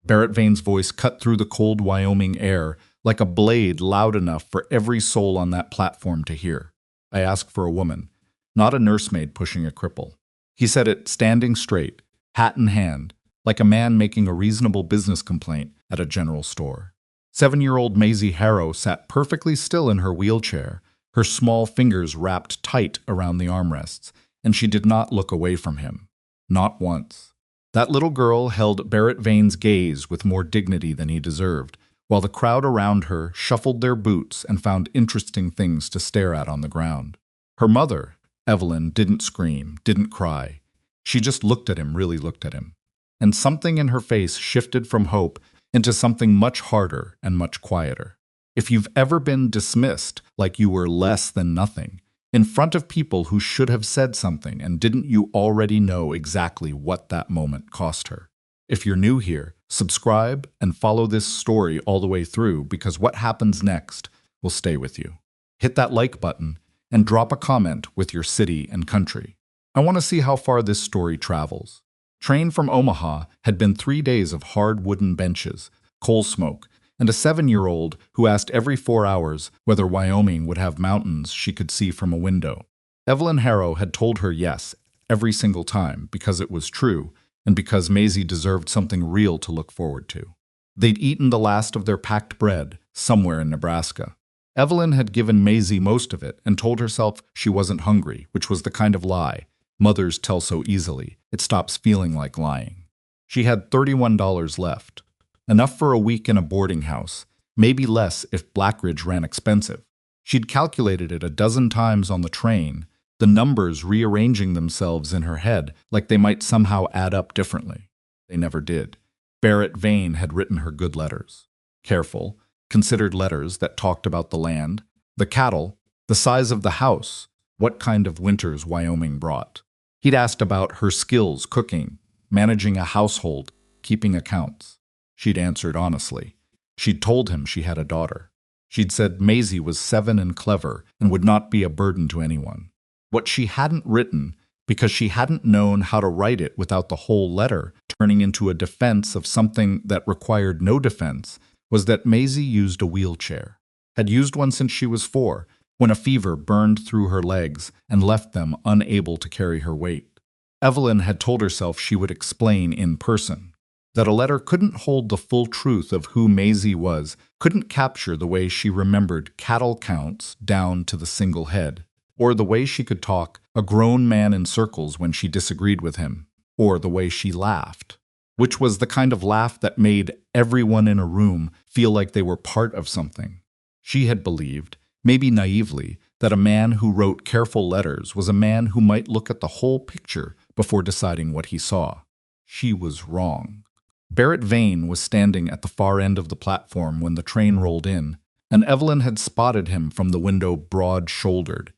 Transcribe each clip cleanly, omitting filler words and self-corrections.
Barrett Vane's voice cut through the cold Wyoming air like a blade loud enough for every soul on that platform to hear. I asked for a woman, not a nursemaid pushing a cripple. He said it standing straight, hat in hand, like a man making a reasonable business complaint at a general store. 7-year-old Maisie Harrow sat perfectly still in her wheelchair, her small fingers wrapped tight around the armrests, and she did not look away from him. Not once. That little girl held Barrett Vane's gaze with more dignity than he deserved, while the crowd around her shuffled their boots and found interesting things to stare at on the ground. Her mother, Evelyn, didn't scream, didn't cry. She just looked at him, really looked at him. And something in her face shifted from hope into something much harder and much quieter. If you've ever been dismissed like you were less than nothing, in front of people who should have said something, and didn't you already know exactly what that moment cost her? If you're new here, subscribe and follow this story all the way through, because what happens next will stay with you. Hit that like button and drop a comment with your city and country. I want to see how far this story travels. Train from Omaha had been 3 days of hard wooden benches, coal smoke, and a 7-year-old who asked every 4 hours whether Wyoming would have mountains she could see from a window. Evelyn Harrow had told her yes every single time because it was true and because Maisie deserved something real to look forward to. They'd eaten the last of their packed bread somewhere in Nebraska. Evelyn had given Maisie most of it and told herself she wasn't hungry, which was the kind of lie mothers tell so easily. It stops feeling like lying. She had $31 left. Enough for a week in a boarding house, maybe less if Blackridge ran expensive. She'd calculated it a dozen times on the train, the numbers rearranging themselves in her head like they might somehow add up differently. They never did. Barrett Vane had written her good letters. Careful, considered letters that talked about the land, the cattle, the size of the house, what kind of winters Wyoming brought. He'd asked about her skills cooking, managing a household, keeping accounts. She'd answered honestly. She'd told him she had a daughter. She'd said Maisie was 7 and clever and would not be a burden to anyone. What she hadn't written, because she hadn't known how to write it without the whole letter turning into a defense of something that required no defense, was that Maisie used a wheelchair. Had used one since she was 4, when a fever burned through her legs and left them unable to carry her weight. Evelyn had told herself she would explain in person. That a letter couldn't hold the full truth of who Maisie was, couldn't capture the way she remembered cattle counts down to the single head, or the way she could talk a grown man in circles when she disagreed with him, or the way she laughed, which was the kind of laugh that made everyone in a room feel like they were part of something. She had believed, maybe naively, that a man who wrote careful letters was a man who might look at the whole picture before deciding what he saw. She was wrong. Barrett Vane was standing at the far end of the platform when the train rolled in, and Evelyn had spotted him from the window broad-shouldered,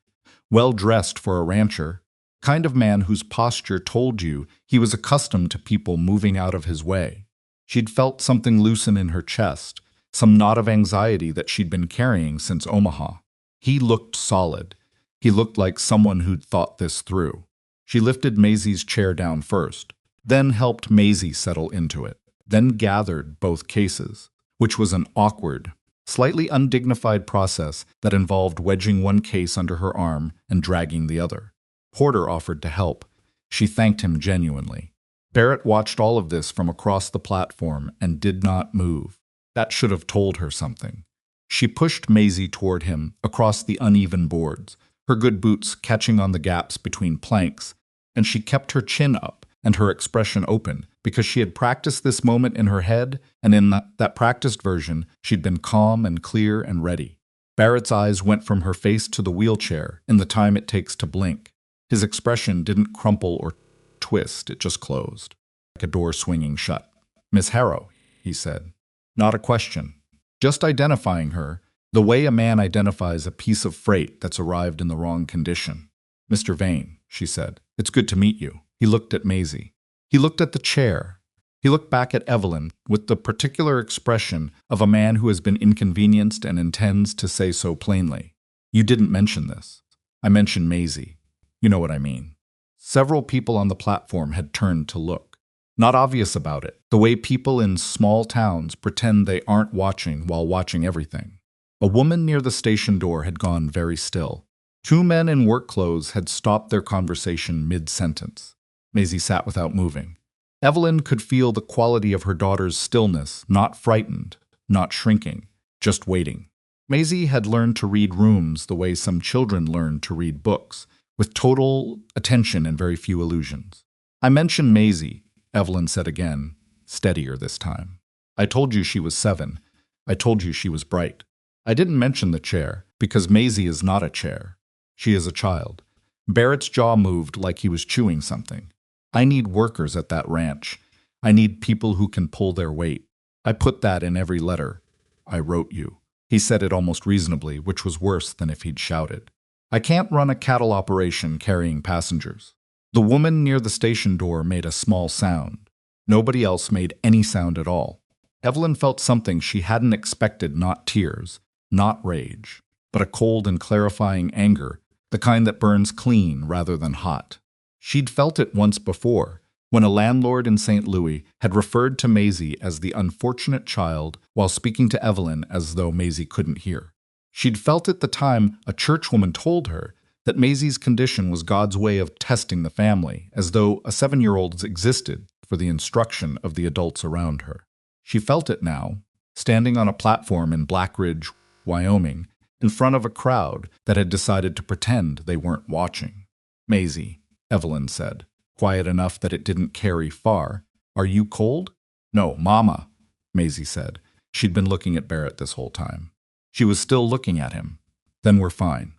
well-dressed for a rancher, kind of man whose posture told you he was accustomed to people moving out of his way. She'd felt something loosen in her chest, some knot of anxiety that she'd been carrying since Omaha. He looked solid. He looked like someone who'd thought this through. She lifted Maisie's chair down first, then helped Maisie settle into it, then gathered both cases, which was an awkward, slightly undignified process that involved wedging one case under her arm and dragging the other. Porter offered to help. She thanked him genuinely. Barrett watched all of this from across the platform and did not move. That should have told her something. She pushed Maisie toward him across the uneven boards, her good boots catching on the gaps between planks, and she kept her chin up and her expression open because she had practiced this moment in her head, and in that practiced version, she'd been calm and clear and ready. Barrett's eyes went from her face to the wheelchair in the time it takes to blink. His expression didn't crumple or twist, it just closed, like a door swinging shut. "Miss Harrow," he said. Not a question. Just identifying her, the way a man identifies a piece of freight that's arrived in the wrong condition. "Mr. Vane," she said, "it's good to meet you." He looked at Maisie. He looked at the chair. He looked back at Evelyn with the particular expression of a man who has been inconvenienced and intends to say so plainly. "You didn't mention this." "I mentioned Maisie. You know what I mean." Several people on the platform had turned to look. Not obvious about it, the way people in small towns pretend they aren't watching while watching everything. A woman near the station door had gone very still. Two men in work clothes had stopped their conversation mid-sentence. Maisie sat without moving. Evelyn could feel the quality of her daughter's stillness, not frightened, not shrinking, just waiting. Maisie had learned to read rooms the way some children learn to read books, with total attention and very few illusions. "I mentioned Maisie," Evelyn said again, steadier this time. "I told you she was 7. I told you she was bright. I didn't mention the chair, because Maisie is not a chair. She is a child." Barrett's jaw moved like he was chewing something. "I need workers at that ranch. I need people who can pull their weight. I put that in every letter. I wrote you." He said it almost reasonably, which was worse than if he'd shouted. "I can't run a cattle operation carrying passengers." The woman near the station door made a small sound. Nobody else made any sound at all. Evelyn felt something she hadn't expected, not tears, not rage, but a cold and clarifying anger, the kind that burns clean rather than hot. She'd felt it once before, when a landlord in St. Louis had referred to Maisie as the unfortunate child while speaking to Evelyn as though Maisie couldn't hear. She'd felt it the time a churchwoman told her that Maisie's condition was God's way of testing the family, as though a 7-year-old's existed for the instruction of the adults around her. She felt it now, standing on a platform in Black Ridge, Wyoming, in front of a crowd that had decided to pretend they weren't watching. "Maisie," Evelyn said, quiet enough that it didn't carry far, "are you cold?" "No, Mama," Maisie said. She'd been looking at Barrett this whole time. She was still looking at him. "Then we're fine."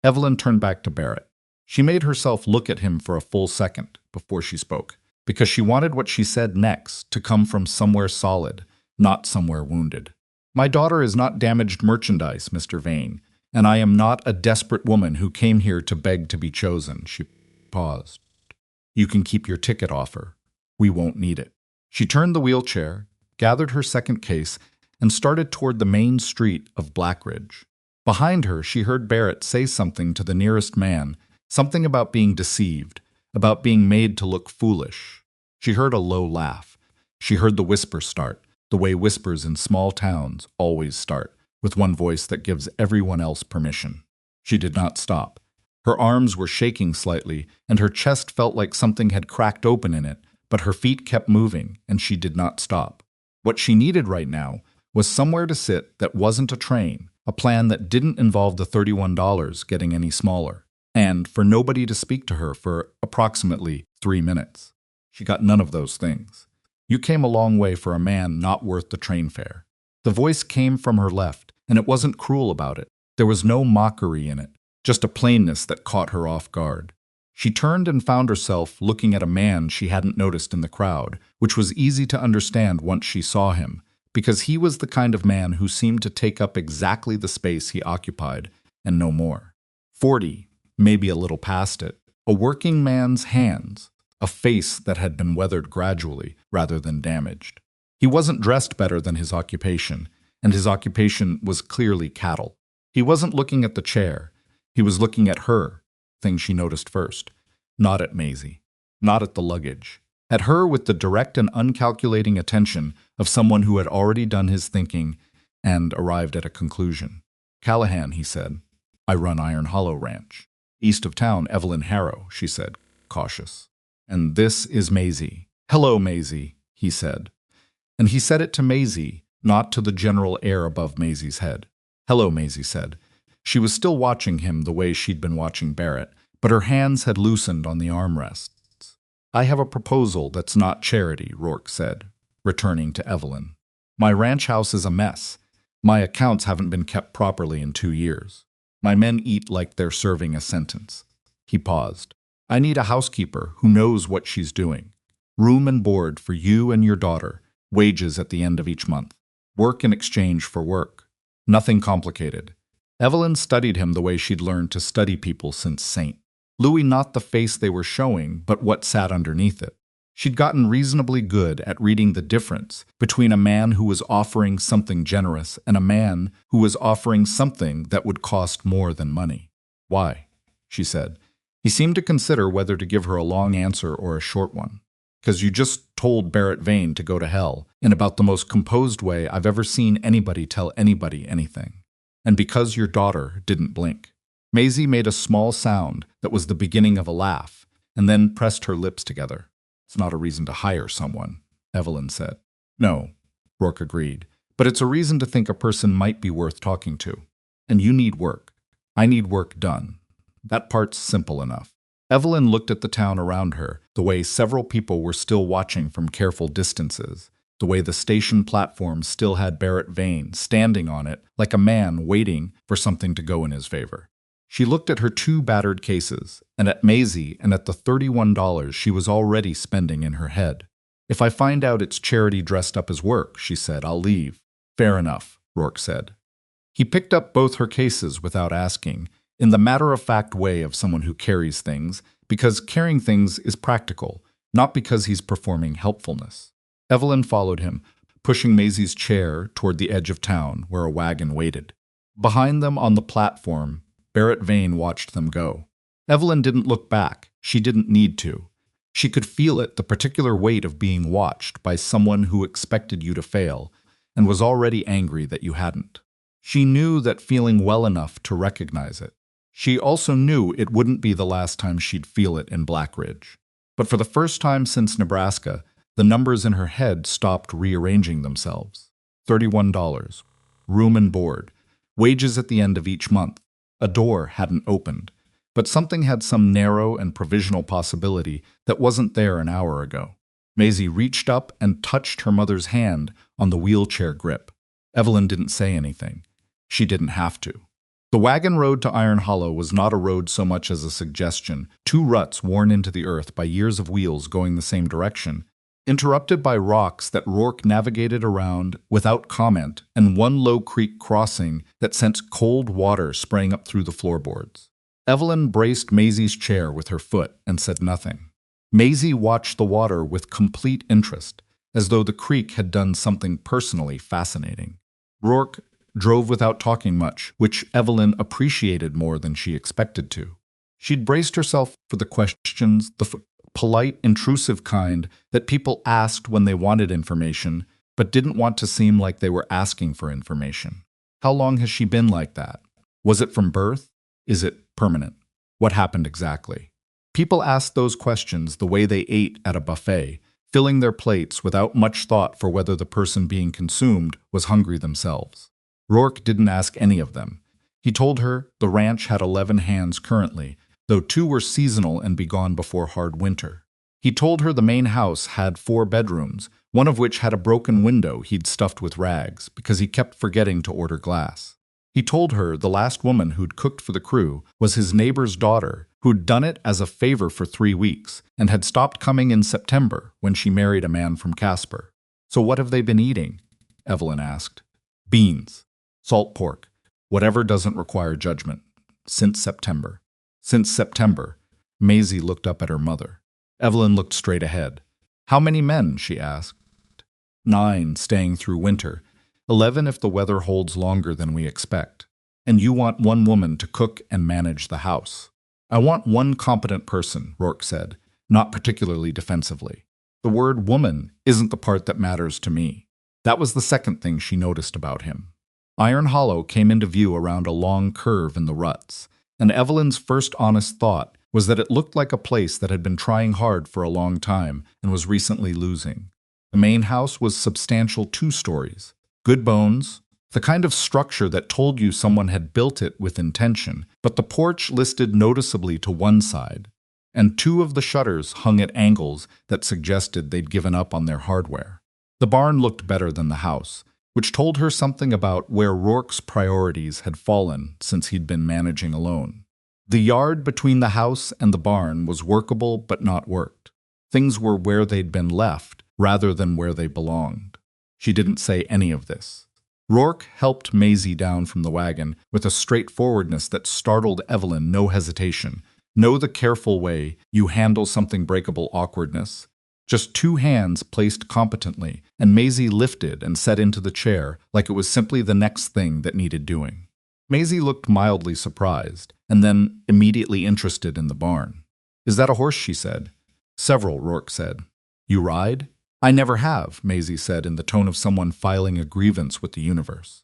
Evelyn turned back to Barrett. She made herself look at him for a full second before she spoke, because she wanted what she said next to come from somewhere solid, not somewhere wounded. "My daughter is not damaged merchandise, Mr. Vane, and I am not a desperate woman who came here to beg to be chosen." She paused. "You can keep your ticket offer. We won't need it." She turned the wheelchair, gathered her second case, and started toward the main street of Black Ridge. Behind her, she heard Barrett say something to the nearest man, something about being deceived, about being made to look foolish. She heard a low laugh. She heard the whisper start, the way whispers in small towns always start, with one voice that gives everyone else permission. She did not stop. Her arms were shaking slightly, and her chest felt like something had cracked open in it, but her feet kept moving, and she did not stop. What she needed right now was somewhere to sit that wasn't a train, a plan that didn't involve the $31 getting any smaller, and for nobody to speak to her for approximately 3 minutes. She got none of those things. "You came a long way for a man not worth the train fare." The voice came from her left, and it wasn't cruel about it. There was no mockery in it, just a plainness that caught her off guard. She turned and found herself looking at a man she hadn't noticed in the crowd, which was easy to understand once she saw him, because he was the kind of man who seemed to take up exactly the space he occupied, and no more. 40, maybe a little past it, a working man's hands, a face that had been weathered gradually rather than damaged. He wasn't dressed better than his occupation, and his occupation was clearly cattle. He wasn't looking at the chair. He was looking at her, thing she noticed first, not at Maisie, not at the luggage, at her with the direct and uncalculating attention of someone who had already done his thinking and arrived at a conclusion. "Callahan," he said. "I run Iron Hollow Ranch. East of town, Evelyn Harrow," she said, cautious. "And this is Maisie." "Hello, Maisie," he said. And he said it to Maisie, not to the general air above Maisie's head. "Hello," Maisie said. She was still watching him the way she'd been watching Barrett, but her hands had loosened on the armrests. "I have a proposal that's not charity," Rourke said, returning to Evelyn. "My ranch house is a mess. My accounts haven't been kept properly in 2 years. My men eat like they're serving a sentence." He paused. "I need a housekeeper who knows what she's doing. Room and board for you and your daughter, wages at the end of each month. Work in exchange for work. Nothing complicated." Evelyn studied him the way she'd learned to study people since St. Louis, not the face they were showing, but what sat underneath it. She'd gotten reasonably good at reading the difference between a man who was offering something generous and a man who was offering something that would cost more than money. "Why?" she said. He seemed to consider whether to give her a long answer or a short one. because you just told Barrett Vane to go to hell in about the most composed way I've ever seen anybody tell anybody anything. And because your daughter didn't blink." Maisie made a small sound that was the beginning of a laugh, and then pressed her lips together. "It's not a reason to hire someone," Evelyn said. "No," Rourke agreed, "but it's a reason to think a person might be worth talking to. And you need work. I need work done. That part's simple enough." Evelyn looked at the town around her, the way several people were still watching from careful distances, the way the station platform still had Barrett Vane standing on it like a man waiting for something to go in his favor. She looked at her 2 battered cases, and at Maisie, and at the $31 she was already spending in her head. "If I find out it's charity dressed up as work," she said, "I'll leave." "Fair enough," Rourke said. He picked up both her cases without asking, in the matter-of-fact way of someone who carries things, because carrying things is practical, not because he's performing helpfulness. Evelyn followed him, pushing Maisie's chair toward the edge of town, where a wagon waited. Behind them on the platform, Barrett Vane watched them go. Evelyn didn't look back. She didn't need to. She could feel it, the particular weight of being watched by someone who expected you to fail, and was already angry that you hadn't. She knew that feeling well enough to recognize it. She also knew it wouldn't be the last time she'd feel it in Black Ridge. But for the first time since Nebraska, the numbers in her head stopped rearranging themselves. $31. Room and board. Wages at the end of each month. A door hadn't opened, but something had some narrow and provisional possibility that wasn't there an hour ago. Maisie reached up and touched her mother's hand on the wheelchair grip. Evelyn didn't say anything. She didn't have to. The wagon road to Iron Hollow was not a road so much as a suggestion, 2 ruts worn into the earth by years of wheels going the same direction, interrupted by rocks that Rourke navigated around without comment, and one low creek crossing that sent cold water spraying up through the floorboards. Evelyn braced Maisie's chair with her foot and said nothing. Maisie watched the water with complete interest, as though the creek had done something personally fascinating. Rourke drove without talking much, which Evelyn appreciated more than she expected to. She'd braced herself for the questions, the polite, intrusive kind that people asked when they wanted information, but didn't want to seem like they were asking for information. How long has she been like that? Was it from birth? Is it permanent? What happened exactly? People asked those questions the way they ate at a buffet, filling their plates without much thought for whether the person being consumed was hungry themselves. Rourke didn't ask any of them. He told her the ranch had 11 hands currently, though 2 were seasonal and be gone before hard winter. He told her the main house had 4 bedrooms, one of which had a broken window he'd stuffed with rags because he kept forgetting to order glass. He told her the last woman who'd cooked for the crew was his neighbor's daughter, who'd done it as a favor for 3 weeks and had stopped coming in September when she married a man from Casper. "So what have they been eating?" Evelyn asked. "Beans. Salt pork. Whatever doesn't require judgment. Since September." Since September. Maisie looked up at her mother. Evelyn looked straight ahead. "How many men?" she asked. 9 staying through winter. 11 if the weather holds longer than we expect. And you want 1 woman to cook and manage the house. "I want 1 competent person," Rourke said, not particularly defensively. "The word woman isn't the part that matters to me." That was the second thing she noticed about him. Iron Hollow came into view around a long curve in the ruts, and Evelyn's first honest thought was that it looked like a place that had been trying hard for a long time and was recently losing. The main house was substantial 2 stories. Good bones, the kind of structure that told you someone had built it with intention, but the porch listed noticeably to one side, and 2 of the shutters hung at angles that suggested they'd given up on their hardware. The barn looked better than the house, which told her something about where Rourke's priorities had fallen since he'd been managing alone. The yard between the house and the barn was workable but not worked. Things were where they'd been left rather than where they belonged. She didn't say any of this. Rourke helped Maisie down from the wagon with a straightforwardness that startled Evelyn. No hesitation. No the careful way you handle something breakable awkwardness. Just 2 hands placed competently, and Maisie lifted and set into the chair like it was simply the next thing that needed doing. Maisie looked mildly surprised, and then immediately interested in the barn. "Is that a horse?" she said. "Several," Rourke said. You ride? I never have, Maisie said in the tone of someone filing a grievance with the universe.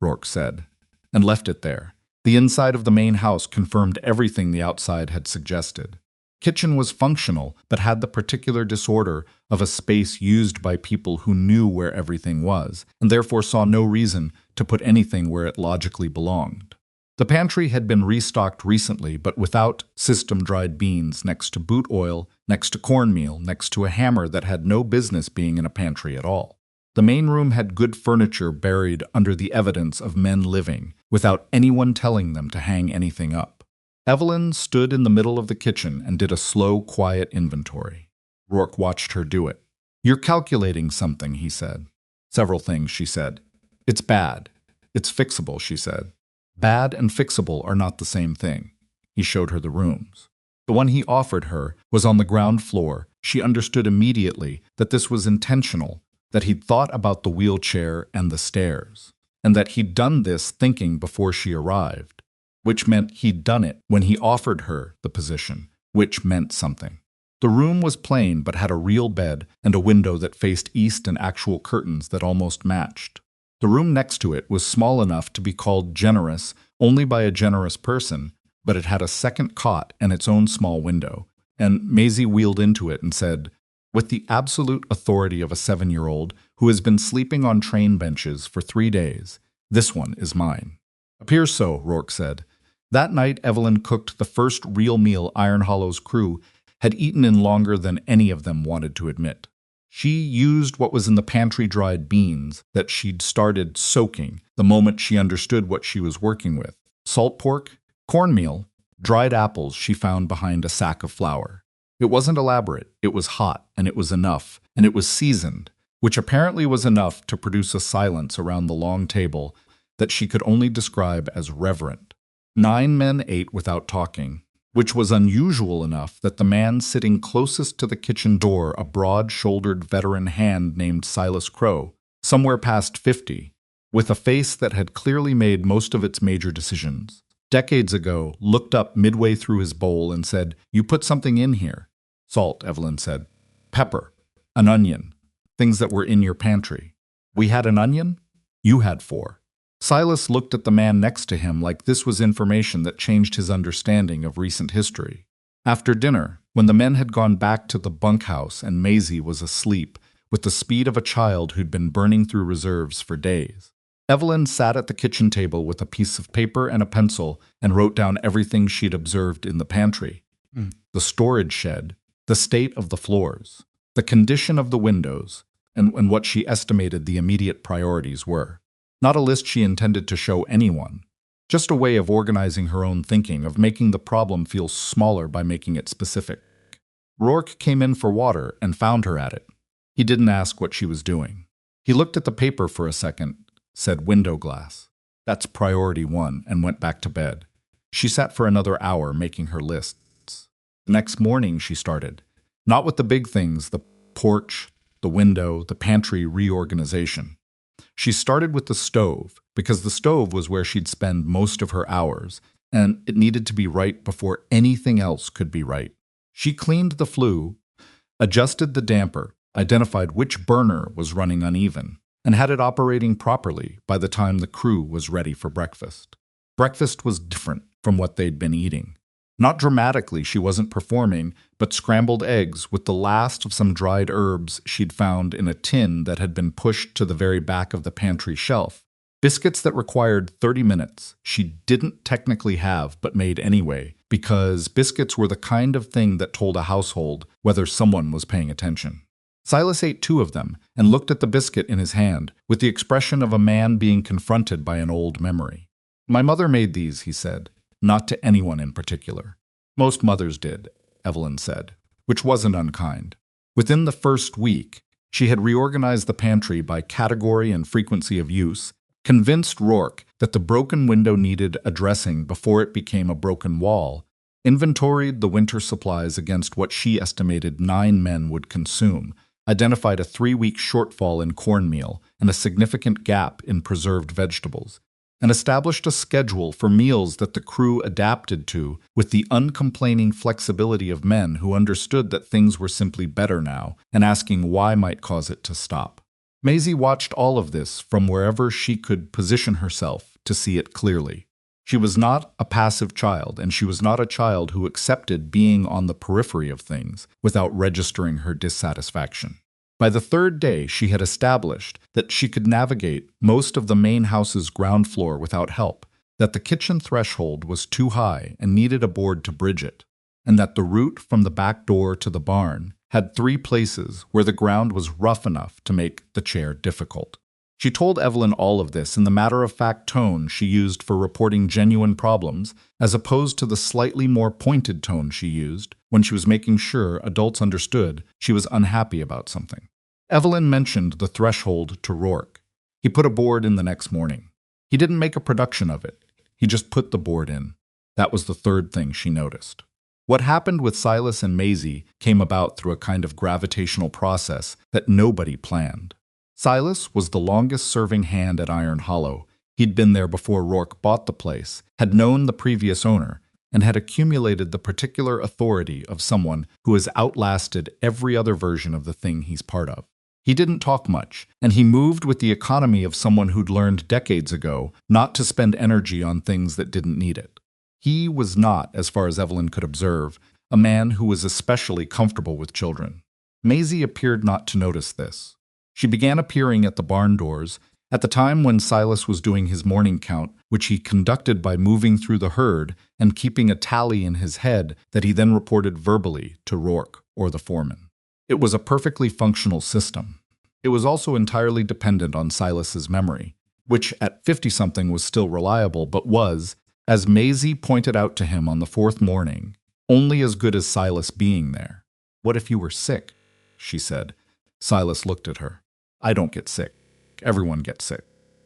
Rourke said, and left it there. The inside of the main house confirmed everything the outside had suggested. Kitchen was functional, but had the particular disorder of a space used by people who knew where everything was, and therefore saw no reason to put anything where it logically belonged. The pantry had been restocked recently, but without system-dried beans next to boot oil, next to cornmeal, next to a hammer that had no business being in a pantry at all. The main room had good furniture buried under the evidence of men living, without anyone telling them to hang anything up. Evelyn stood in the middle of the kitchen and did a slow, quiet inventory. Rourke watched her do it. You're calculating something, he said. Several things, she said. It's bad. It's fixable, she said. Bad and fixable are not the same thing. He showed her the rooms. The one he offered her was on the ground floor. She understood immediately that this was intentional, that he'd thought about the wheelchair and the stairs, and that he'd done this thinking before she arrived, which meant he'd done it when he offered her the position, which meant something. The room was plain but had a real bed and a window that faced east and actual curtains that almost matched. The room next to it was small enough to be called generous only by a generous person, but it had a second cot and its own small window, and Maisie wheeled into it and said, with the absolute authority of a 7-year-old who has been sleeping on train benches for 3 days, this one is mine. Appears so, Rourke said. That night Evelyn cooked the first real meal Iron Hollow's crew had eaten in longer than any of them wanted to admit. She used what was in the pantry dried beans that she'd started soaking the moment she understood what she was working with. Salt pork, cornmeal, dried apples she found behind a sack of flour. It wasn't elaborate, it was hot, and it was enough, and it was seasoned, which apparently was enough to produce a silence around the long table that she could only describe as reverent. 9 men ate without talking, which was unusual enough that the man sitting closest to the kitchen door, a broad-shouldered veteran hand named Silas Crow, somewhere past 50, with a face that had clearly made most of its major decisions, decades ago looked up midway through his bowl and said, "You put something in here." "Salt," Evelyn said. "Pepper. An onion. Things that were in your pantry." "We had an onion?" "You had 4. Silas looked at the man next to him like this was information that changed his understanding of recent history. After dinner, when the men had gone back to the bunkhouse and Maisie was asleep with the speed of a child who'd been burning through reserves for days, Evelyn sat at the kitchen table with a piece of paper and a pencil and wrote down everything she'd observed in the pantry. The storage shed, the state of the floors, the condition of the windows, and what she estimated the immediate priorities were. Not a list she intended to show anyone, just a way of organizing her own thinking, of making the problem feel smaller by making it specific. Rourke came in for water and found her at it. He didn't ask what she was doing. He looked at the paper for a second, said window glass. That's priority 1, and went back to bed. She sat for another hour making her lists. The next morning she started, not with the big things, the porch, the window, the pantry reorganization. She started with the stove, because the stove was where she'd spend most of her hours, and it needed to be right before anything else could be right. She cleaned the flue, adjusted the damper, identified which burner was running uneven, and had it operating properly by the time the crew was ready for breakfast. Breakfast was different from what they'd been eating. Not dramatically, she wasn't performing, but scrambled eggs with the last of some dried herbs she'd found in a tin that had been pushed to the very back of the pantry shelf. Biscuits that required 30 minutes she didn't technically have but made anyway, because biscuits were the kind of thing that told a household whether someone was paying attention. Silas ate 2 of them and looked at the biscuit in his hand with the expression of a man being confronted by an old memory. "My mother made these," he said. "Not to anyone in particular." "Most mothers did," Evelyn said, which wasn't unkind. Within the first week, she had reorganized the pantry by category and frequency of use, convinced Rourke that the broken window needed addressing before it became a broken wall, inventoried the winter supplies against what she estimated 9 men would consume, identified a 3-week shortfall in cornmeal and a significant gap in preserved vegetables, and established a schedule for meals that the crew adapted to with the uncomplaining flexibility of men who understood that things were simply better now, and asking why might cause it to stop. Maisie watched all of this from wherever she could position herself to see it clearly. She was not a passive child, and she was not a child who accepted being on the periphery of things without registering her dissatisfaction. By the third day, she had established that she could navigate most of the main house's ground floor without help, that the kitchen threshold was too high and needed a board to bridge it, and that the route from the back door to the barn had 3 places where the ground was rough enough to make the chair difficult. She told Evelyn all of this in the matter-of-fact tone she used for reporting genuine problems, as opposed to the slightly more pointed tone she used when she was making sure adults understood she was unhappy about something. Evelyn mentioned the threshold to Rourke. He put a board in the next morning. He didn't make a production of it. He just put the board in. That was the third thing she noticed. What happened with Silas and Maisie came about through a kind of gravitational process that nobody planned. Silas was the longest-serving hand at Iron Hollow. He'd been there before Rourke bought the place, had known the previous owner, and had accumulated the particular authority of someone who has outlasted every other version of the thing he's part of. He didn't talk much, and he moved with the economy of someone who'd learned decades ago not to spend energy on things that didn't need it. He was not, as far as Evelyn could observe, a man who was especially comfortable with children. Maisie appeared not to notice this. She began appearing at the barn doors at the time when Silas was doing his morning count, which he conducted by moving through the herd and keeping a tally in his head that he then reported verbally to Rourke or the foreman. It was a perfectly functional system. It was also entirely dependent on Silas's memory, which at 50-something was still reliable, but was, as Maisie pointed out to him on the 4th morning, only as good as Silas being there. "What if you were sick?" she said. Silas looked at her. "I don't get sick. Everyone gets sick.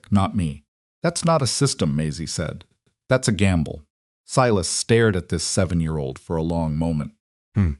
Not me." "That's not a system," Maisie said. "That's a gamble." Silas stared at this 7-year-old for a long moment.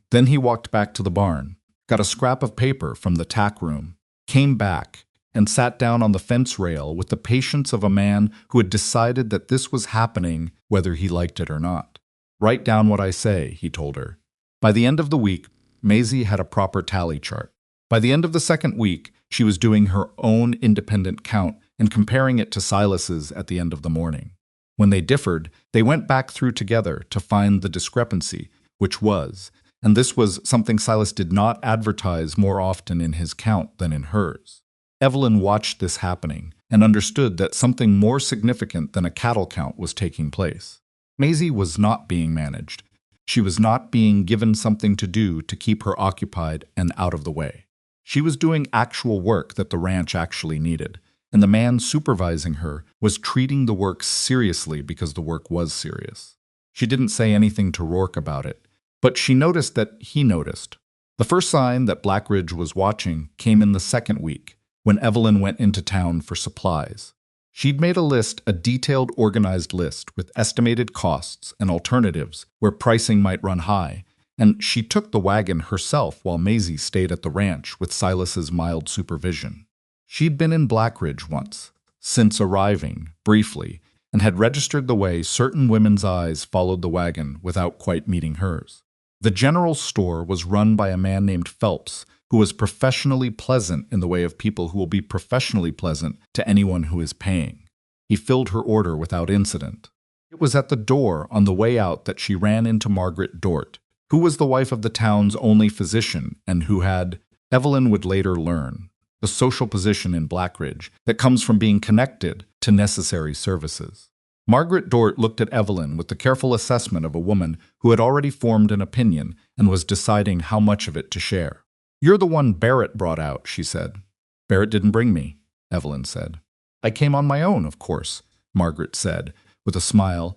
Then he walked back to the barn, got a scrap of paper from the tack room, came back, and sat down on the fence rail with the patience of a man who had decided that this was happening whether he liked it or not. "Write down what I say," he told her. By the end of the week, Maisie had a proper tally chart. By the end of the 2nd week, she was doing her own independent count and comparing it to Silas's at the end of the morning. When they differed, they went back through together to find the discrepancy, which was, and this was something Silas did not advertise more often in his count than in hers. Evelyn watched this happening and understood that something more significant than a cattle count was taking place. Maisie was not being managed. She was not being given something to do to keep her occupied and out of the way. She was doing actual work that the ranch actually needed, and the man supervising her was treating the work seriously because the work was serious. She didn't say anything to Rourke about it, but she noticed that he noticed. The first sign that Blackridge was watching came in the 2nd week, when Evelyn went into town for supplies. She'd made a detailed, organized list with estimated costs and alternatives where pricing might run high, and she took the wagon herself while Maisie stayed at the ranch with Silas's mild supervision. She'd been in Blackridge once, since arriving, briefly, and had registered the way certain women's eyes followed the wagon without quite meeting hers. The general store was run by a man named Phelps, who was professionally pleasant in the way of people who will be professionally pleasant to anyone who is paying. He filled her order without incident. It was at the door on the way out that she ran into Margaret Dort, who was the wife of the town's only physician and who had, Evelyn would later learn, the social position in Blackridge that comes from being connected to necessary services. Margaret Dort looked at Evelyn with the careful assessment of a woman who had already formed an opinion and was deciding how much of it to share. "You're the one Barrett brought out," she said. "Barrett didn't bring me," Evelyn said. "I came on my own, of course," Margaret said, with a smile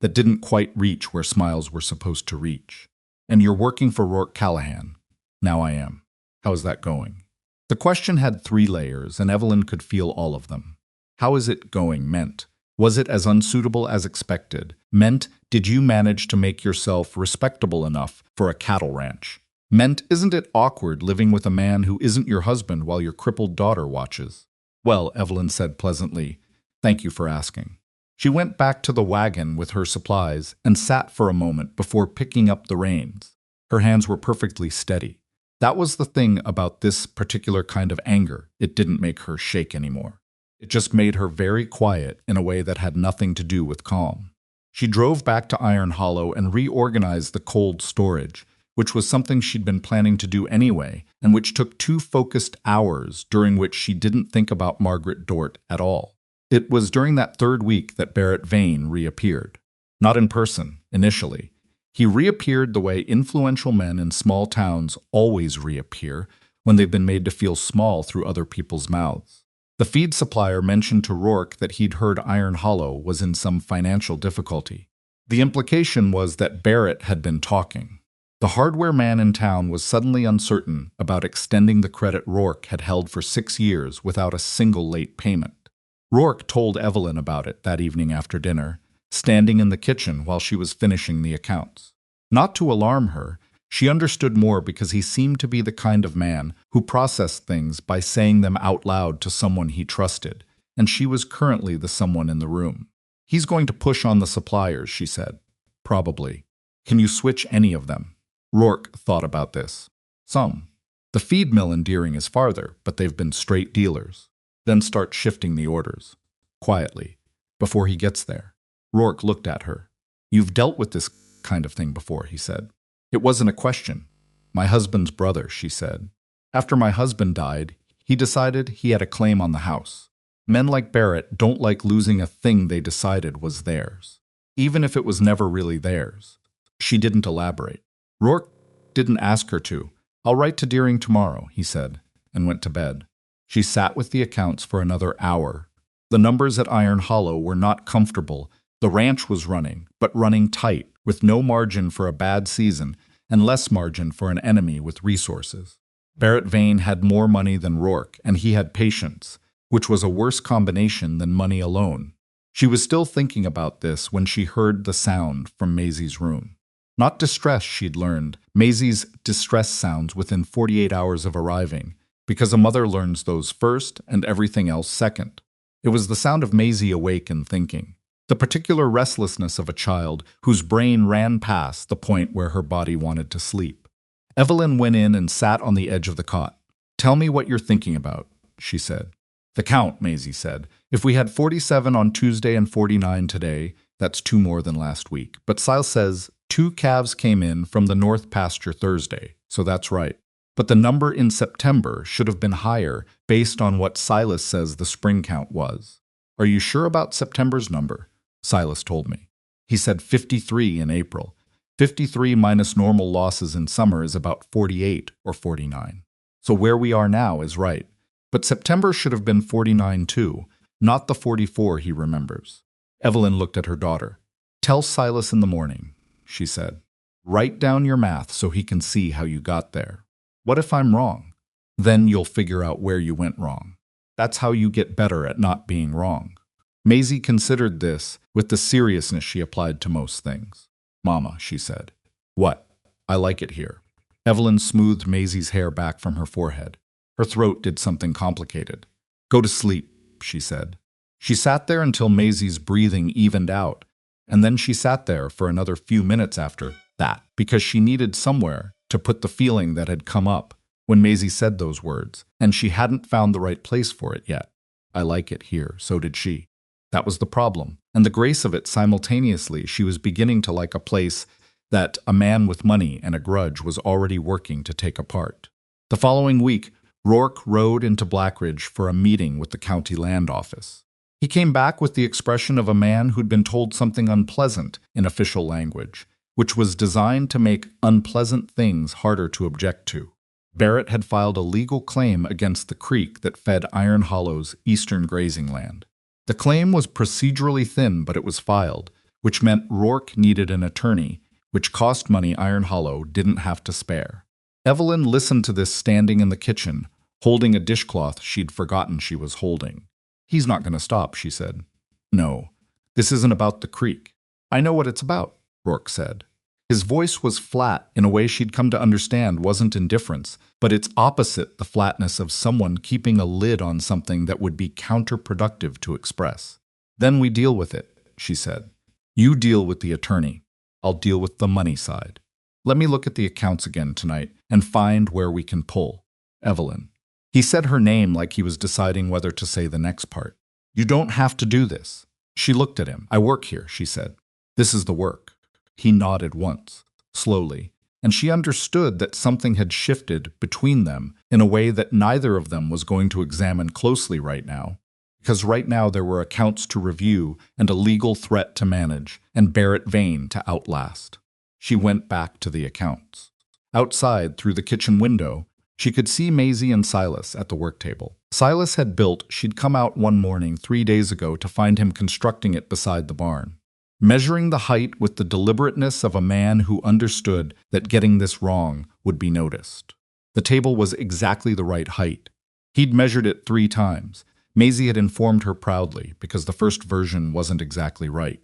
that didn't quite reach where smiles were supposed to reach. "And you're working for Rourke Callahan." "Now I am. How is that going?" The question had 3 layers, and Evelyn could feel all of them. How is it going meant, was it as unsuitable as expected? Meant, did you manage to make yourself respectable enough for a cattle ranch? Meant, isn't it awkward living with a man who isn't your husband while your crippled daughter watches? "Well," Evelyn said pleasantly, "thank you for asking." She went back to the wagon with her supplies and sat for a moment before picking up the reins. Her hands were perfectly steady. That was the thing about this particular kind of anger. It didn't make her shake anymore. It just made her very quiet in a way that had nothing to do with calm. She drove back to Iron Hollow and reorganized the cold storage, which was something she'd been planning to do anyway, and which took 2 focused hours during which she didn't think about Margaret Dort at all. It was during that 3rd week that Barrett Vane reappeared. Not in person, initially. He reappeared the way influential men in small towns always reappear when they've been made to feel small through other people's mouths. The feed supplier mentioned to Rourke that he'd heard Iron Hollow was in some financial difficulty. The implication was that Barrett had been talking. The hardware man in town was suddenly uncertain about extending the credit Rourke had held for 6 years without a single late payment. Rourke told Evelyn about it that evening after dinner, standing in the kitchen while she was finishing the accounts. Not to alarm her, she understood more because he seemed to be the kind of man who processed things by saying them out loud to someone he trusted, and she was currently the someone in the room. He's going to push on the suppliers, she said. Probably. Can you switch any of them? Rourke thought about this. Some. The feed mill in Deering is farther, but they've been straight dealers. Then start shifting the orders. Quietly. Before he gets there. Rourke looked at her. You've dealt with this kind of thing before, he said. It wasn't a question. My husband's brother, she said. After my husband died, he decided he had a claim on the house. Men like Barrett don't like losing a thing they decided was theirs, even if it was never really theirs. She didn't elaborate. Rourke didn't ask her to. I'll write to Deering tomorrow, he said, and went to bed. She sat with the accounts for another hour. The numbers at Iron Hollow were not comfortable. The ranch was running, but running tight, with no margin for a bad season and less margin for an enemy with resources. Barrett Vane had more money than Rourke, and he had patience, which was a worse combination than money alone. She was still thinking about this when she heard the sound from Maisie's room. Not distress, she'd learned. Maisie's distress sounds within 48 hours of arriving, because a mother learns those first and everything else second. It was the sound of Maisie awake and thinking. The particular restlessness of a child whose brain ran past the point where her body wanted to sleep. Evelyn went in and sat on the edge of the cot. Tell me what you're thinking about, she said. The count, Maisie said. If we had 47 on Tuesday and 49 today, that's 2 more than last week. But Silas says 2 calves came in from the north pasture Thursday, so that's right. But the number in September should have been higher based on what Silas says the spring count was. Are you sure about September's number? Silas told me. He said 53 in April. 53 minus normal losses in summer is about 48 or 49. So where we are now is right. But September should have been 49 too, not the 44 he remembers. Evelyn looked at her daughter. Tell Silas in the morning, she said. Write down your math so he can see how you got there. What if I'm wrong? Then you'll figure out where you went wrong. That's how you get better at not being wrong. Maisie considered this with the seriousness she applied to most things. Mama, she said. What? I like it here. Evelyn smoothed Maisie's hair back from her forehead. Her throat did something complicated. Go to sleep, she said. She sat there until Maisie's breathing evened out, and then she sat there for another few minutes after that, because she needed somewhere to put the feeling that had come up when Maisie said those words, and she hadn't found the right place for it yet. I like it here, so did she. That was the problem, and the grace of it simultaneously. She was beginning to like a place that a man with money and a grudge was already working to take apart. The following week, Rourke rode into Blackridge for a meeting with the county land office. He came back with the expression of a man who'd been told something unpleasant in official language, which was designed to make unpleasant things harder to object to. Barrett had filed a legal claim against the creek that fed Iron Hollow's eastern grazing land. The claim was procedurally thin, but it was filed, which meant Rourke needed an attorney, which cost money Iron Hollow didn't have to spare. Evelyn listened to this standing in the kitchen, holding a dishcloth she'd forgotten she was holding. He's not going to stop, she said. No, this isn't about the creek. I know what it's about, Rourke said. His voice was flat in a way she'd come to understand wasn't indifference, but it's opposite the flatness of someone keeping a lid on something that would be counterproductive to express. Then we deal with it. she said. You deal with the attorney. I'll deal with the money side. Let me look at the accounts again tonight and find where we can pull. Evelyn. He said her name like he was deciding whether to say the next part. You don't have to do this. She looked at him. I work here, she said. This is the work. He nodded once, slowly, and she understood that something had shifted between them in a way that neither of them was going to examine closely right now, because right now there were accounts to review and a legal threat to manage and Barrett Vane to outlast. She went back to the accounts. Outside, through the kitchen window, she could see Maisie and Silas at the work table. Silas had built she'd come out one morning 3 days ago to find him constructing it beside the barn, measuring the height with the deliberateness of a man who understood that getting this wrong would be noticed. The table was exactly the right height. He'd measured it 3 times. Maisie had informed her proudly, because the first version wasn't exactly right.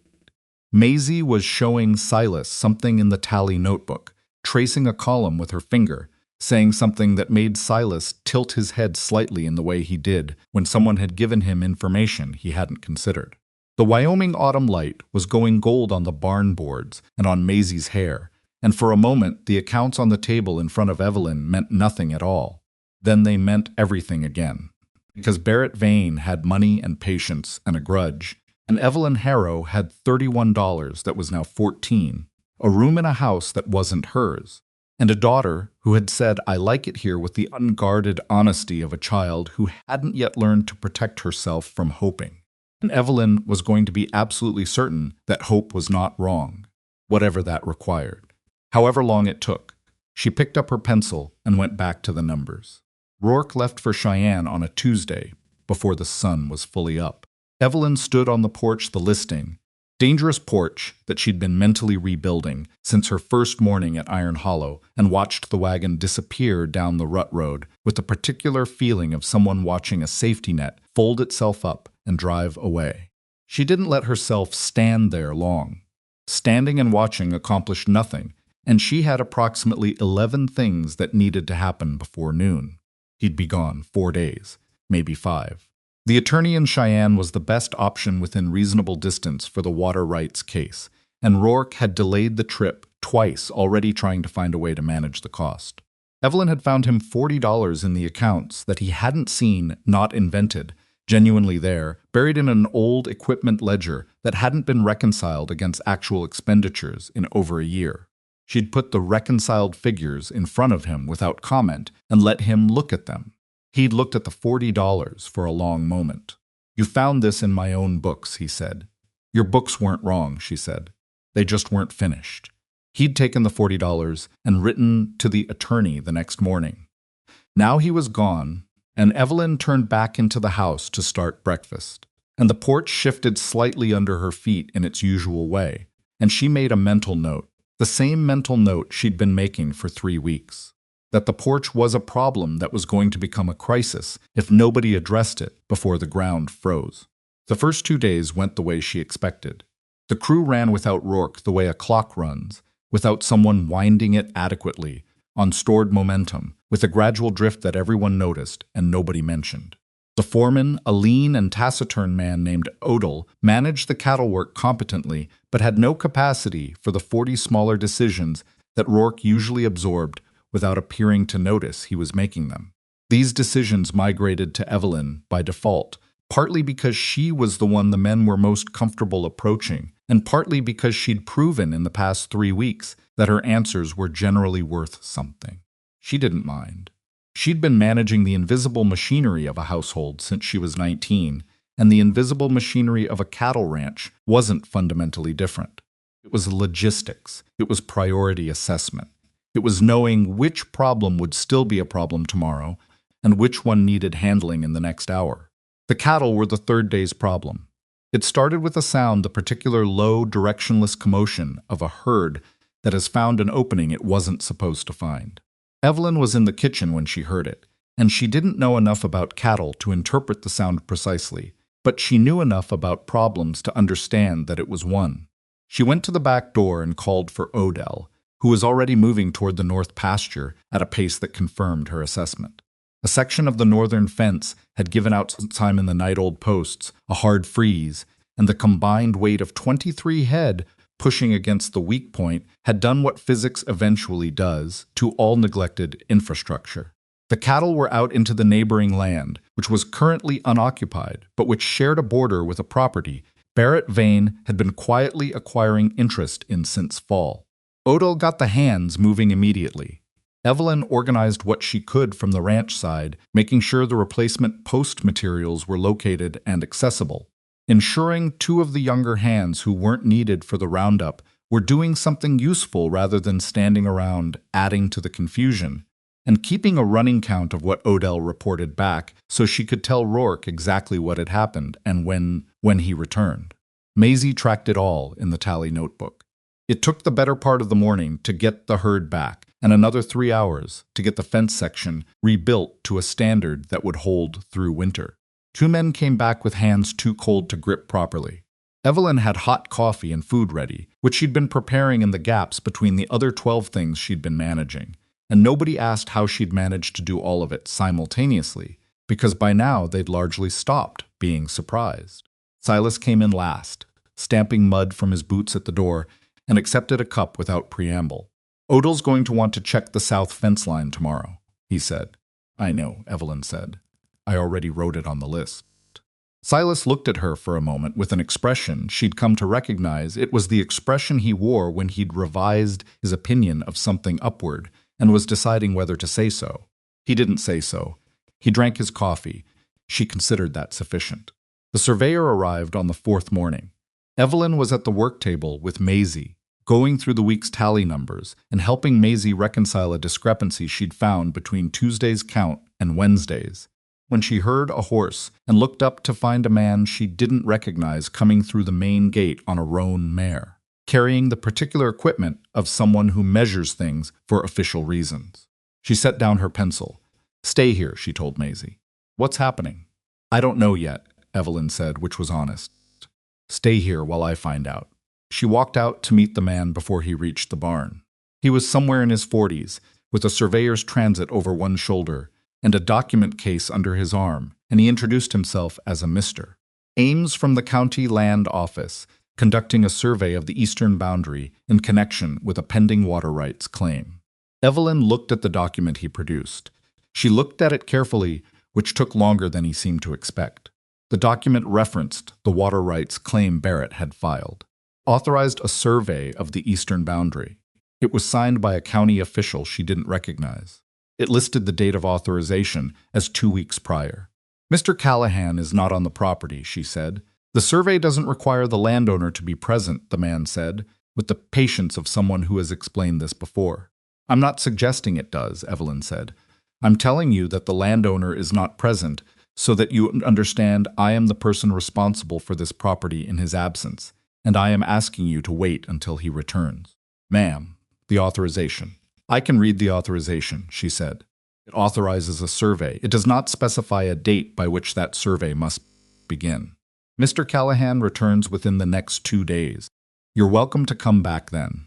Maisie was showing Silas something in the tally notebook, tracing a column with her finger, saying something that made Silas tilt his head slightly in the way he did when someone had given him information he hadn't considered. The Wyoming autumn light was going gold on the barn boards and on Maisie's hair, and for a moment the accounts on the table in front of Evelyn meant nothing at all. Then they meant everything again. Because Barrett Vane had money and patience and a grudge, and Evelyn Harrow had $31 that was now $14, a room in a house that wasn't hers, and a daughter who had said, I like it here, with the unguarded honesty of a child who hadn't yet learned to protect herself from hoping. And Evelyn was going to be absolutely certain that hope was not wrong, whatever that required. However long it took, she picked up her pencil and went back to the numbers. Rourke left for Cheyenne on a Tuesday, before the sun was fully up. Evelyn stood on the porch, the listing, dangerous porch that she'd been mentally rebuilding since her first morning at Iron Hollow, and watched the wagon disappear down the rut road with the particular feeling of someone watching a safety net fold itself up and drive away. She didn't let herself stand there long. Standing and watching accomplished nothing, and she had approximately 11 things that needed to happen before noon. He'd be gone 4 days, maybe 5. The attorney in Cheyenne was the best option within reasonable distance for the water rights case, and Rourke had delayed the trip twice, already trying to find a way to manage the cost. Evelyn had found him $40 in the accounts that he hadn't seen, not invented, genuinely there, buried in an old equipment ledger that hadn't been reconciled against actual expenditures in over a year. She'd put the reconciled figures in front of him without comment and let him look at them. He'd looked at the $40 for a long moment. You found this in my own books, he said. Your books weren't wrong, she said. They just weren't finished. He'd taken the $40 and written to the attorney the next morning. Now he was gone, and Evelyn turned back into the house to start breakfast, and the porch shifted slightly under her feet in its usual way, and she made a mental note, the same mental note she'd been making for 3 weeks. That the porch was a problem that was going to become a crisis if nobody addressed it before the ground froze. The first 2 days went the way she expected. The crew ran without Rourke the way a clock runs, without someone winding it adequately, on stored momentum, with a gradual drift that everyone noticed and nobody mentioned. The foreman, a lean and taciturn man named Odell, managed the cattle work competently, but had no capacity for the 40 smaller decisions that Rourke usually absorbed without appearing to notice he was making them. These decisions migrated to Evelyn by default, partly because she was the one the men were most comfortable approaching, and partly because she'd proven in the past 3 weeks that her answers were generally worth something. She didn't mind. She'd been managing the invisible machinery of a household since she was 19, and the invisible machinery of a cattle ranch wasn't fundamentally different. It was logistics. It was priority assessment. It was knowing which problem would still be a problem tomorrow and which one needed handling in the next hour. The cattle were the third day's problem. It started with a sound, the particular low, directionless commotion of a herd that has found an opening it wasn't supposed to find. Evelyn was in the kitchen when she heard it, and she didn't know enough about cattle to interpret the sound precisely, but she knew enough about problems to understand that it was one. She went to the back door and called for Odell, who was already moving toward the north pasture at a pace that confirmed her assessment. A section of the northern fence had given out sometime in the night old posts a hard freeze, and the combined weight of 23 head pushing against the weak point had done what physics eventually does to all neglected infrastructure. The cattle were out into the neighboring land, which was currently unoccupied, but which shared a border with a property Barrett Vane had been quietly acquiring interest in since fall. Odell got the hands moving immediately. Evelyn organized what she could from the ranch side, making sure the replacement post materials were located and accessible. Ensuring two of the younger hands who weren't needed for the roundup were doing something useful rather than standing around adding to the confusion, and keeping a running count of what Odell reported back so she could tell Rourke exactly what had happened and when he returned. Maisie tracked it all in the tally notebook. It took the better part of the morning to get the herd back, and another 3 hours to get the fence section rebuilt to a standard that would hold through winter. 2 men came back with hands too cold to grip properly. Evelyn had hot coffee and food ready, which she'd been preparing in the gaps between the other 12 things she'd been managing, and nobody asked how she'd managed to do all of it simultaneously, because by now they'd largely stopped being surprised. Silas came in last, stamping mud from his boots at the door, and accepted a cup without preamble. "Odell's going to want to check the south fence line tomorrow," he said. "I know," Evelyn said. "I already wrote it on the list." Silas looked at her for a moment with an expression she'd come to recognize. It was the expression he wore when he'd revised his opinion of something upward and was deciding whether to say so. He didn't say so. He drank his coffee. She considered that sufficient. The surveyor arrived on the 4th morning. Evelyn was at the work table with Maisie, going through the week's tally numbers and helping Maisie reconcile a discrepancy she'd found between Tuesday's count and Wednesday's, when she heard a horse and looked up to find a man she didn't recognize coming through the main gate on a roan mare, carrying the particular equipment of someone who measures things for official reasons. She set down her pencil. "Stay here," she told Maisie. "What's happening?" "I don't know yet," Evelyn said, which was honest. "Stay here while I find out." She walked out to meet the man before he reached the barn. He was somewhere in his 40s, with a surveyor's transit over one shoulder and a document case under his arm, and he introduced himself as a Mr. Ames from the County Land Office, conducting a survey of the eastern boundary in connection with a pending water rights claim. Evelyn looked at the document he produced. She looked at it carefully, which took longer than he seemed to expect. The document referenced the water rights claim Barrett had filed, authorized a survey of the eastern boundary. It was signed by a county official she didn't recognize. It listed the date of authorization as 2 weeks prior. "Mr. Callahan is not on the property," she said. "The survey doesn't require the landowner to be present," the man said, with the patience of someone who has explained this before. "I'm not suggesting it does," Evelyn said. "I'm telling you that the landowner is not present so that you understand I am the person responsible for this property in his absence, and I am asking you to wait until he returns." "Ma'am, the authorization." "I can read the authorization," she said. "It authorizes a survey. It does not specify a date by which that survey must begin. Mr. Callahan returns within the next 2 days. You're welcome to come back then."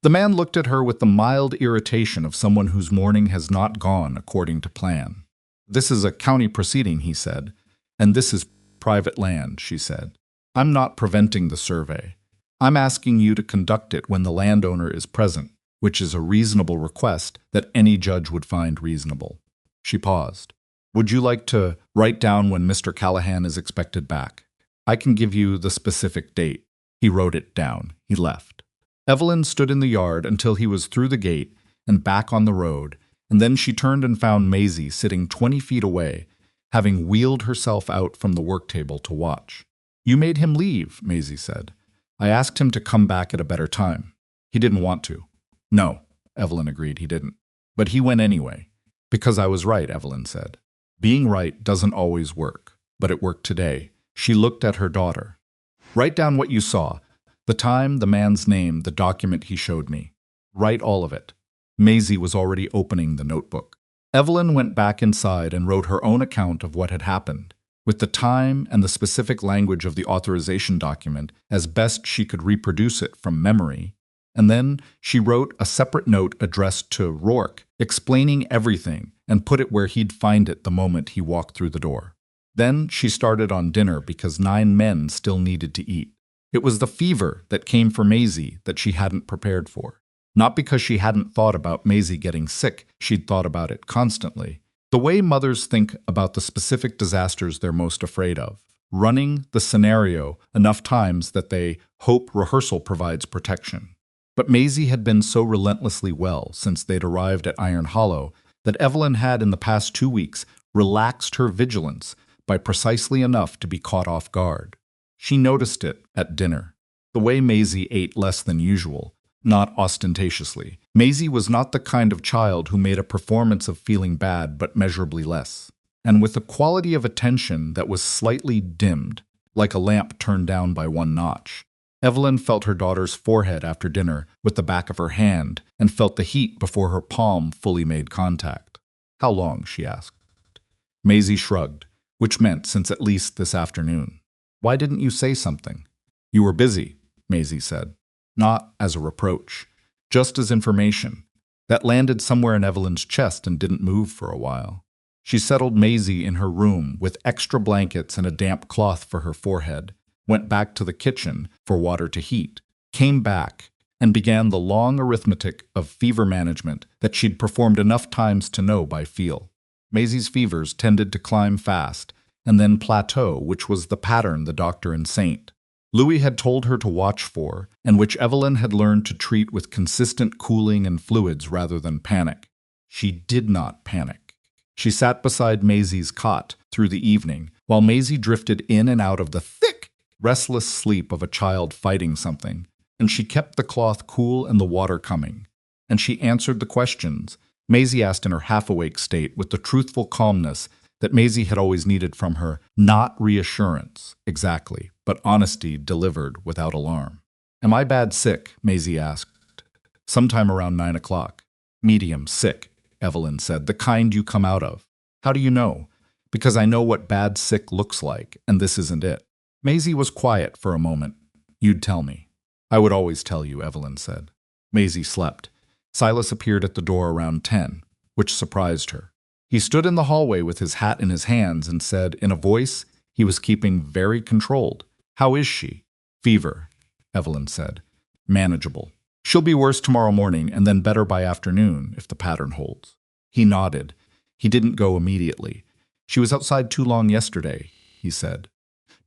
The man looked at her with the mild irritation of someone whose morning has not gone according to plan. "This is a county proceeding," he said, "and this is private land," she said. "I'm not preventing the survey. I'm asking you to conduct it when the landowner is present, which is a reasonable request that any judge would find reasonable." She paused. "Would you like to write down when Mr. Callahan is expected back? I can give you the specific date." He wrote it down. He left. Evelyn stood in the yard until he was through the gate and back on the road, and then she turned and found Maisie sitting 20 feet away, having wheeled herself out from the work table to watch. "You made him leave," Maisie said. "I asked him to come back at a better time. He didn't want to." "No," Evelyn agreed, "he didn't. But he went anyway." "Because I was right," Evelyn said. "Being right doesn't always work, but it worked today." She looked at her daughter. "Write down what you saw. The time, the man's name, the document he showed me. Write all of it." Maisie was already opening the notebook. Evelyn went back inside and wrote her own account of what had happened, with the time and the specific language of the authorization document as best she could reproduce it from memory. And then she wrote a separate note addressed to Rourke, explaining everything, and put it where he'd find it the moment he walked through the door. Then she started on dinner because 9 men still needed to eat. It was the fever that came for Maisie that she hadn't prepared for. Not because she hadn't thought about Maisie getting sick, she'd thought about it constantly. The way mothers think about the specific disasters they're most afraid of, running the scenario enough times that they hope rehearsal provides protection. But Maisie had been so relentlessly well since they'd arrived at Iron Hollow that Evelyn had in the past 2 weeks relaxed her vigilance by precisely enough to be caught off guard. She noticed it at dinner. The way Maisie ate less than usual, not ostentatiously. Maisie was not the kind of child who made a performance of feeling bad but measurably less. And with a quality of attention that was slightly dimmed, like a lamp turned down by 1 notch. Evelyn felt her daughter's forehead after dinner with the back of her hand and felt the heat before her palm fully made contact. "How long?" she asked. Maisie shrugged, which meant since at least this afternoon. "Why didn't you say something?" "You were busy," Maisie said. Not as a reproach, just as information. That landed somewhere in Evelyn's chest and didn't move for a while. She settled Maisie in her room with extra blankets and a damp cloth for her forehead, went back to the kitchen for water to heat, came back, and began the long arithmetic of fever management that she'd performed enough times to know by feel. Maisie's fevers tended to climb fast, and then plateau, which was the pattern the doctor and Saint Louis had told her to watch for, and which Evelyn had learned to treat with consistent cooling and fluids rather than panic. She did not panic. She sat beside Maisie's cot through the evening, while Maisie drifted in and out of the thick, restless sleep of a child fighting something, and she kept the cloth cool and the water coming. And she answered the questions Maisie asked in her half-awake state with the truthful calmness that Maisie had always needed from her, not reassurance, exactly, but honesty delivered without alarm. "Am I bad sick?" Maisie asked. "Sometime around 9 o'clock. "Medium sick," Evelyn said, "the kind you come out of." "How do you know?" "Because I know what bad sick looks like, and this isn't it." Maisie was quiet for a moment. "You'd tell me." "I would always tell you," Evelyn said. Maisie slept. Silas appeared at the door around 10, which surprised her. He stood in the hallway with his hat in his hands and said, in a voice he was keeping very controlled, "How is she?" "Fever," Evelyn said. "Manageable. She'll be worse tomorrow morning and then better by afternoon, if the pattern holds." He nodded. He didn't go immediately. "She was outside too long yesterday," he said.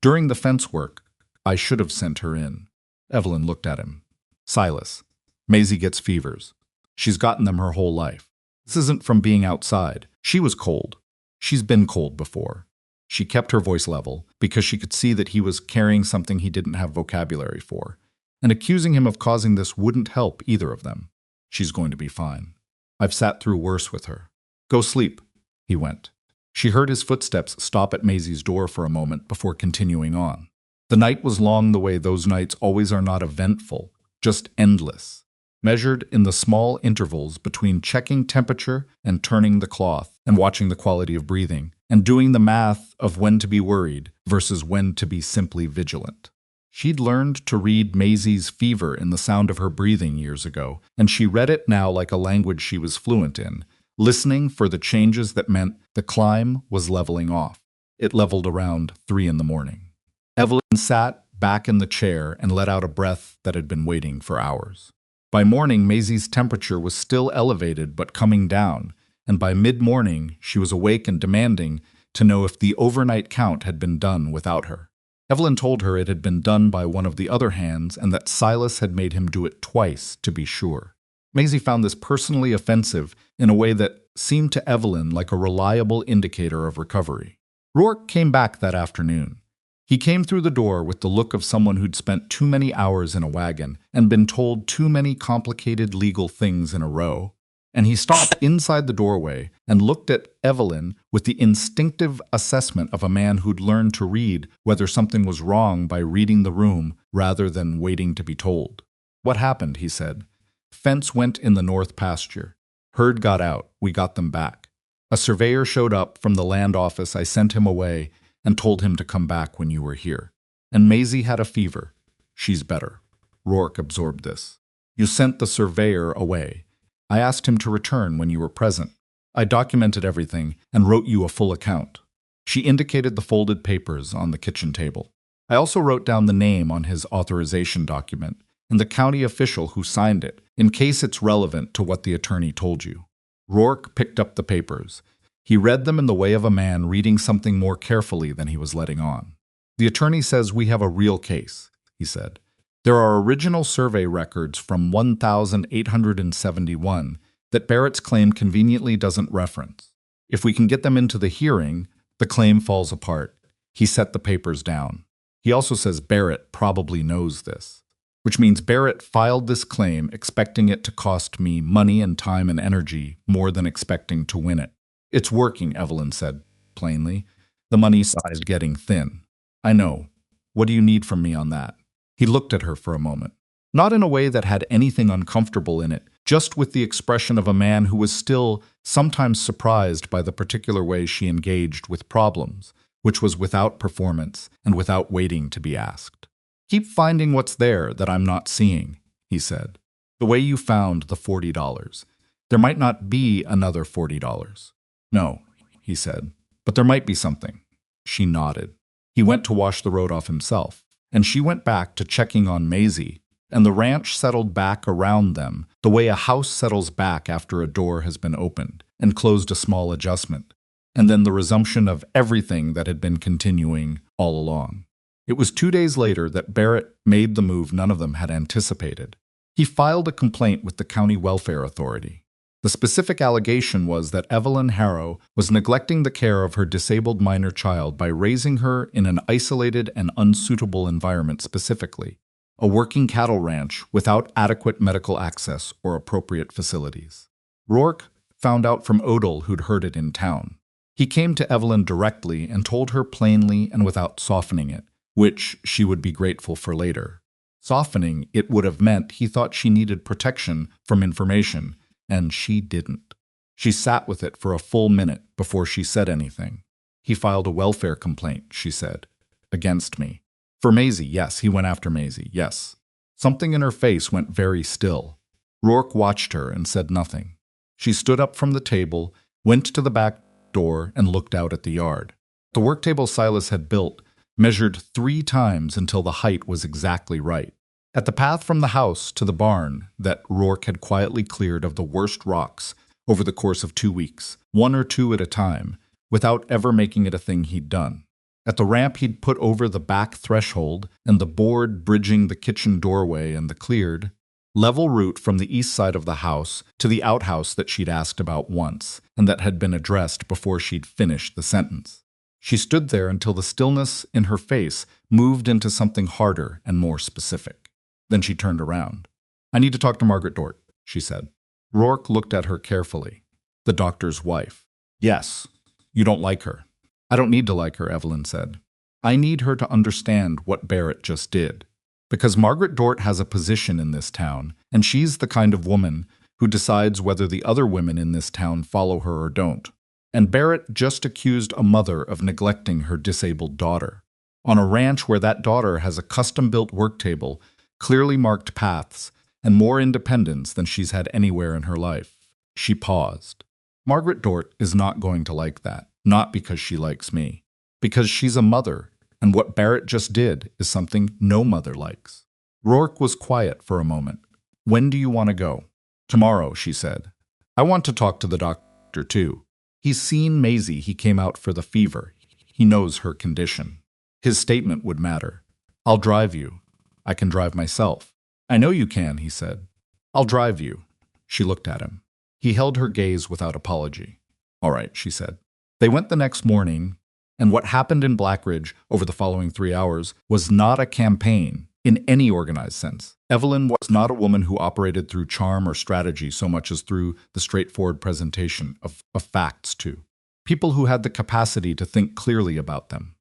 "During the fence work, I should have sent her in." Evelyn looked at him. "Silas, Maisie gets fevers. She's gotten them her whole life. This isn't from being outside. She was cold. She's been cold before." She kept her voice level because she could see that he was carrying something he didn't have vocabulary for, and accusing him of causing this wouldn't help either of them. "She's going to be fine. I've sat through worse with her. Go sleep." He went. She heard his footsteps stop at Maisie's door for a moment before continuing on. The night was long the way those nights always are, not eventful, just endless. Measured in the small intervals between checking temperature and turning the cloth and watching the quality of breathing and doing the math of when to be worried versus when to be simply vigilant. She'd learned to read Maisie's fever in the sound of her breathing years ago, and she read it now like a language she was fluent in, listening for the changes that meant the climb was leveling off. It leveled around 3 in the morning. Evelyn sat back in the chair and let out a breath that had been waiting for hours. By morning, Maisie's temperature was still elevated but coming down, and by mid-morning she was awake and demanding to know if the overnight count had been done without her. Evelyn told her it had been done by one of the other hands and that Silas had made him do it twice to be sure. Maisie found this personally offensive in a way that seemed to Evelyn like a reliable indicator of recovery. Rourke came back that afternoon. He came through the door with the look of someone who'd spent too many hours in a wagon and been told too many complicated legal things in a row. And he stopped inside the doorway and looked at Evelyn with the instinctive assessment of a man who'd learned to read whether something was wrong by reading the room rather than waiting to be told. "What happened?" he said. "Fence went in the north pasture. Herd got out. We got them back. A surveyor showed up from the land office. I sent him away and told him to come back when you were here. And Maisie had a fever. She's better." Rourke absorbed this. "You sent the surveyor away. I asked him to return when you were present. I documented everything and wrote you a full account." She indicated the folded papers on the kitchen table. I also wrote down the name on his authorization document and the county official who signed it, in case it's relevant to what the attorney told you. Rourke picked up the papers. He read them in the way of a man reading something more carefully than he was letting on. The attorney says we have a real case, he said. There are original survey records from 1871 that Barrett's claim conveniently doesn't reference. If we can get them into the hearing, the claim falls apart. He set the papers down. He also says Barrett probably knows this, which means Barrett filed this claim expecting it to cost me money and time and energy more than expecting to win it. It's working, Evelyn said, plainly. The money side's getting thin. I know. What do you need from me on that? He looked at her for a moment. Not in a way that had anything uncomfortable in it, just with the expression of a man who was still sometimes surprised by the particular way she engaged with problems, which was without performance and without waiting to be asked. Keep finding what's there that I'm not seeing, he said. The way you found the $40. There might not be another $40. No, he said, but there might be something. She nodded. He went to wash the road off himself, and she went back to checking on Maisie, and the ranch settled back around them the way a house settles back after a door has been opened and closed a small adjustment, and then the resumption of everything that had been continuing all along. It was 2 days later that Barrett made the move none of them had anticipated. He filed a complaint with the County Welfare Authority. The specific allegation was that Evelyn Harrow was neglecting the care of her disabled minor child by raising her in an isolated and unsuitable environment, specifically a working cattle ranch without adequate medical access or appropriate facilities. Rourke found out from Odell who'd heard it in town. He came to Evelyn directly and told her plainly and without softening it, which she would be grateful for later. Softening it would have meant he thought she needed protection from information, and she didn't. She sat with it for a full minute before she said anything. He filed a welfare complaint, she said, against me. For Maisie, yes, he went after Maisie, yes. Something in her face went very still. Rourke watched her and said nothing. She stood up from the table, went to the back door, and looked out at the yard. The work table Silas had built measured 3 times until the height was exactly right. At the path from the house to the barn that Rourke had quietly cleared of the worst rocks over the course of 2 weeks, 1 or 2 at a time, without ever making it a thing he'd done. At the ramp he'd put over the back threshold and the board bridging the kitchen doorway and the cleared, level route from the east side of the house to the outhouse that she'd asked about once and that had been addressed before she'd finished the sentence. She stood there until the stillness in her face moved into something harder and more specific. Then she turned around. I need to talk to Margaret Dort, she said. Rourke looked at her carefully. The doctor's wife. Yes. You don't like her. I don't need to like her, Evelyn said. I need her to understand what Barrett just did. Because Margaret Dort has a position in this town, and she's the kind of woman who decides whether the other women in this town follow her or don't. And Barrett just accused a mother of neglecting her disabled daughter. On a ranch where that daughter has a custom-built work table, clearly marked paths, and more independence than she's had anywhere in her life. She paused. Margaret Dort is not going to like that, not because she likes me. Because she's a mother, and what Barrett just did is something no mother likes. Rourke was quiet for a moment. When do you want to go? Tomorrow, she said. I want to talk to the doctor, too. He's seen Maisie. He came out for the fever. He knows her condition. His statement would matter. I'll drive you. I can drive myself. I know you can, he said. I'll drive you. She looked at him. He held her gaze without apology. All right, she said. They went the next morning, and what happened in Blackridge over the following 3 hours was not a campaign in any organized sense. Evelyn was not a woman who operated through charm or strategy so much as through the straightforward presentation of facts, too. People who had the capacity to think clearly about them.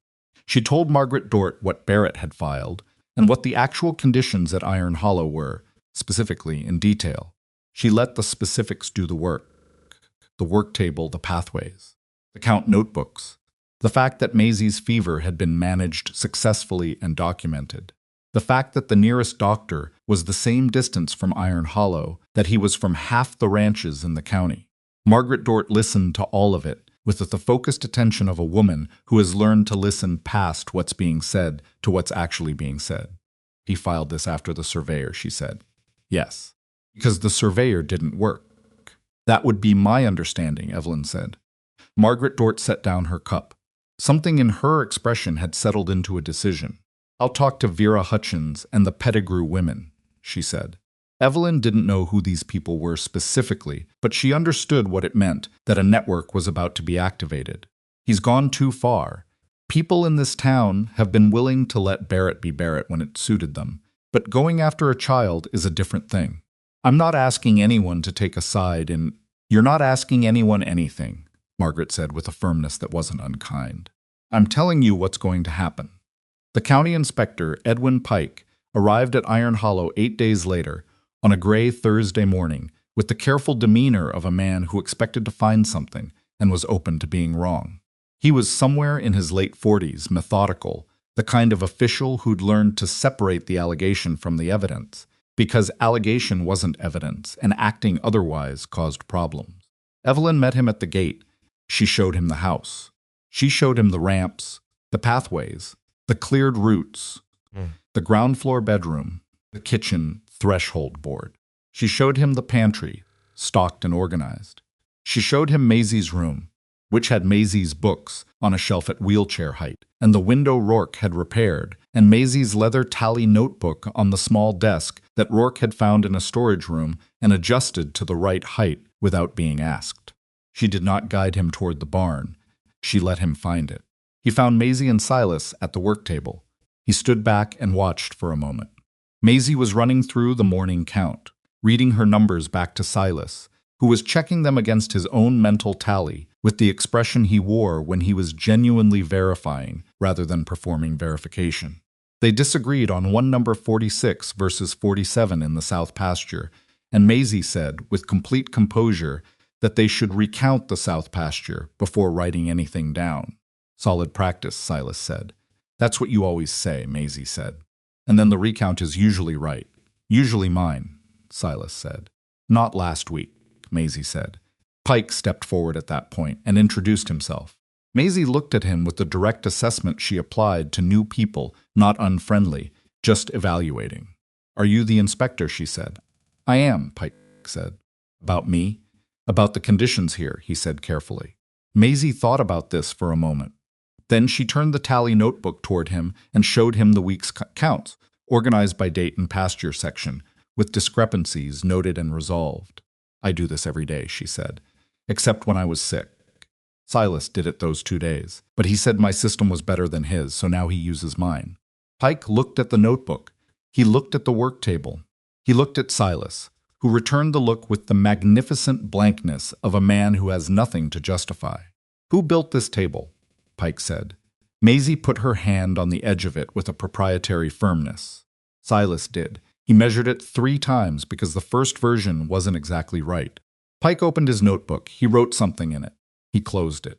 She told Margaret Dort what Barrett had filed and what the actual conditions at Iron Hollow were, specifically in detail. She let the specifics do the work. The work table, the pathways, the count notebooks, the fact that Maisie's fever had been managed successfully and documented, the fact that the nearest doctor was the same distance from Iron Hollow that he was from half the ranches in the county. Margaret Dort listened to all of it with the focused attention of a woman who has learned to listen past what's being said to what's actually being said. He filed this after the surveyor, she said. Yes, because the surveyor didn't work. That would be my understanding, Evelyn said. Margaret Dort set down her cup. Something in her expression had settled into a decision. I'll talk to Vera Hutchins and the Pettigrew women, she said. Evelyn didn't know who these people were specifically, but she understood what it meant that a network was about to be activated. He's gone too far. People in this town have been willing to let Barrett be Barrett when it suited them, but going after a child is a different thing. I'm not asking anyone to take a side in— You're not asking anyone anything, Margaret said with a firmness that wasn't unkind. I'm telling you what's going to happen. The county inspector, Edwin Pike, arrived at Iron Hollow 8 days later, on a gray Thursday morning, with the careful demeanor of a man who expected to find something and was open to being wrong. He was somewhere in his late 40s, methodical, the kind of official who'd learned to separate the allegation from the evidence, because allegation wasn't evidence and acting otherwise caused problems. Evelyn met him at the gate. She showed him the house. She showed him the ramps, the pathways, the cleared routes, the ground floor bedroom, the kitchen threshold board. She showed him the pantry, stocked and organized. She showed him Maisie's room, which had Maisie's books on a shelf at wheelchair height, and the window Rourke had repaired, and Maisie's leather tally notebook on the small desk that Rourke had found in a storage room and adjusted to the right height without being asked. She did not guide him toward the barn. She let him find it. He found Maisie and Silas at the work table. He stood back and watched for a moment. Maisie was running through the morning count, reading her numbers back to Silas, who was checking them against his own mental tally with the expression he wore when he was genuinely verifying rather than performing verification. They disagreed on one number 46 versus 47 in the south pasture, and Maisie said, with complete composure, that they should recount the south pasture before writing anything down. Solid practice, Silas said. That's what you always say, Maisie said. And then the recount is usually right. Usually mine, Silas said. Not last week, Maisie said. Pike stepped forward at that point and introduced himself. Maisie looked at him with the direct assessment she applied to new people, not unfriendly, just evaluating. Are you the inspector, she said. I am, Pike said. About me? About the conditions here, he said carefully. Maisie thought about this for a moment. Then she turned the tally notebook toward him and showed him the week's counts, organized by date and pasture section, with discrepancies noted and resolved. I do this every day, she said, except when I was sick. Silas did it those 2 days, but he said my system was better than his, so now he uses mine. Pike looked at the notebook. He looked at the work table. He looked at Silas, who returned the look with the magnificent blankness of a man who has nothing to justify. Who built this table? Pike said. Maisie put her hand on the edge of it with a proprietary firmness. Silas did. He measured it 3 times because the first version wasn't exactly right. Pike opened his notebook. He wrote something in it. He closed it.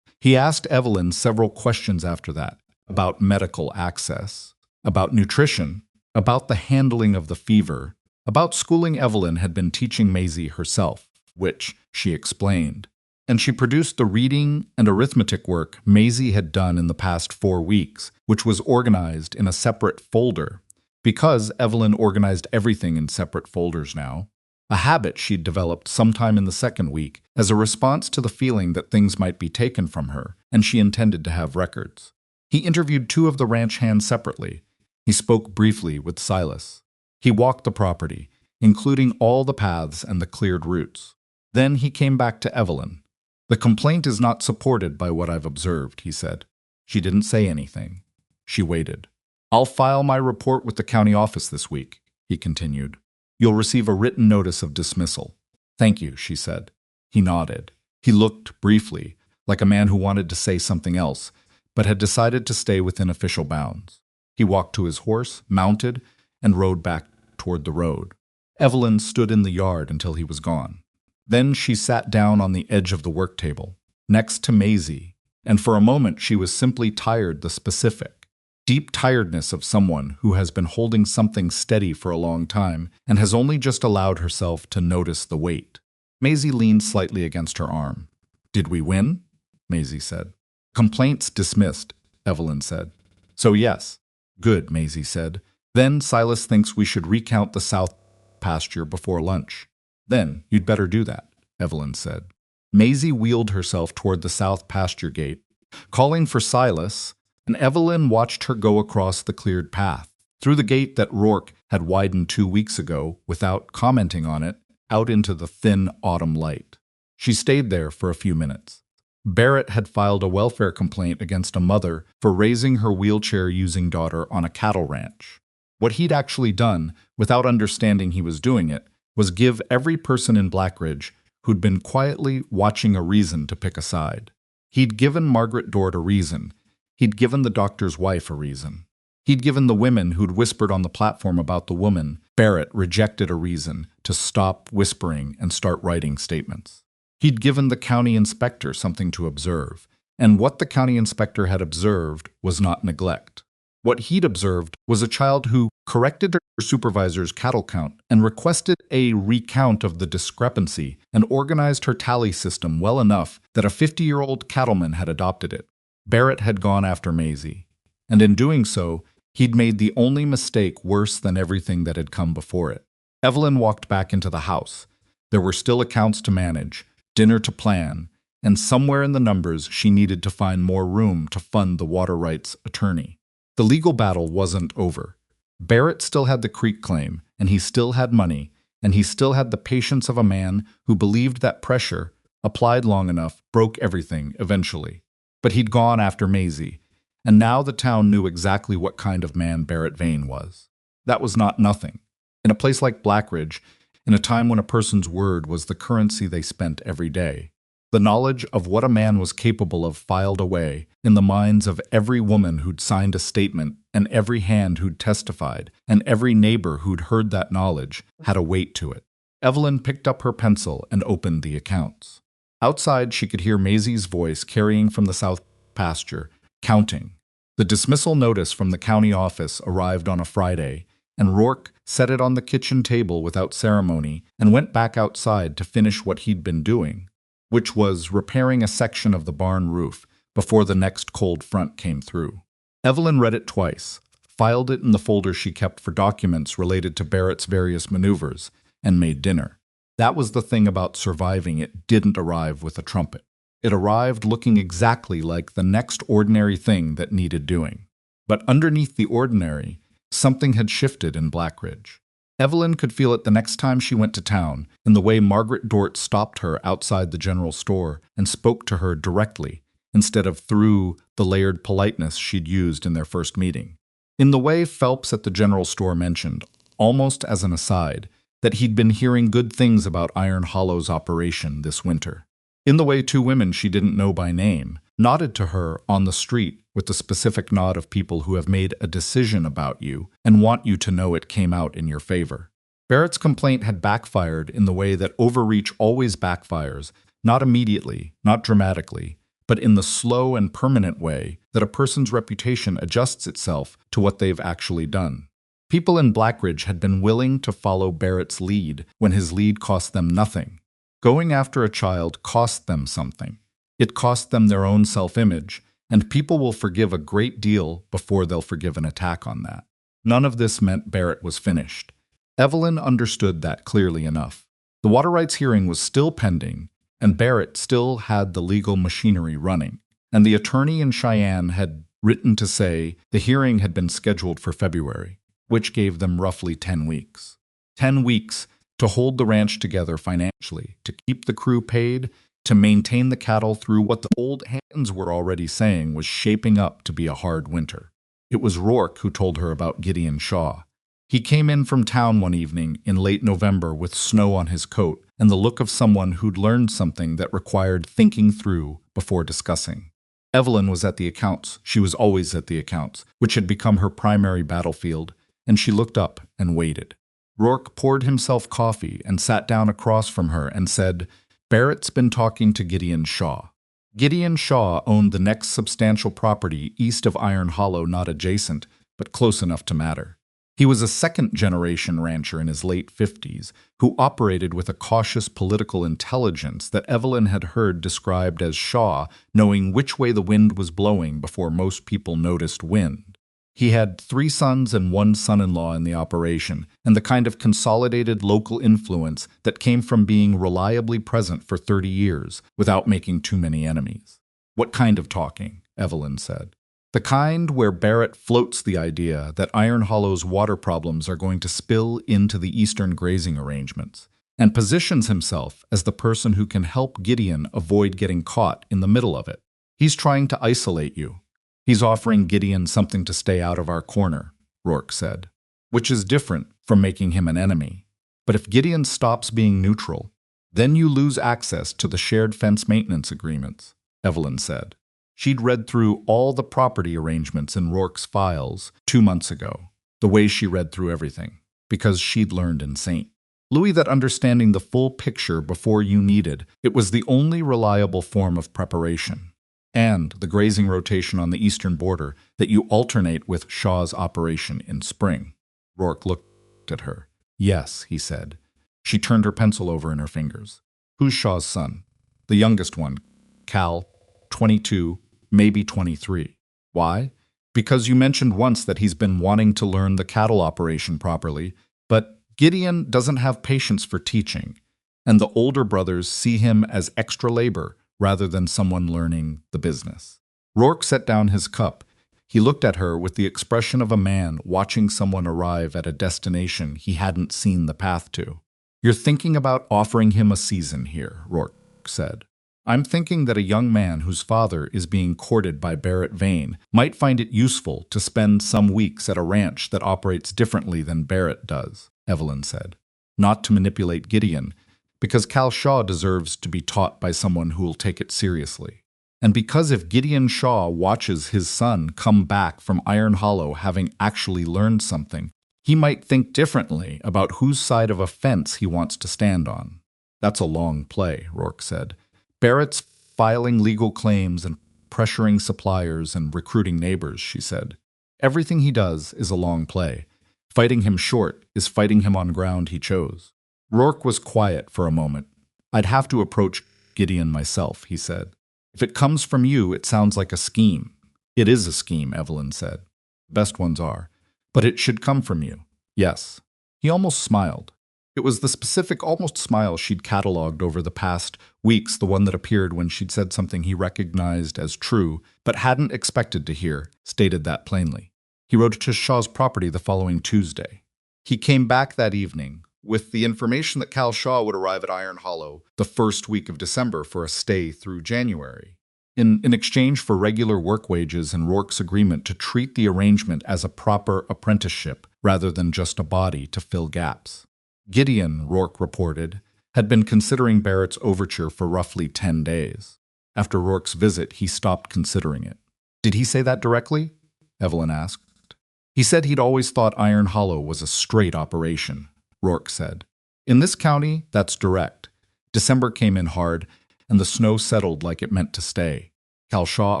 He asked Evelyn several questions after that, about medical access, about nutrition, about the handling of the fever, about schooling Evelyn had been teaching Maisie herself, which she explained. And she produced the reading and arithmetic work Maisie had done in the past 4 weeks, which was organized in a separate folder, because Evelyn organized everything in separate folders now, a habit she'd developed sometime in the 2nd week as a response to the feeling that things might be taken from her, and she intended to have records. He interviewed 2 of the ranch hands separately. He spoke briefly with Silas. He walked the property, including all the paths and the cleared routes. Then he came back to Evelyn. The complaint is not supported by what I've observed, he said. She didn't say anything. She waited. I'll file my report with the county office this week, he continued. You'll receive a written notice of dismissal. Thank you, she said. He nodded. He looked briefly, like a man who wanted to say something else, but had decided to stay within official bounds. He walked to his horse, mounted, and rode back toward the road. Evelyn stood in the yard until he was gone. Then she sat down on the edge of the work table, next to Maisie, and for a moment she was simply tired, the specific, deep tiredness of someone who has been holding something steady for a long time and has only just allowed herself to notice the weight. Maisie leaned slightly against her arm. Did we win? Maisie said. Complaints dismissed, Evelyn said. So yes. Good, Maisie said. Then Silas thinks we should recount the south pasture before lunch. Then you'd better do that, Evelyn said. Maisie wheeled herself toward the south pasture gate, calling for Silas, and Evelyn watched her go across the cleared path, through the gate that Rourke had widened 2 weeks ago without commenting on it, out into the thin autumn light. She stayed there for a few minutes. Barrett had filed a welfare complaint against a mother for raising her wheelchair-using daughter on a cattle ranch. What he'd actually done, without understanding he was doing it, was give every person in Blackridge who'd been quietly watching a reason to pick a side. He'd given Margaret Dort a reason. He'd given the doctor's wife a reason. He'd given the women who'd whispered on the platform about the woman Barrett rejected a reason to stop whispering and start writing statements. He'd given the county inspector something to observe, and what the county inspector had observed was not neglect. What he'd observed was a child who corrected her supervisor's cattle count and requested a recount of the discrepancy and organized her tally system well enough that a 50-year-old cattleman had adopted it. Barrett had gone after Maisie, and in doing so, he'd made the only mistake worse than everything that had come before it. Evelyn walked back into the house. There were still accounts to manage, dinner to plan, and somewhere in the numbers she needed to find more room to fund the water rights attorney. The legal battle wasn't over. Barrett still had the creek claim, and he still had money, and he still had the patience of a man who believed that pressure, applied long enough, broke everything eventually. But he'd gone after Maisie, and now the town knew exactly what kind of man Barrett Vane was. That was not nothing. In a place like Blackridge, in a time when a person's word was the currency they spent every day, the knowledge of what a man was capable of filed away in the minds of every woman who'd signed a statement and every hand who'd testified and every neighbor who'd heard that knowledge had a weight to it. Evelyn picked up her pencil and opened the accounts. Outside, she could hear Maisie's voice carrying from the south pasture, counting. The dismissal notice from the county office arrived on a Friday, and Rourke set it on the kitchen table without ceremony and went back outside to finish what he'd been doing, which was repairing a section of the barn roof before the next cold front came through. Evelyn read it twice, filed it in the folder she kept for documents related to Barrett's various maneuvers, and made dinner. That was the thing about surviving. It didn't arrive with a trumpet. It arrived looking exactly like the next ordinary thing that needed doing. But underneath the ordinary, something had shifted in Blackridge. Evelyn could feel it the next time she went to town, in the way Margaret Dort stopped her outside the general store and spoke to her directly, instead of through the layered politeness she'd used in their first meeting. In the way Phelps at the general store mentioned, almost as an aside, that he'd been hearing good things about Iron Hollow's operation this winter. In the way 2 women she didn't know by name nodded to her on the street with the specific nod of people who have made a decision about you and want you to know it came out in your favor. Barrett's complaint had backfired in the way that overreach always backfires, not immediately, not dramatically, but in the slow and permanent way that a person's reputation adjusts itself to what they've actually done. People in Blackridge had been willing to follow Barrett's lead when his lead cost them nothing. Going after a child cost them something. It cost them their own self-image, and people will forgive a great deal before they'll forgive an attack on that. None of this meant Barrett was finished. Evelyn understood that clearly enough. The water rights hearing was still pending, and Barrett still had the legal machinery running, and the attorney in Cheyenne had written to say the hearing had been scheduled for February, which gave them roughly 10 weeks. 10 weeks to hold the ranch together financially, to keep the crew paid, to maintain the cattle through what the old hands were already saying was shaping up to be a hard winter. It was Rourke who told her about Gideon Shaw. He came in from town one evening in late November with snow on his coat and the look of someone who'd learned something that required thinking through before discussing. Evelyn was at the accounts. She was always at the accounts, which had become her primary battlefield, and she looked up and waited. Rourke poured himself coffee and sat down across from her and said, "Barrett's been talking to Gideon Shaw." Gideon Shaw owned the next substantial property east of Iron Hollow, not adjacent, but close enough to matter. He was a second-generation rancher in his late 50s who operated with a cautious political intelligence that Evelyn had heard described as Shaw knowing which way the wind was blowing before most people noticed wind. He had 3 sons and 1 son-in-law in the operation, and the kind of consolidated local influence that came from being reliably present for 30 years without making too many enemies. "What kind of talking?" Evelyn said. "The kind where Barrett floats the idea that Iron Hollow's water problems are going to spill into the eastern grazing arrangements, and positions himself as the person who can help Gideon avoid getting caught in the middle of it. He's trying to isolate you. He's offering Gideon something to stay out of our corner," Rourke said, "which is different from making him an enemy. But if Gideon stops being neutral, then you lose access to the shared fence maintenance agreements," Evelyn said. She'd read through all the property arrangements in Rourke's files 2 months ago, the way she read through everything, because she'd learned in St. Louis that understanding the full picture before you needed it was the only reliable form of preparation. And the grazing rotation on the eastern border that you alternate with Shaw's operation in spring. Rourke looked at her. "Yes," he said. She turned her pencil over in her fingers. "Who's Shaw's son?" "The youngest one, Cal, 22, maybe 23. "Why?" "Because you mentioned once that he's been wanting to learn the cattle operation properly, but Gideon doesn't have patience for teaching, and the older brothers see him as extra labor rather than someone learning the business." Rourke set down his cup. He looked at her with the expression of a man watching someone arrive at a destination he hadn't seen the path to. "You're thinking about offering him a season here," Rourke said. "I'm thinking that a young man whose father is being courted by Barrett Vane might find it useful to spend some weeks at a ranch that operates differently than Barrett does," Evelyn said. "Not to manipulate Gideon, because Cal Shaw deserves to be taught by someone who will take it seriously. And because if Gideon Shaw watches his son come back from Iron Hollow having actually learned something, he might think differently about whose side of a fence he wants to stand on." "That's a long play," Rourke said. "Barrett's filing legal claims and pressuring suppliers and recruiting neighbors," she said. "Everything he does is a long play. Fighting him short is fighting him on ground he chose." Rourke was quiet for a moment. "I'd have to approach Gideon myself," he said. "If it comes from you, it sounds like a scheme." "It is a scheme," Evelyn said. "Best ones are. But it should come from you." "Yes." He almost smiled. It was the specific, almost smile she'd catalogued over the past weeks, the one that appeared when she'd said something he recognized as true, but hadn't expected to hear, stated that plainly. He rode to Shaw's property the following Tuesday. He came back that evening with the information that Cal Shaw would arrive at Iron Hollow the first week of December for a stay through January, in exchange for regular work wages and Rourke's agreement to treat the arrangement as a proper apprenticeship rather than just a body to fill gaps. Gideon, Rourke reported, had been considering Barrett's overture for roughly 10 days. After Rourke's visit, he stopped considering it. "Did he say that directly?" Evelyn asked. "He said he'd always thought Iron Hollow was a straight operation," Rourke said. "In this county, that's direct. December came in hard, and the snow settled like it meant to stay. Cal Shaw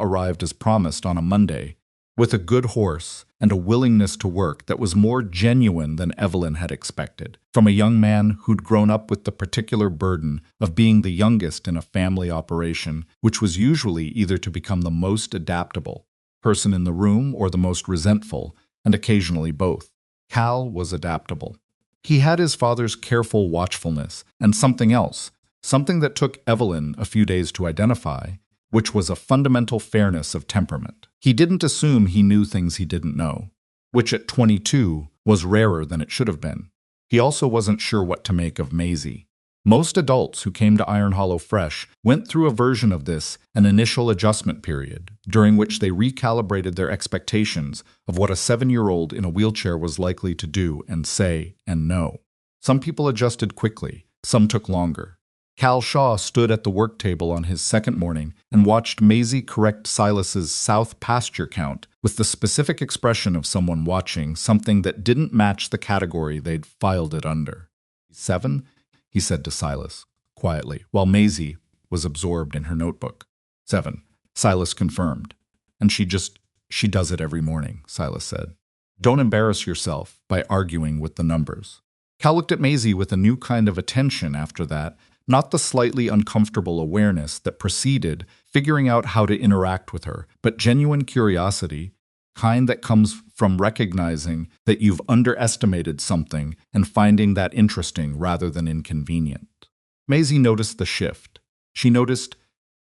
arrived as promised on a Monday, with a good horse and a willingness to work that was more genuine than Evelyn had expected, from a young man who'd grown up with the particular burden of being the youngest in a family operation, which was usually either to become the most adaptable person in the room or the most resentful, and occasionally both. Cal was adaptable. He had his father's careful watchfulness and something else, something that took Evelyn a few days to identify, which was a fundamental fairness of temperament. He didn't assume he knew things he didn't know, which at 22 was rarer than it should have been. He also wasn't sure what to make of Maisie. Most adults who came to Iron Hollow fresh went through a version of this, an initial adjustment period, during which they recalibrated their expectations of what a 7-year-old in a wheelchair was likely to do and say and know. Some people adjusted quickly, some took longer. Cal Shaw stood at the work table on his second morning and watched Maisie correct Silas's south pasture count with the specific expression of someone watching something that didn't match the category they'd filed it under. 7? He said to Silas, quietly, while Maisie was absorbed in her notebook. 7, Silas confirmed. And she does it every morning, Silas said. Don't embarrass yourself by arguing with the numbers. Cal looked at Maisie with a new kind of attention after that, not the slightly uncomfortable awareness that preceded figuring out how to interact with her, but genuine curiosity, kind that comes from recognizing that you've underestimated something and finding that interesting rather than inconvenient. Maisie noticed the shift. She noticed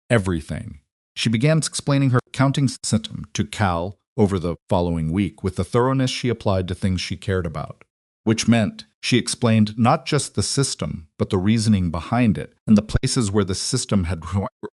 everything. She began explaining her counting system to Cal over the following week with the thoroughness she applied to things she cared about, which meant she explained not just the system, but the reasoning behind it and the places where the system had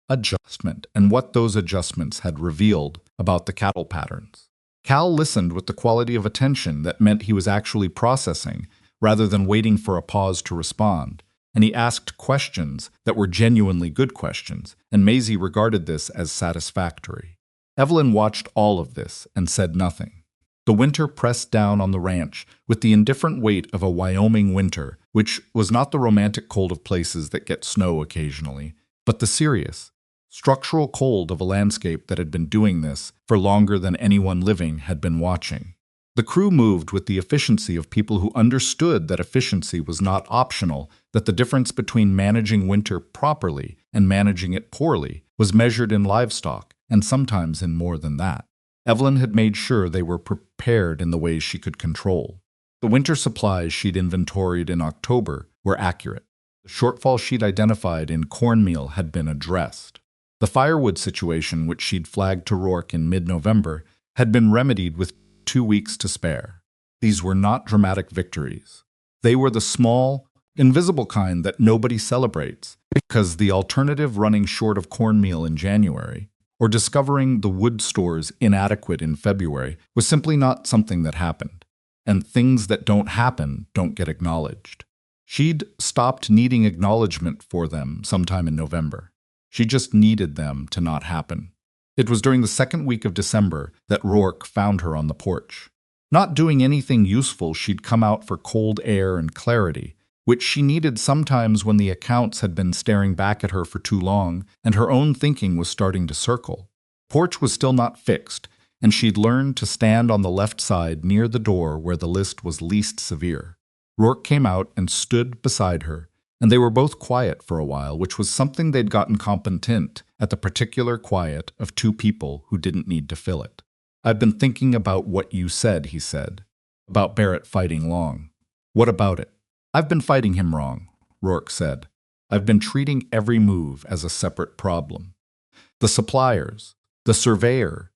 adjustment and what those adjustments had revealed about the cattle patterns. Cal listened with the quality of attention that meant he was actually processing rather than waiting for a pause to respond, and he asked questions that were genuinely good questions, and Maisie regarded this as satisfactory. Evelyn watched all of this and said nothing. The winter pressed down on the ranch with the indifferent weight of a Wyoming winter, which was not the romantic cold of places that get snow occasionally, but the serious, structural cold of a landscape that had been doing this for longer than anyone living had been watching. The crew moved with the efficiency of people who understood that efficiency was not optional, that the difference between managing winter properly and managing it poorly was measured in livestock, and sometimes in more than that. Evelyn had made sure they were prepared in the ways she could control. The winter supplies she'd inventoried in October were accurate. The shortfall she'd identified in cornmeal had been addressed. The firewood situation, which she'd flagged to Rourke in mid-November, had been remedied with 2 weeks to spare. These were not dramatic victories. They were the small, invisible kind that nobody celebrates, because the alternative running short of cornmeal in January, or discovering the wood stores inadequate in February, was simply not something that happened. And things that don't happen don't get acknowledged. She'd stopped needing acknowledgement for them sometime in November. She just needed them to not happen. It was during the second week of December that Rourke found her on the porch. Not doing anything useful, she'd come out for cold air and clarity, which she needed sometimes when the accounts had been staring back at her for too long and her own thinking was starting to circle. Porch was still not fixed, and she'd learned to stand on the left side near the door where the list was least severe. Rourke came out and stood beside her, and they were both quiet for a while, which was something they'd gotten competent at, the particular quiet of two people who didn't need to fill it. "I've been thinking about what you said," he said, "about Barrett fighting Long." "What about it?" "I've been fighting him wrong," Rourke said. "I've been treating every move as a separate problem. The suppliers, the surveyor,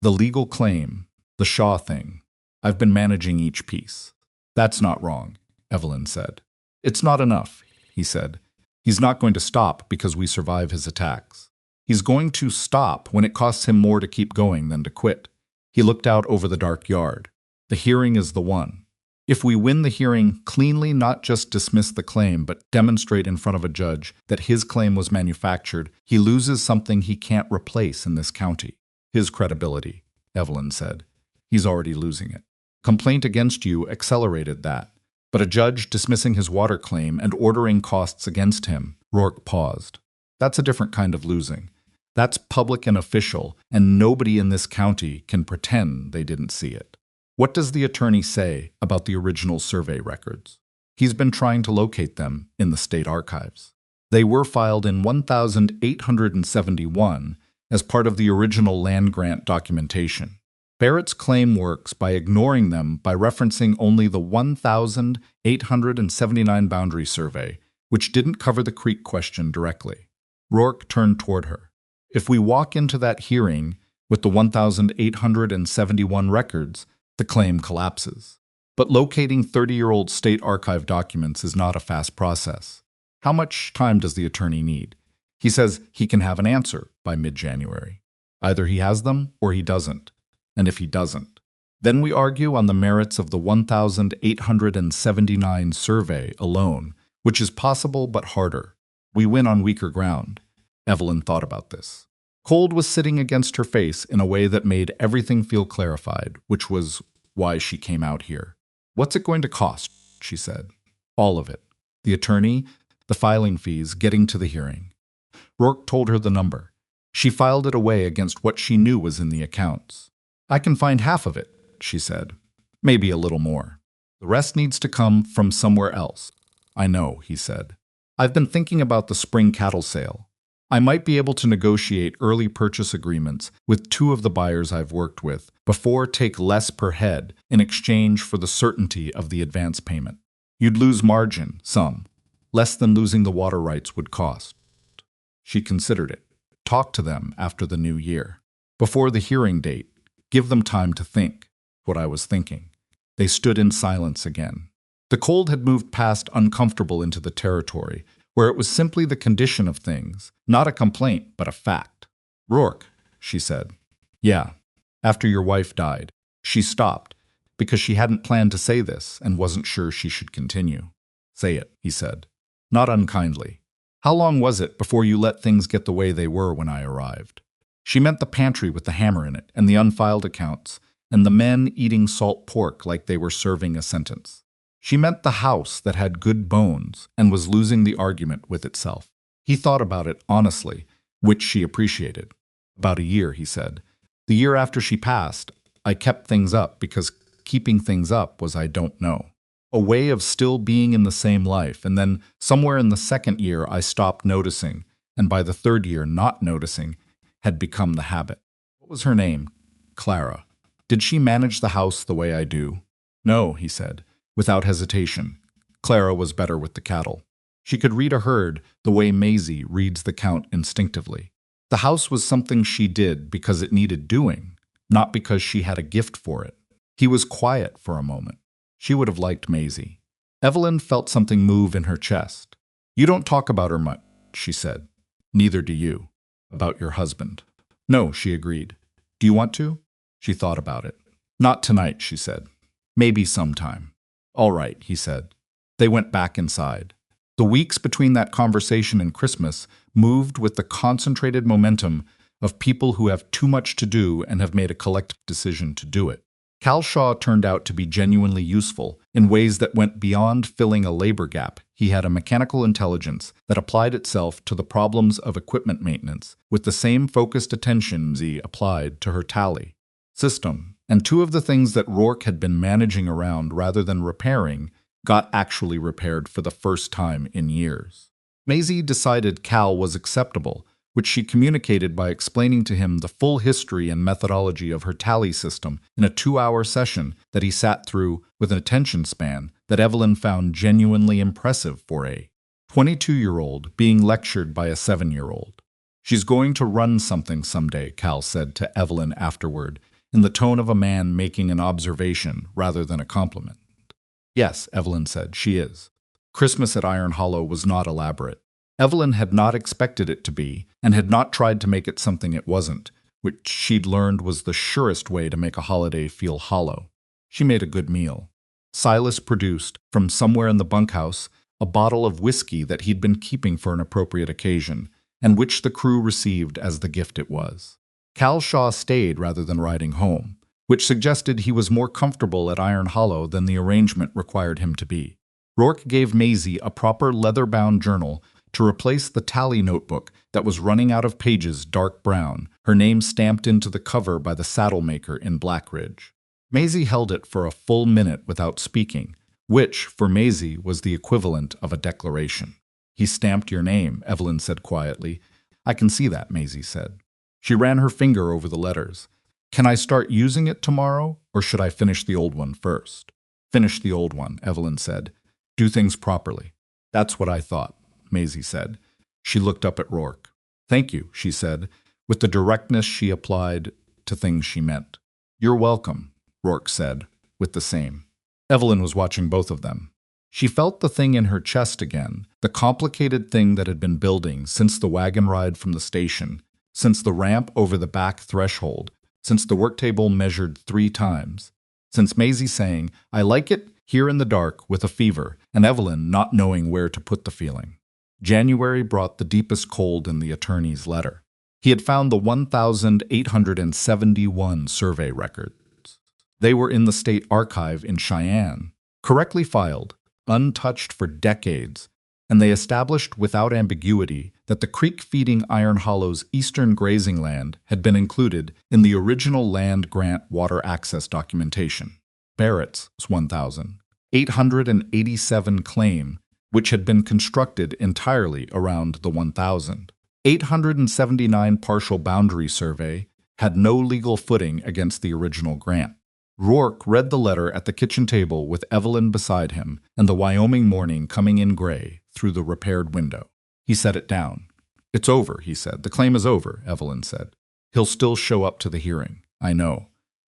the legal claim, the Shaw thing. I've been managing each piece." "That's not wrong," Evelyn said. "It's not enough," he said. "He's not going to stop because we survive his attacks. He's going to stop when it costs him more to keep going than to quit." He looked out over the dark yard. "The hearing is the one. If we win the hearing cleanly, not just dismiss the claim, but demonstrate in front of a judge that his claim was manufactured, he loses something he can't replace in this county. His credibility," Evelyn said. "He's already losing it. Complaint against you accelerated that. But a judge dismissing his water claim and ordering costs against him," Rourke paused. "That's a different kind of losing. That's public and official, and nobody in this county can pretend they didn't see it." "What does the attorney say about the original survey records?" "He's been trying to locate them in the state archives. They were filed in 1871 as part of the original land grant documentation. Barrett's claim works by ignoring them by referencing only the 1879 boundary survey, which didn't cover the creek question directly." Rourke turned toward her. "If we walk into that hearing with the 1871 records, the claim collapses. But locating 30-year-old state archive documents is not a fast process. How much time does the attorney need?" "He says he can have an answer by mid-January. Either he has them or he doesn't. And if he doesn't, then we argue on the merits of the 1879 survey alone, which is possible but harder. We win on weaker ground." Evelyn thought about this. Cold was sitting against her face in a way that made everything feel clarified, which was why she came out here. "What's it going to cost?" she said. "All of it. The attorney, the filing fees, getting to the hearing." Rourke told her the number. She filed it away against what she knew was in the accounts. "I can find half of it," she said. maybe a little more. The rest needs to come from somewhere else. I know, he said. I've been thinking about the spring cattle sale. I might be able to negotiate early purchase agreements with 2 of the buyers I've worked with before take less per head in exchange for the certainty of the advance payment. You'd lose margin, some, less than losing the water rights would cost. She considered it. Talk to them after the new year. Before the hearing date, give them time to think. What I was thinking. They stood in silence again. The cold had moved past uncomfortable into the territory, where it was simply the condition of things, not a complaint, but a fact. Rourke, she said. Yeah, after your wife died. She stopped, because she hadn't planned to say this and wasn't sure she should continue. Say it, he said. Not unkindly. How long was it before you let things get the way they were when I arrived? She meant the pantry with the hammer in it, and the unfiled accounts, and the men eating salt pork like they were serving a sentence. She meant the house that had good bones and was losing the argument with itself. He thought about it honestly, which she appreciated. About a year, he said. The year after she passed, I kept things up because keeping things up was I don't know. A way of still being in the same life, and then somewhere in the second year I stopped noticing, and by the third year not noticing had become the habit. What was her name? Clara. Did she manage the house the way I do? No, he said, without hesitation. Clara was better with the cattle. She could read a herd the way Maisie reads the count instinctively. The house was something she did because it needed doing, not because she had a gift for it. He was quiet for a moment. She would have liked Maisie. Evelyn felt something move in her chest. You don't talk about her much, she said. Neither do you. About your husband. No, she agreed. Do you want to? She thought about it. Not tonight, she said. Maybe sometime. All right, he said. They went back inside. The weeks between that conversation and Christmas moved with the concentrated momentum of people who have too much to do and have made a collective decision to do it. Cal Shaw turned out to be genuinely useful in ways that went beyond filling a labor gap. He had a mechanical intelligence that applied itself to the problems of equipment maintenance with the same focused attention Maisie applied to her tally system, and 2 of the things that Rourke had been managing around rather than repairing got actually repaired for the first time in years. Maisie decided Cal was acceptable, which she communicated by explaining to him the full history and methodology of her tally system in a 2-hour session that he sat through with an attention span that Evelyn found genuinely impressive for a 22-year-old being lectured by a 7-year-old. She's going to run something someday, Cal said to Evelyn afterward, in the tone of a man making an observation rather than a compliment. Yes, Evelyn said, she is. Christmas at Iron Hollow was not elaborate. Evelyn had not expected it to be, and had not tried to make it something it wasn't, which she'd learned was the surest way to make a holiday feel hollow. She made a good meal. Silas produced, from somewhere in the bunkhouse, a bottle of whiskey that he'd been keeping for an appropriate occasion, and which the crew received as the gift it was. Cal Shaw stayed rather than riding home, which suggested he was more comfortable at Iron Hollow than the arrangement required him to be. Rourke gave Maisie a proper leather-bound journal to replace the tally notebook that was running out of pages dark brown, her name stamped into the cover by the saddle maker in Blackridge. Maisie held it for a full minute without speaking, which, for Maisie, was the equivalent of a declaration. He stamped your name, Evelyn said quietly. I can see that, Maisie said. She ran her finger over the letters. Can I start using it tomorrow, or should I finish the old one first? Finish the old one, Evelyn said. Do things properly. That's what I thought, Maisie said. She looked up at Rourke. Thank you, she said, with the directness she applied to things she meant. You're welcome, Rourke said, with the same. Evelyn was watching both of them. She felt the thing in her chest again, the complicated thing that had been building since the wagon ride from the station, since the ramp over the back threshold, since the work table measured 3 times, since Maisie saying, I like it here in the dark with a fever, and Evelyn not knowing where to put the feeling. January brought the deepest cold in the attorney's letter. He had found the 1,871 survey records. They were in the state archive in Cheyenne, correctly filed, untouched for decades, and they established without ambiguity that the creek feeding Iron Hollow's eastern grazing land had been included in the original land grant water access documentation. Barrett's 1,000. 887 claim, which had been constructed entirely around the 1,000. 879 partial boundary survey had no legal footing against the original grant. Rourke read the letter at the kitchen table with Evelyn beside him and the Wyoming morning coming in gray through the repaired window. He set it down. "It's over," he said. "The claim is over," Evelyn said. "He'll still show up to the hearing, I know.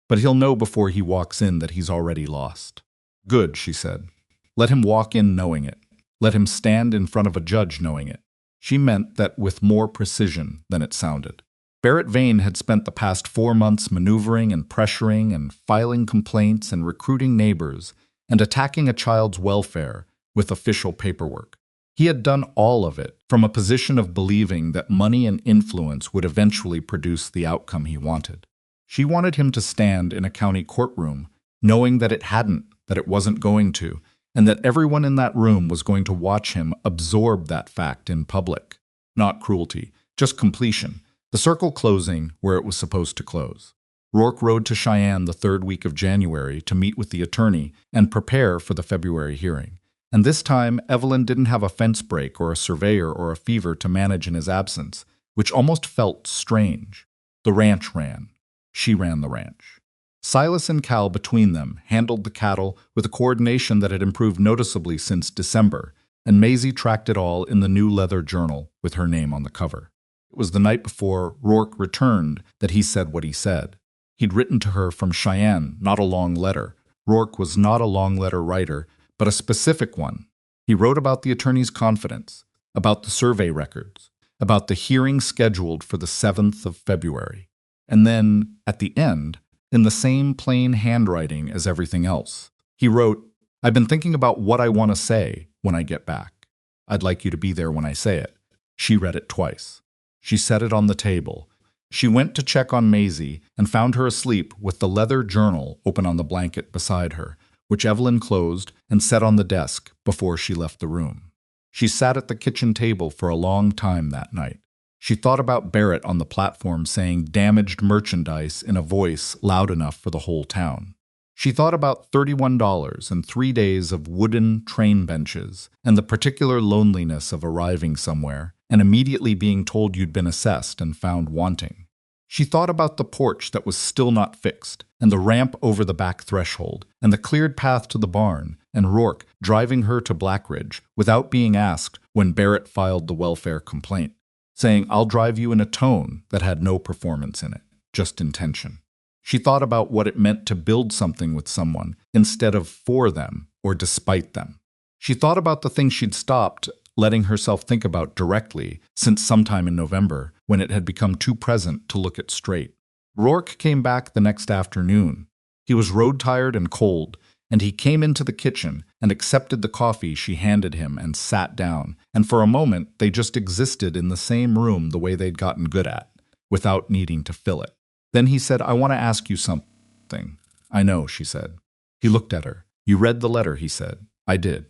But he'll know before he walks in that he's already lost." "Good," she said. "Let him walk in knowing it. Let him stand in front of a judge knowing it." She meant that with more precision than it sounded. Barrett Vane had spent the past 4 months maneuvering and pressuring and filing complaints and recruiting neighbors and attacking a child's welfare with official paperwork. He had done all of it from a position of believing that money and influence would eventually produce the outcome he wanted. She wanted him to stand in a county courtroom, knowing that it hadn't, that it wasn't going to, and that everyone in that room was going to watch him absorb that fact in public. Not cruelty, just completion. The circle closing where it was supposed to close. Rourke rode to Cheyenne the 3rd week of January to meet with the attorney and prepare for the February hearing. And this time, Evelyn didn't have a fence break or a surveyor or a fever to manage in his absence, which almost felt strange. The ranch ran. She ran the ranch. Silas and Cal between them handled the cattle with a coordination that had improved noticeably since December, and Maisie tracked it all in the new leather journal with her name on the cover. It was the night before Rourke returned that he said what he said. He'd written to her from Cheyenne, not a long letter. Rourke was not a long letter writer, but a specific one. He wrote about the attorney's confidence, about the survey records, about the hearing scheduled for the 7th of February. And then, at the end, in the same plain handwriting as everything else, he wrote, "I've been thinking about what I want to say when I get back. I'd like you to be there when I say it." She read it twice. She set it on the table. She went to check on Maisie and found her asleep with the leather journal open on the blanket beside her, which Evelyn closed and set on the desk before she left the room. She sat at the kitchen table for a long time that night. She thought about Barrett on the platform saying damaged merchandise in a voice loud enough for the whole town. She thought about $31 and 3 days of wooden train benches and the particular loneliness of arriving somewhere and immediately being told you'd been assessed and found wanting. She thought about the porch that was still not fixed, and the ramp over the back threshold, and the cleared path to the barn, and Rourke driving her to Blackridge without being asked when Barrett filed the welfare complaint, saying, "I'll drive you," in a tone that had no performance in it, just intention. She thought about what it meant to build something with someone instead of for them or despite them. She thought about the things she'd stopped letting herself think about directly since sometime in November, when it had become too present to look at straight. Rourke came back the next afternoon. He was road-tired and cold, and he came into the kitchen and accepted the coffee she handed him and sat down, and for a moment they just existed in the same room the way they'd gotten good at, without needing to fill it. Then he said, "I want to ask you something." "I know," she said. He looked at her. "You read the letter," he said. "I did."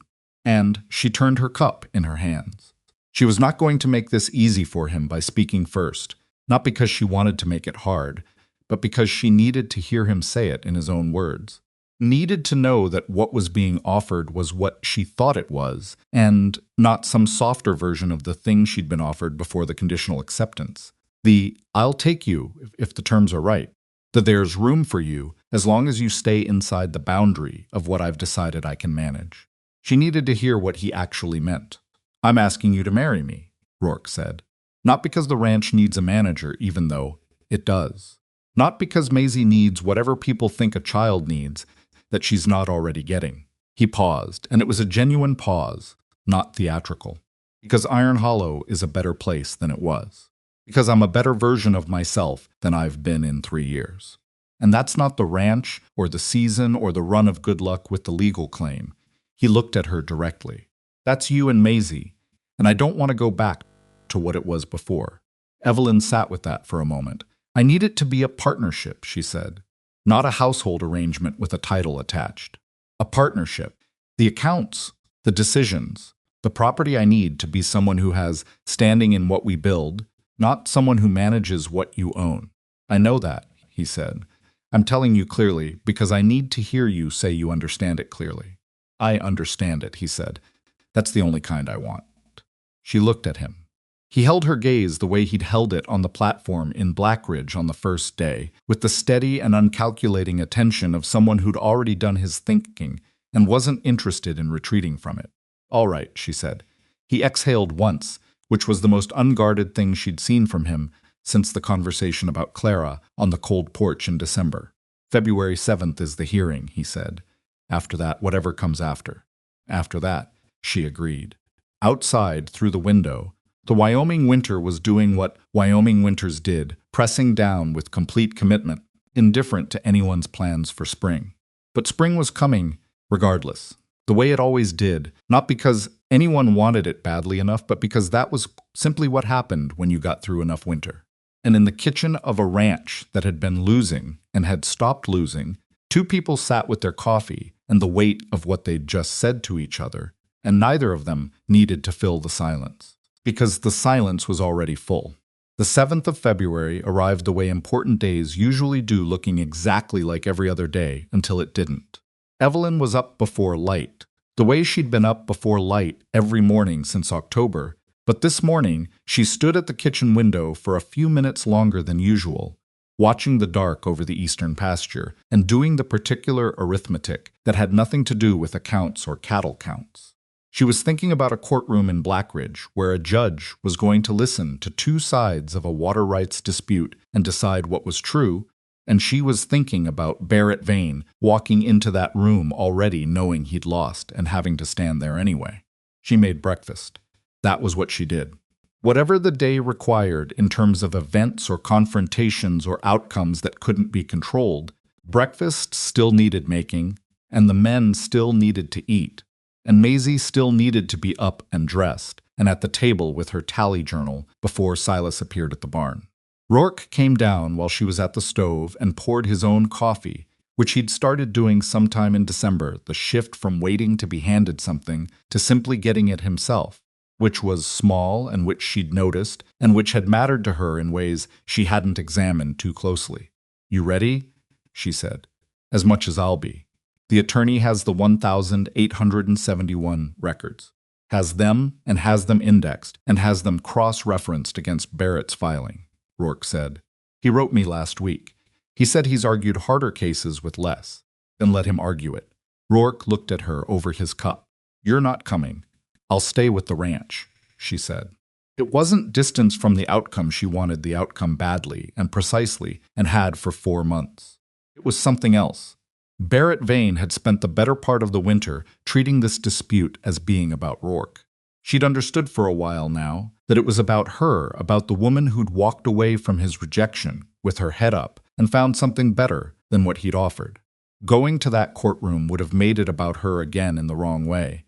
And she turned her cup in her hands. She was not going to make this easy for him by speaking first, not because she wanted to make it hard, but because she needed to hear him say it in his own words. Needed to know that what was being offered was what she thought it was, and not some softer version of the thing she'd been offered before the conditional acceptance. The "I'll take you if the terms are right," that there's room for you as long as you stay inside the boundary of what I've decided I can manage. She needed to hear what he actually meant. "I'm asking you to marry me," Rourke said. Not because the ranch needs a manager, even though it does. Not because Maisie needs whatever people think a child needs that she's not already getting. He paused, and it was a genuine pause, not theatrical. Because Iron Hollow is a better place than it was. Because I'm a better version of myself than I've been in 3 years. And that's not the ranch, or the season, or the run of good luck with the legal claim. He looked at her directly. "That's you and Maisie, and I don't want to go back to what it was before." Evelyn sat with that for a moment. "I need it to be a partnership," she said. "Not a household arrangement with a title attached. A partnership. The accounts, the decisions, the property I need to be someone who has standing in what we build, not someone who manages what you own." "I know that," he said. I'm telling you clearly because I need to hear you say you understand it clearly. I understand it, he said. That's the only kind I want. She looked at him. He held her gaze the way he'd held it on the platform in Blackridge on the first day, with the steady and uncalculating attention of someone who'd already done his thinking and wasn't interested in retreating from it. All right, she said. He exhaled once, which was the most unguarded thing she'd seen from him since the conversation about Clara on the cold porch in December. February 7th is the hearing, he said. After that, whatever comes after. After that, she agreed. Outside, through the window, the Wyoming winter was doing what Wyoming winters did, pressing down with complete commitment, indifferent to anyone's plans for spring. But spring was coming, regardless, the way it always did, not because anyone wanted it badly enough, but because that was simply what happened when you got through enough winter. And in the kitchen of a ranch that had been losing and had stopped losing, two people sat with their coffee and the weight of what they'd just said to each other, and neither of them needed to fill the silence, because the silence was already full. The 7th of February arrived the way important days usually do, looking exactly like every other day until it didn't. Evelyn was up before light, the way she'd been up before light every morning since October, but this morning she stood at the kitchen window for a few minutes longer than usual, watching the dark over the eastern pasture and doing the particular arithmetic that had nothing to do with accounts or cattle counts. She was thinking about a courtroom in Blackridge where a judge was going to listen to two sides of a water rights dispute and decide what was true, and she was thinking about Barrett Vane walking into that room already knowing he'd lost and having to stand there anyway. She made breakfast. That was what she did. Whatever the day required in terms of events or confrontations or outcomes that couldn't be controlled, breakfast still needed making, and the men still needed to eat. And Maisie still needed to be up and dressed, and at the table with her tally journal before Silas appeared at the barn. Rourke came down while she was at the stove and poured his own coffee, which he'd started doing sometime in December, the shift from waiting to be handed something to simply getting it himself, which was small and which she'd noticed and which had mattered to her in ways she hadn't examined too closely. "You ready?" she said. "As much as I'll be. The attorney has the 1,871 records, has them and has them indexed, and has them cross-referenced against Barrett's filing," Rourke said. "He wrote me last week. He said he's argued harder cases with less. Then let him argue it." Rourke looked at her over his cup. "You're not coming. I'll stay with the ranch," she said. It wasn't distance from the outcome she wanted the outcome badly and precisely and had for 4 months. It was something else. Barrett Vane had spent the better part of the winter treating this dispute as being about Rourke. She'd understood for a while now that it was about her, about the woman who'd walked away from his rejection with her head up and found something better than what he'd offered. Going to that courtroom would have made it about her again in the wrong way,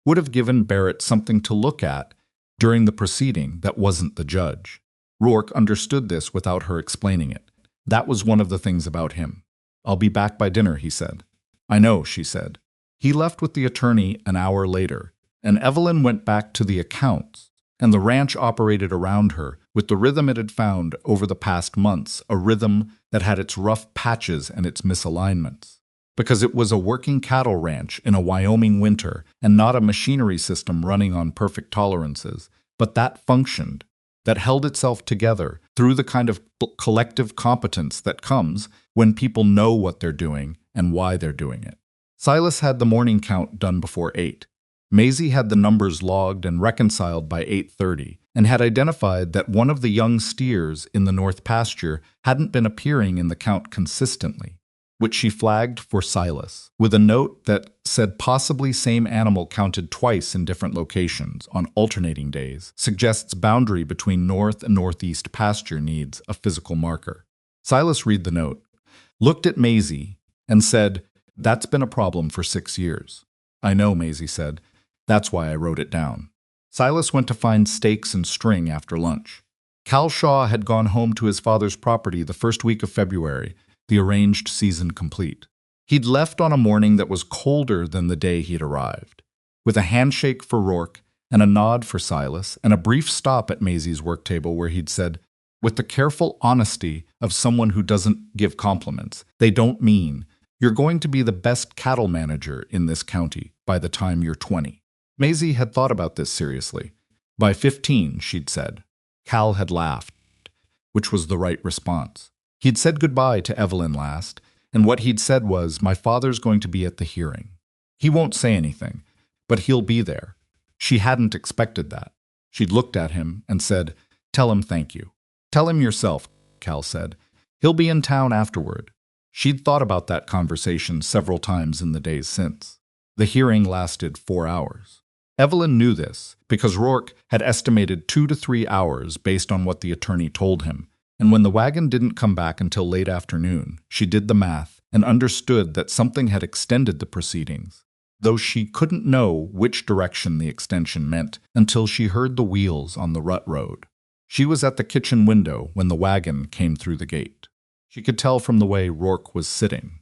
would have given Barrett something to look at during the proceeding that wasn't the judge. Rourke understood this without her explaining it. That was one of the things about him. "I'll be back by dinner," he said. "I know," she said. He left with the attorney an hour later, and Evelyn went back to the accounts, and the ranch operated around her with the rhythm it had found over the past months, a rhythm that had its rough patches and its misalignments. Because it was a working cattle ranch in a Wyoming winter and not a machinery system running on perfect tolerances, but that functioned, that held itself together through the kind of collective competence that comes when people know what they're doing and why they're doing it. Silas had the morning count done before 8. Maisie had the numbers logged and reconciled by 8:30, and had identified that one of the young steers in the north pasture hadn't been appearing in the count consistently, which she flagged for Silas, with a note that said possibly same animal counted twice in different locations on alternating days, suggests boundary between north and northeast pasture needs a physical marker. Silas read the note, looked at Maisie, and said, "That's been a problem for 6 years." "I know," Maisie said. "That's why I wrote it down." Silas went to find steaks and string after lunch. Cal Shaw had gone home to his father's property the first week of February, the arranged season complete. He'd left on a morning that was colder than the day he'd arrived, with a handshake for Rourke and a nod for Silas and a brief stop at Maisie's work table where he'd said, with the careful honesty of someone who doesn't give compliments. They don't mean, "You're going to be the best cattle manager in this county by the time you're 20. Maisie had thought about this seriously. "By 15, she'd said. Cal had laughed, which was the right response. He'd said goodbye to Evelyn last, and what he'd said was, "My father's going to be at the hearing. He won't say anything, but he'll be there." She hadn't expected that. She'd looked at him and said, "Tell him thank you." "Tell him yourself," Cal said. "He'll be in town afterward." She'd thought about that conversation several times in the days since. The hearing lasted 4 hours. Evelyn knew this because Rourke had estimated 2 to 3 hours based on what the attorney told him, and when the wagon didn't come back until late afternoon, she did the math and understood that something had extended the proceedings, though she couldn't know which direction the extension meant until she heard the wheels on the rut road. She was at the kitchen window when the wagon came through the gate. She could tell from the way Rourke was sitting.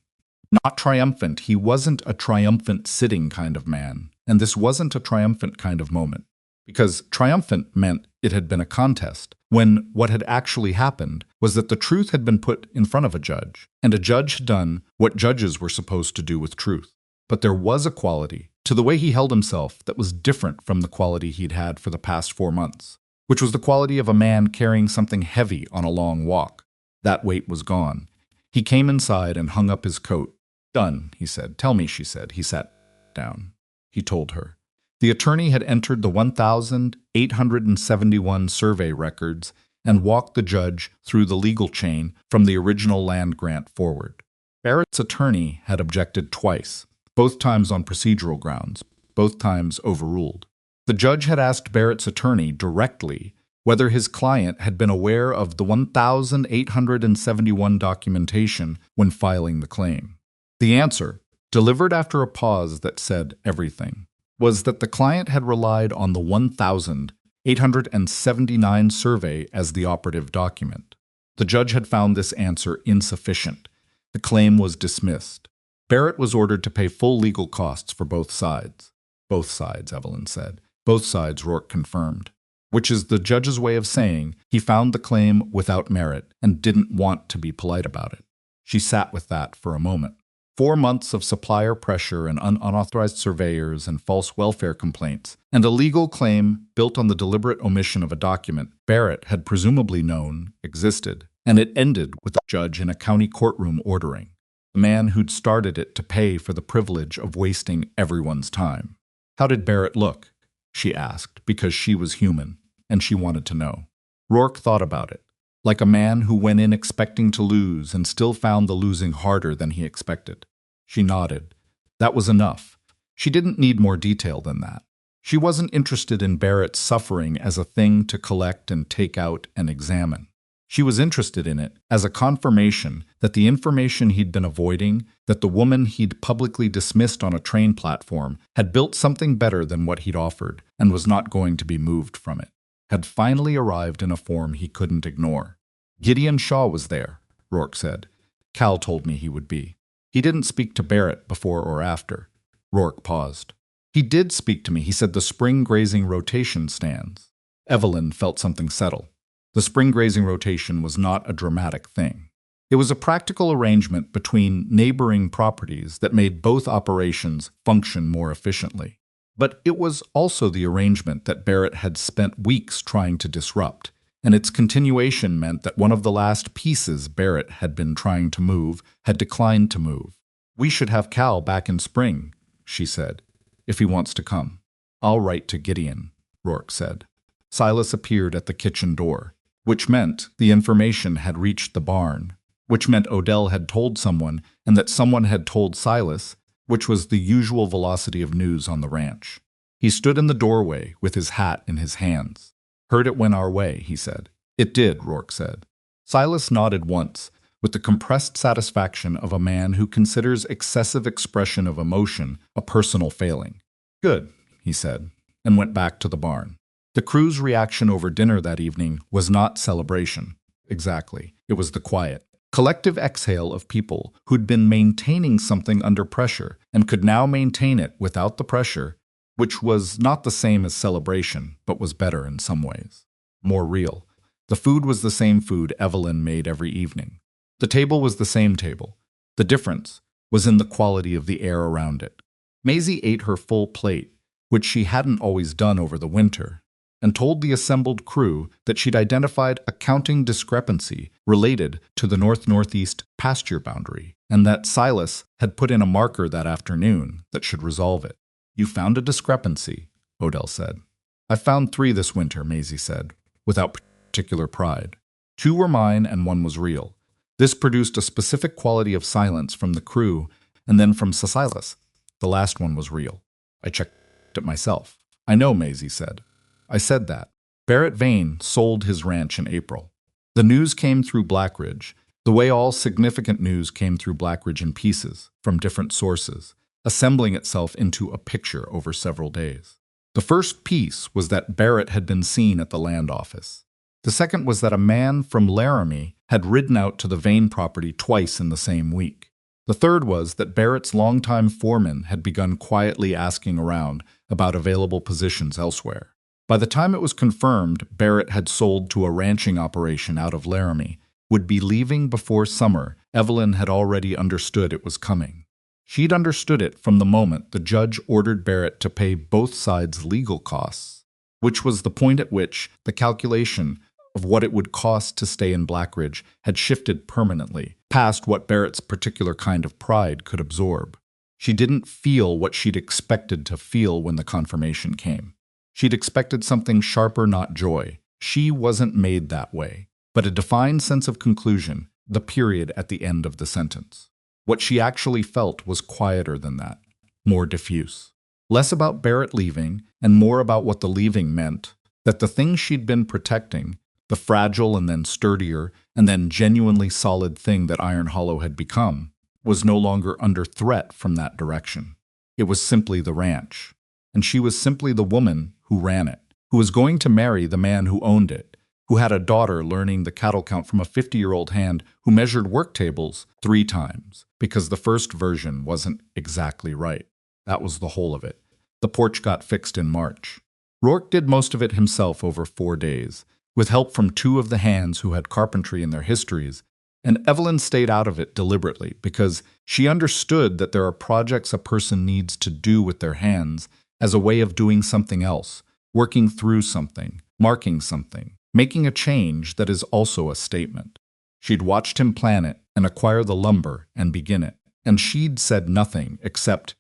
Not triumphant, he wasn't a triumphant sitting kind of man, and this wasn't a triumphant kind of moment. Because triumphant meant it had been a contest, when what had actually happened was that the truth had been put in front of a judge, and a judge had done what judges were supposed to do with truth. But there was a quality to the way he held himself that was different from the quality he'd had for the past 4 months, which was the quality of a man carrying something heavy on a long walk. That weight was gone. He came inside and hung up his coat. "Done," he said. "Tell me," she said. He sat down. He told her. The attorney had entered the 1,871 survey records and walked the judge through the legal chain from the original land grant forward. Barrett's attorney had objected twice, both times on procedural grounds, both times overruled. The judge had asked Barrett's attorney directly whether his client had been aware of the 1,871 documentation when filing the claim. The answer, delivered after a pause that said everything, was that the client had relied on the 1,879 survey as the operative document. The judge had found this answer insufficient. The claim was dismissed. Barrett was ordered to pay full legal costs for both sides. "Both sides," Evelyn said. "Both sides," Rourke confirmed. Which is the judge's way of saying he found the claim without merit and didn't want to be polite about it. She sat with that for a moment. 4 months of supplier pressure and unauthorized surveyors and false welfare complaints, and a legal claim built on the deliberate omission of a document Barrett had presumably known existed, and it ended with a judge in a county courtroom ordering. The man who'd started it to pay for the privilege of wasting everyone's time. "How did Barrett look?" she asked, because she was human, and she wanted to know. Rourke thought about it, like a man who went in expecting to lose and still found the losing harder than he expected. She nodded. That was enough. She didn't need more detail than that. She wasn't interested in Barrett's suffering as a thing to collect and take out and examine. She was interested in it as a confirmation that the information he'd been avoiding, that the woman he'd publicly dismissed on a train platform, had built something better than what he'd offered and was not going to be moved from it, had finally arrived in a form he couldn't ignore. "Gideon Shaw was there," Rourke said. "Cal told me he would be. He didn't speak to Barrett before or after." Rourke paused. "He did speak to me. He said the spring grazing rotation stands." Evelyn felt something settle. The spring grazing rotation was not a dramatic thing. It was a practical arrangement between neighboring properties that made both operations function more efficiently. But it was also the arrangement that Barrett had spent weeks trying to disrupt, and its continuation meant that one of the last pieces Barrett had been trying to move had declined to move. "We should have Cal back in spring," she said, "if he wants to come." "I'll write to Gideon," Rourke said. Silas appeared at the kitchen door, which meant the information had reached the barn, which meant Odell had told someone and that someone had told Silas, which was the usual velocity of news on the ranch. He stood in the doorway with his hat in his hands. "Heard it went our way," he said. "It did," Rourke said. Silas nodded once, with the compressed satisfaction of a man who considers excessive expression of emotion a personal failing. "Good," he said, and went back to the barn. The crew's reaction over dinner that evening was not celebration. Exactly. It was the quiet, collective exhale of people who'd been maintaining something under pressure and could now maintain it without the pressure, which was not the same as celebration, but was better in some ways. More real. The food was the same food Evelyn made every evening. The table was the same table. The difference was in the quality of the air around it. Maisie ate her full plate, which she hadn't always done over the winter, and told the assembled crew that she'd identified a counting discrepancy related to the north-northeast pasture boundary, and that Silas had put in a marker that afternoon that should resolve it. "You found a discrepancy," Odell said. "I found 3 this winter," Maisie said, without particular pride. 2 were mine and 1 was real. This produced a specific quality of silence from the crew and then from Silas. The last one was real. I checked it myself. "I know," Maisie said. "I said that." Barrett Vane sold his ranch in April. The news came through Blackridge, the way all significant news came through Blackridge in pieces, from different sources, assembling itself into a picture over several days. The first piece was that Barrett had been seen at the land office. The second was that a man from Laramie had ridden out to the Vane property twice in the same week. The third was that Barrett's longtime foreman had begun quietly asking around about available positions elsewhere. By the time it was confirmed Barrett had sold to a ranching operation out of Laramie, would be leaving before summer, Evelyn had already understood it was coming. She'd understood it from the moment the judge ordered Barrett to pay both sides' legal costs, which was the point at which the calculation of what it would cost to stay in Blackridge had shifted permanently, past what Barrett's particular kind of pride could absorb. She didn't feel what she'd expected to feel when the confirmation came. She'd expected something sharper, not joy. She wasn't made that way, but a defined sense of conclusion, the period at the end of the sentence. What she actually felt was quieter than that, more diffuse. Less about Barrett leaving and more about what the leaving meant, that the thing she'd been protecting, the fragile and then sturdier and then genuinely solid thing that Iron Hollow had become, was no longer under threat from that direction. It was simply the ranch, and she was simply the woman who ran it, who was going to marry the man who owned it, who had a daughter learning the cattle count from a 50-year-old hand who measured work tables 3 times, because the first version wasn't exactly right. That was the whole of it. The porch got fixed in March. Rourke did most of it himself over 4 days, with help from 2 of the hands who had carpentry in their histories, and Evelyn stayed out of it deliberately because she understood that there are projects a person needs to do with their hands as a way of doing something else, working through something, marking something, making a change that is also a statement. She'd watched him plan it and acquire the lumber and begin it, and she'd said nothing except,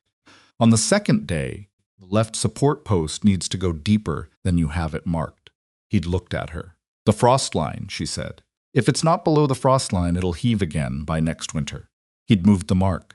"On the second day, the left support post needs to go deeper than you have it marked." He'd looked at her. "The frost line," she said. "If it's not below the frost line, it'll heave again by next winter." He'd moved the mark.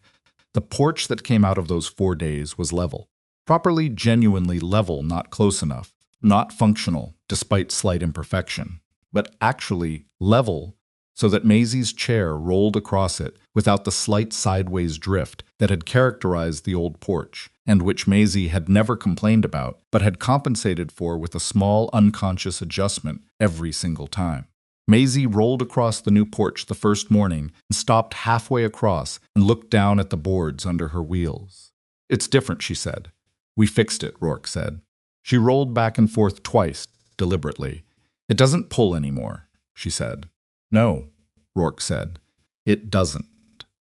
The porch that came out of those 4 days was level. Properly, genuinely level, not close enough. Not functional, despite slight imperfection. But actually level, so that Maisie's chair rolled across it without the slight sideways drift that had characterized the old porch, and which Maisie had never complained about, but had compensated for with a small unconscious adjustment every single time. Maisie rolled across the new porch the first morning and stopped halfway across and looked down at the boards under her wheels. "It's different," she said. "We fixed it," Rourke said. She rolled back and forth twice, deliberately. "It doesn't pull anymore," she said. "No," Rourke said. "It doesn't."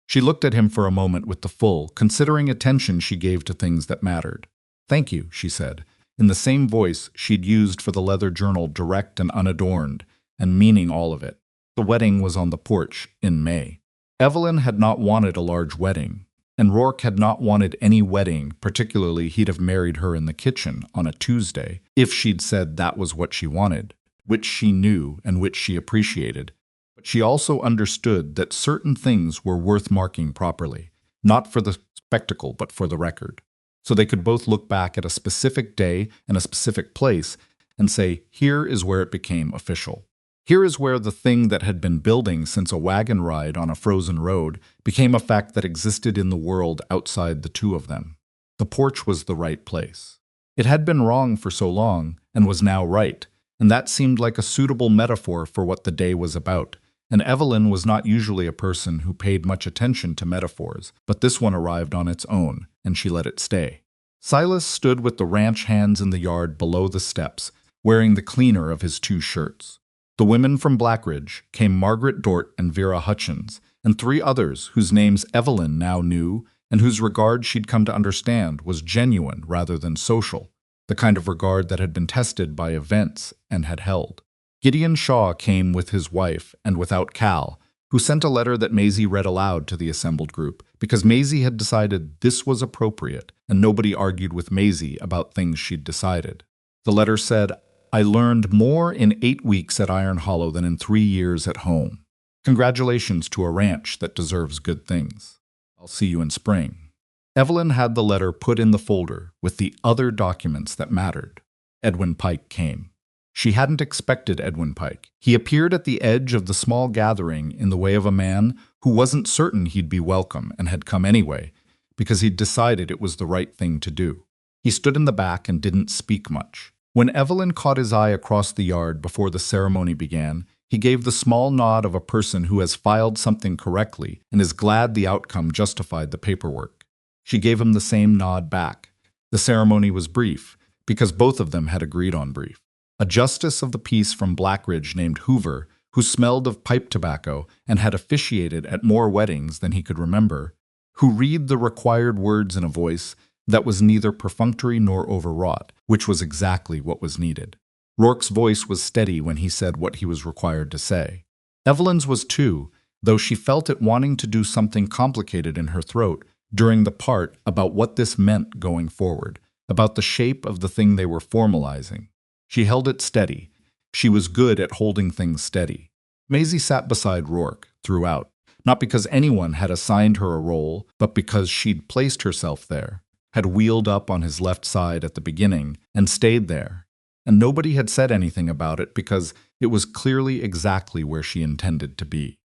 She looked at him for a moment with the full, considering attention she gave to things that mattered. "Thank you," she said, in the same voice she'd used for the leather journal, direct and unadorned, and meaning all of it. The wedding was on the porch in May. Evelyn had not wanted a large wedding, and Rourke had not wanted any wedding, particularly he'd have married her in the kitchen on a Tuesday, if she'd said that was what she wanted, which she knew and which she appreciated. But she also understood that certain things were worth marking properly, not for the spectacle but for the record. So they could both look back at a specific day and a specific place and say, here is where it became official. Here is where the thing that had been building since a wagon ride on a frozen road became a fact that existed in the world outside the 2 of them. The porch was the right place. It had been wrong for so long and was now right, and that seemed like a suitable metaphor for what the day was about. And Evelyn was not usually a person who paid much attention to metaphors, but this one arrived on its own, and she let it stay. Silas stood with the ranch hands in the yard below the steps, wearing the cleaner of his 2 shirts. The women from Blackridge came Margaret Dort and Vera Hutchins, and 3 others whose names Evelyn now knew and whose regard she'd come to understand was genuine rather than social, the kind of regard that had been tested by events and had held. Gideon Shaw came with his wife and without Cal, who sent a letter that Maisie read aloud to the assembled group, because Maisie had decided this was appropriate, and nobody argued with Maisie about things she'd decided. The letter said, "I learned more in 8 weeks at Iron Hollow than in 3 years at home. Congratulations to a ranch that deserves good things. I'll see you in spring." Evelyn had the letter put in the folder with the other documents that mattered. Edwin Pike came. She hadn't expected Edwin Pike. He appeared at the edge of the small gathering in the way of a man who wasn't certain he'd be welcome and had come anyway, because he'd decided it was the right thing to do. He stood in the back and didn't speak much. When Evelyn caught his eye across the yard before the ceremony began, he gave the small nod of a person who has filed something correctly and is glad the outcome justified the paperwork. She gave him the same nod back. The ceremony was brief, because both of them had agreed on brief. A justice of the peace from Blackridge named Hoover, who smelled of pipe tobacco and had officiated at more weddings than he could remember, who read the required words in a voice that was neither perfunctory nor overwrought, which was exactly what was needed. Rourke's voice was steady when he said what he was required to say. Evelyn's was too, though she felt it wanting to do something complicated in her throat during the part about what this meant going forward, about the shape of the thing they were formalizing. She held it steady. She was good at holding things steady. Maisie sat beside Rourke throughout, not because anyone had assigned her a role, but because she'd placed herself there, had wheeled up on his left side at the beginning, and stayed there. And nobody had said anything about it because it was clearly exactly where she intended to be.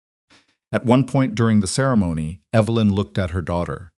At one point during the ceremony, Evelyn looked at her daughter.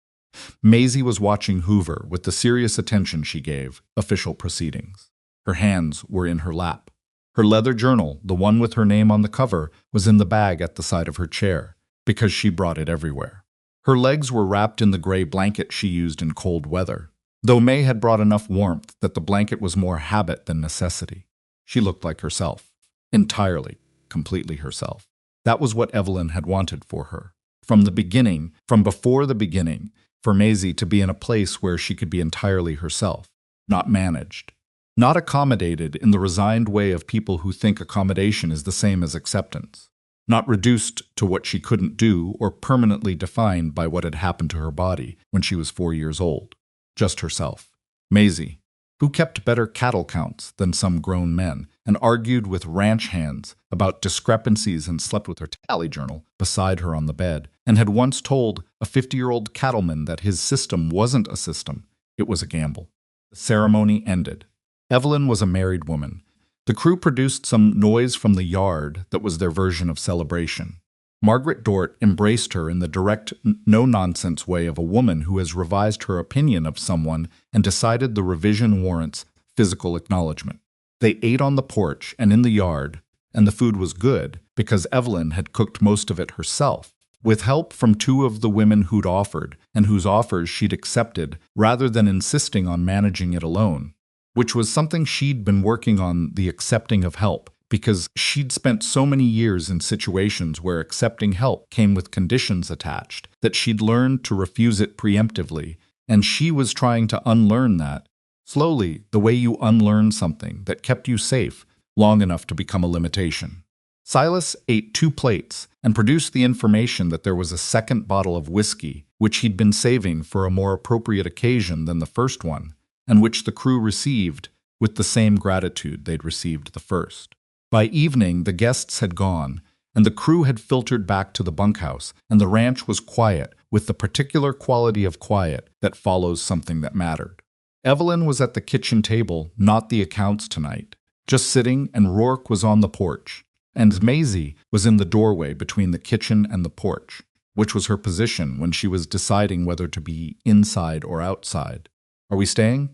Maisie was watching Hoover with the serious attention she gave official proceedings. Her hands were in her lap. Her leather journal, the one with her name on the cover, was in the bag at the side of her chair, because she brought it everywhere. Her legs were wrapped in the gray blanket she used in cold weather, though May had brought enough warmth that the blanket was more habit than necessity. She looked like herself. Entirely, completely herself. That was what Evelyn had wanted for her. From the beginning, from before the beginning, for Maisie to be in a place where she could be entirely herself, not managed. Not accommodated in the resigned way of people who think accommodation is the same as acceptance. Not reduced to what she couldn't do or permanently defined by what had happened to her body when she was 4 years old. Just herself. Maisie, who kept better cattle counts than some grown men and argued with ranch hands about discrepancies and slept with her tally journal beside her on the bed, and had once told a 50-year-old cattleman that his system wasn't a system, it was a gamble. The ceremony ended. Evelyn was a married woman. The crew produced some noise from the yard that was their version of celebration. Margaret Dort embraced her in the direct, no-nonsense way of a woman who has revised her opinion of someone and decided the revision warrants physical acknowledgement. They ate on the porch and in the yard, and the food was good because Evelyn had cooked most of it herself, with help from 2 of the women who'd offered and whose offers she'd accepted rather than insisting on managing it alone, which was something she'd been working on, the accepting of help, because she'd spent so many years in situations where accepting help came with conditions attached that she'd learned to refuse it preemptively, and she was trying to unlearn that, slowly, the way you unlearn something that kept you safe long enough to become a limitation. Silas ate 2 plates and produced the information that there was a second bottle of whiskey, which he'd been saving for a more appropriate occasion than the first one, and which the crew received with the same gratitude they'd received the first. By evening, the guests had gone, and the crew had filtered back to the bunkhouse, and the ranch was quiet, with the particular quality of quiet that follows something that mattered. Evelyn was at the kitchen table, not the accounts tonight, just sitting, and Rourke was on the porch, and Maisie was in the doorway between the kitchen and the porch, which was her position when she was deciding whether to be inside or outside. "Are we staying?"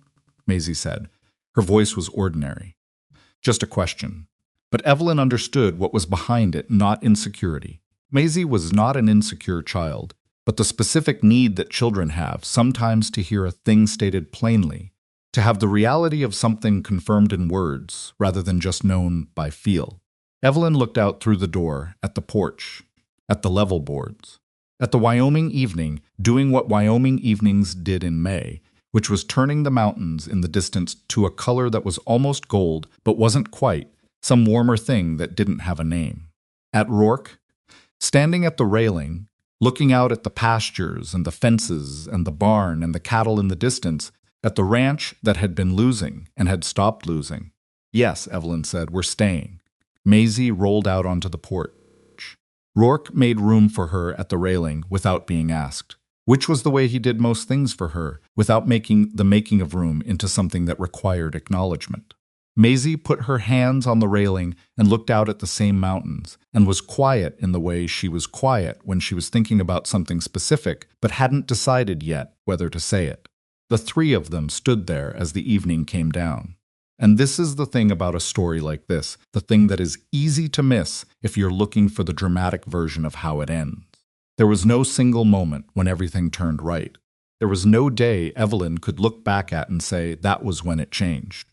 Maisie said. Her voice was ordinary. Just a question. But Evelyn understood what was behind it, not insecurity. Maisie was not an insecure child, but the specific need that children have sometimes to hear a thing stated plainly, to have the reality of something confirmed in words rather than just known by feel. Evelyn looked out through the door, at the porch, at the level boards, at the Wyoming evening, doing what Wyoming evenings did in May, which was turning the mountains in the distance to a color that was almost gold, but wasn't quite, some warmer thing that didn't have a name. At Rourke, standing at the railing, looking out at the pastures and the fences and the barn and the cattle in the distance, at the ranch that had been losing and had stopped losing. Yes, Evelyn said, we're staying. Maisie rolled out onto the porch. Rourke made room for her at the railing without being asked, which was the way he did most things for her, without making the making of room into something that required acknowledgement. Maisie put her hands on the railing and looked out at the same mountains, and was quiet in the way she was quiet when she was thinking about something specific, but hadn't decided yet whether to say it. The three of them stood there as the evening came down. And this is the thing about a story like this, the thing that is easy to miss if you're looking for the dramatic version of how it ends. There was no single moment when everything turned right. There was no day Evelyn could look back at and say that was when it changed.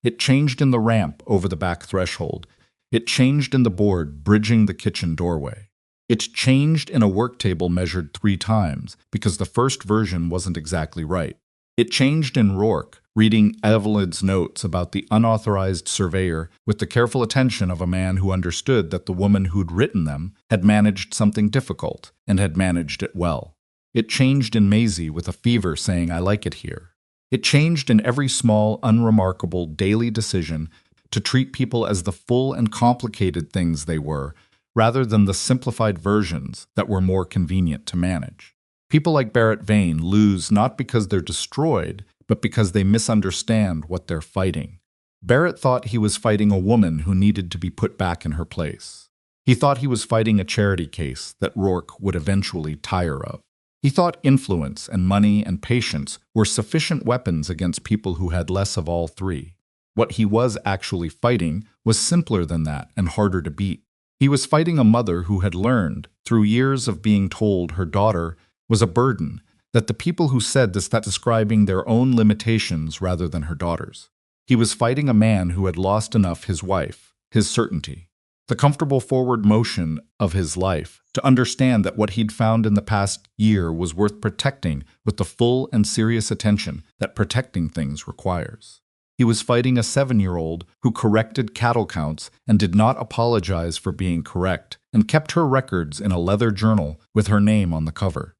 It changed in the ramp over the back threshold. It changed in the board bridging the kitchen doorway. It changed in a work table measured 3 times because the first version wasn't exactly right. It changed in Rourke, reading Evelyn's notes about the unauthorized surveyor with the careful attention of a man who understood that the woman who'd written them had managed something difficult and had managed it well. It changed in Maisie with a fever saying, I like it here. It changed in every small, unremarkable daily decision to treat people as the full and complicated things they were, rather than the simplified versions that were more convenient to manage. People like Barrett Vane lose not because they're destroyed, but because they misunderstand what they're fighting. Barrett thought he was fighting a woman who needed to be put back in her place. He thought he was fighting a charity case that Rourke would eventually tire of. He thought influence and money and patience were sufficient weapons against people who had less of all three. What he was actually fighting was simpler than that and harder to beat. He was fighting a mother who had learned, through years of being told her daughter was a burden, that the people who said this that describing their own limitations rather than her daughter's. He was fighting a man who had lost enough his wife, his certainty, the comfortable forward motion of his life, to understand that what he'd found in the past year was worth protecting with the full and serious attention that protecting things requires. He was fighting a 7-year-old who corrected cattle counts and did not apologize for being correct, and kept her records in a leather journal with her name on the cover.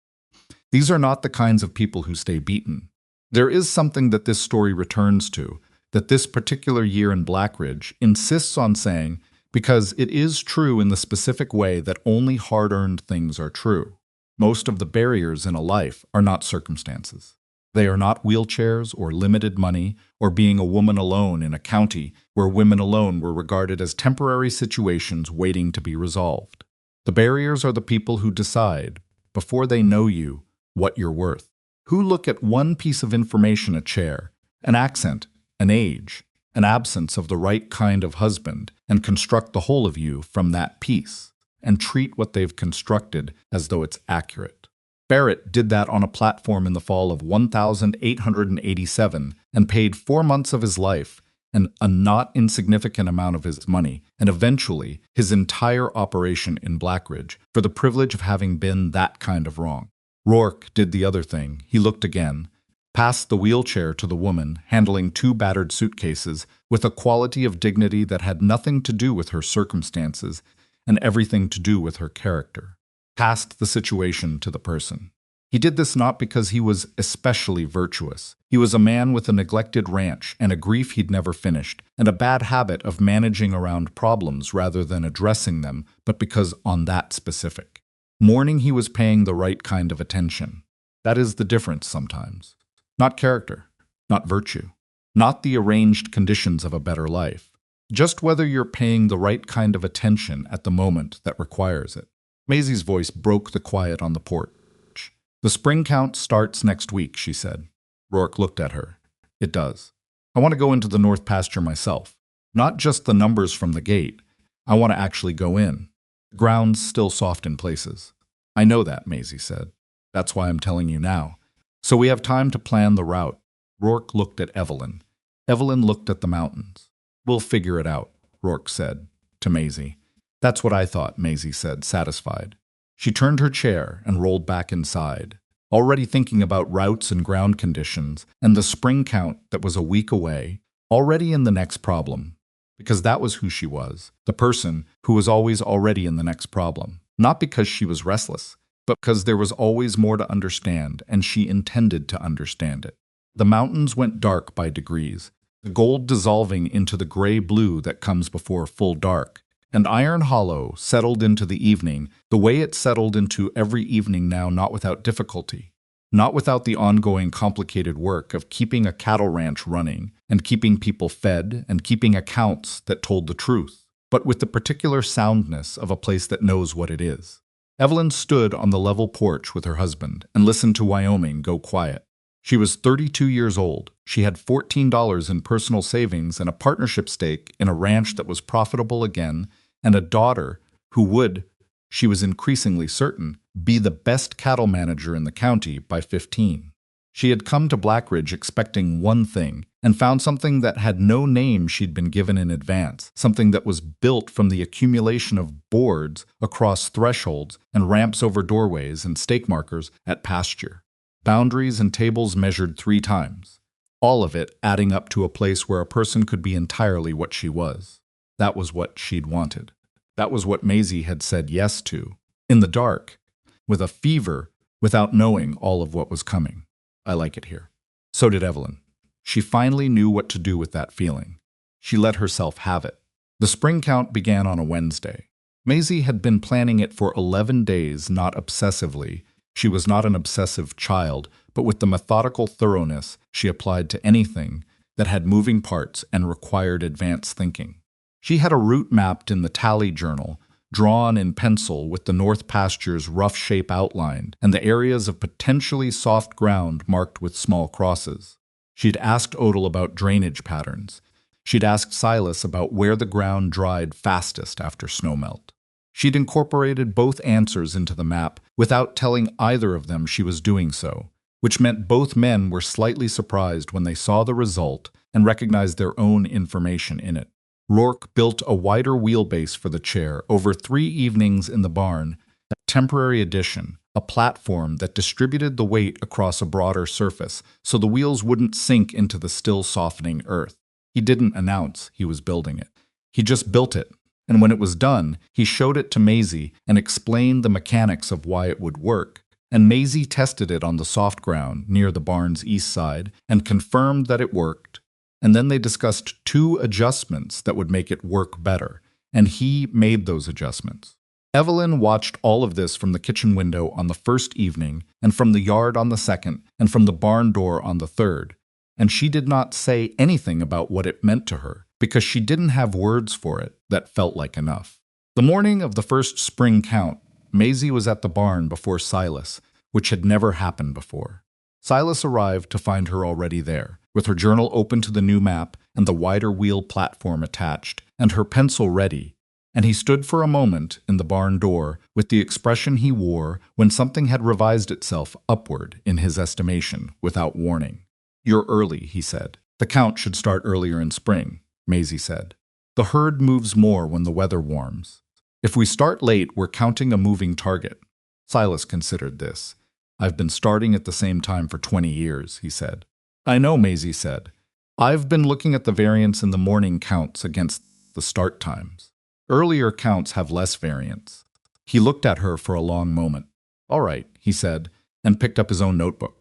These are not the kinds of people who stay beaten. There is something that this story returns to, that this particular year in Blackridge insists on saying, because it is true in the specific way that only hard-earned things are true. Most of the barriers in a life are not circumstances. They are not wheelchairs or limited money or being a woman alone in a county where women alone were regarded as temporary situations waiting to be resolved. The barriers are the people who decide, before they know you, what you're worth. Who look at one piece of information, a chair, an accent, an age, an absence of the right kind of husband, and construct the whole of you from that piece, and treat what they've constructed as though it's accurate. Barrett did that on a platform in the fall of 1887 and paid 4 months of his life and a not insignificant amount of his money, and eventually his entire operation in Blackridge, for the privilege of having been that kind of wrong. Rourke did the other thing. He looked again, passed the wheelchair to the woman, handling 2 battered suitcases, with a quality of dignity that had nothing to do with her circumstances and everything to do with her character. Passed the situation to the person. He did this not because he was especially virtuous. He was a man with a neglected ranch and a grief he'd never finished, and a bad habit of managing around problems rather than addressing them, but because on that specific morning he was paying the right kind of attention. That is the difference sometimes. Not character, not virtue, not the arranged conditions of a better life, just whether you're paying the right kind of attention at the moment that requires it. Maisie's voice broke the quiet on the porch. The spring count starts next week, she said. Rourke looked at her. It does. I want to go into the north pasture myself. Not just the numbers from the gate. I want to actually go in. The ground's still soft in places. I know that, Maisie said. That's why I'm telling you now. So we have time to plan the route. Rourke looked at Evelyn. Evelyn looked at the mountains. We'll figure it out, Rourke said. to Maisie. That's what I thought, Maisie said, satisfied. She turned her chair and rolled back inside, already thinking about routes and ground conditions and the spring count that was a week away, already in the next problem. Because that was who she was, the person who was always already in the next problem. Not because she was restless, but because there was always more to understand, and she intended to understand it. The mountains went dark by degrees, the gold dissolving into the gray-blue that comes before full dark, and Iron Hollow settled into the evening the way it settled into every evening now, not without difficulty, not without the ongoing complicated work of keeping a cattle ranch running and keeping people fed and keeping accounts that told the truth, but with the particular soundness of a place that knows what it is. Evelyn stood on the level porch with her husband and listened to Wyoming go quiet. She was 32 years old. She had $14 in personal savings and a partnership stake in a ranch that was profitable again, and a daughter who would, she was increasingly certain, be the best cattle manager in the county by 15. She had come to Blackridge expecting one thing, and found something that had no name she'd been given in advance, something that was built from the accumulation of boards across thresholds and ramps over doorways and stake markers at pasture. Boundaries and tables measured 3 times, all of it adding up to a place where a person could be entirely what she was. That was what she'd wanted. That was what Maisie had said yes to, in the dark, with a fever, without knowing all of what was coming. I like it here. So did Evelyn. She finally knew what to do with that feeling. She let herself have it. The spring count began on a Wednesday. Maisie had been planning it for 11 days, not obsessively. She was not an obsessive child, but with the methodical thoroughness she applied to anything that had moving parts and required advanced thinking. She had a route mapped in the tally journal, drawn in pencil with the North Pasture's rough shape outlined and the areas of potentially soft ground marked with small crosses. She'd asked Odell about drainage patterns. She'd asked Silas about where the ground dried fastest after snowmelt. She'd incorporated both answers into the map without telling either of them she was doing so, which meant both men were slightly surprised when they saw the result and recognized their own information in it. Rourke built a wider wheelbase for the chair over 3 evenings in the barn, a temporary addition, a platform that distributed the weight across a broader surface so the wheels wouldn't sink into the still softening earth. He didn't announce he was building it. He just built it, and when it was done, he showed it to Maisie and explained the mechanics of why it would work. And Maisie tested it on the soft ground near the barn's east side and confirmed that it worked. And then they discussed 2 adjustments that would make it work better, and he made those adjustments. Evelyn watched all of this from the kitchen window on the first evening, and from the yard on the second, and from the barn door on the third, and she did not say anything about what it meant to her, because she didn't have words for it that felt like enough. The morning of the first spring count, Maisie was at the barn before Silas, which had never happened before. Silas arrived to find her already there, with her journal open to the new map and the wider wheel platform attached, and her pencil ready, and he stood for a moment in the barn door with the expression he wore when something had revised itself upward in his estimation without warning. "You're early," he said. "The count should start earlier in spring," Maisie said. "The herd moves more when the weather warms. If we start late, we're counting a moving target." Silas considered this. "I've been starting at the same time for 20 years, he said. "I know," Maisie said. "I've been looking at the variance in the morning counts against the start times. Earlier counts have less variance." He looked at her for a long moment. "All right," he said, and picked up his own notebook.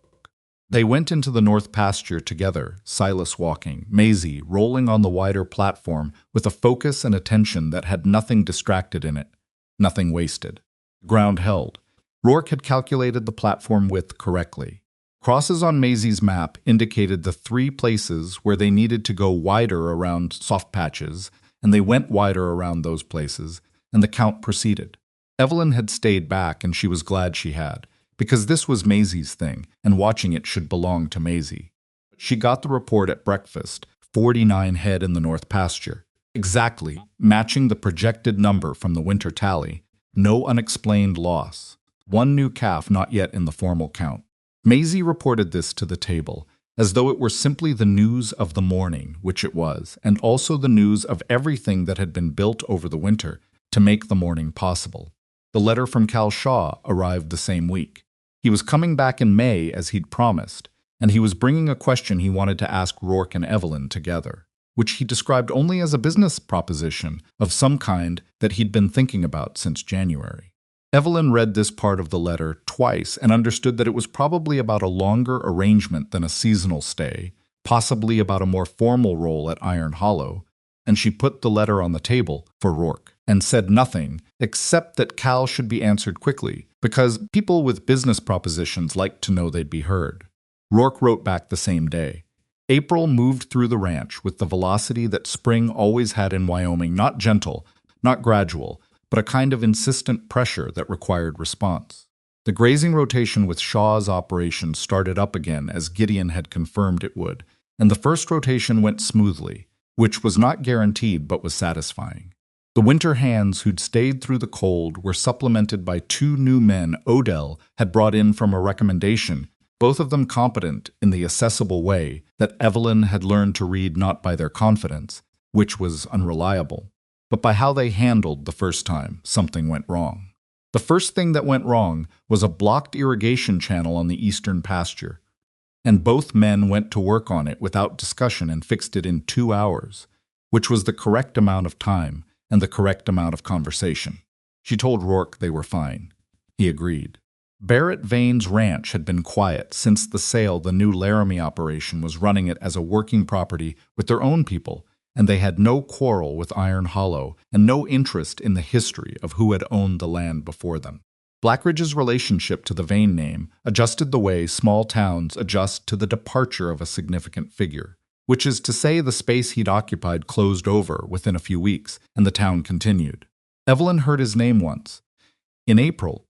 They went into the north pasture together, Silas walking, Maisie rolling on the wider platform with a focus and attention that had nothing distracted in it, nothing wasted. The ground held. Rourke had calculated the platform width correctly. Crosses on Maisie's map indicated the 3 places where they needed to go wider around soft patches, and they went wider around those places, and the count proceeded. Evelyn had stayed back, and she was glad she had, because this was Maisie's thing, and watching it should belong to Maisie. She got the report at breakfast, 49 head in the north pasture. Exactly, matching the projected number from the winter tally. No unexplained loss. 1 new calf not yet in the formal count. Maisie reported this to the table, as though it were simply the news of the morning, which it was, and also the news of everything that had been built over the winter to make the morning possible. The letter from Cal Shaw arrived the same week. He was coming back in May as he'd promised, and he was bringing a question he wanted to ask Rourke and Evelyn together, which he described only as a business proposition of some kind that he'd been thinking about since January. Evelyn read this part of the letter twice and understood that it was probably about a longer arrangement than a seasonal stay, possibly about a more formal role at Iron Hollow, and she put the letter on the table for Rourke and said nothing except that Cal should be answered quickly, because people with business propositions like to know they'd be heard. Rourke wrote back the same day. April moved through the ranch with the velocity that spring always had in Wyoming, not gentle, not gradual, but a kind of insistent pressure that required response. The grazing rotation with Shaw's operation started up again as Gideon had confirmed it would, and the first rotation went smoothly, which was not guaranteed but was satisfying. The winter hands who'd stayed through the cold were supplemented by 2 new men Odell had brought in from a recommendation, both of them competent in the accessible way that Evelyn had learned to read not by their confidence, which was unreliable, but by how they handled the first time something went wrong. The first thing that went wrong was a blocked irrigation channel on the eastern pasture, and both men went to work on it without discussion and fixed it in 2 hours, which was the correct amount of time and the correct amount of conversation. She told Rourke they were fine. He agreed. Barrett Vane's ranch had been quiet since the sale. The new Laramie operation was running it as a working property with their own people, and they had no quarrel with Iron Hollow and no interest in the history of who had owned the land before them. Blackridge's relationship to the Vane name adjusted the way small towns adjust to the departure of a significant figure, which is to say the space he'd occupied closed over within a few weeks, and the town continued. Evelyn heard his name once. In April,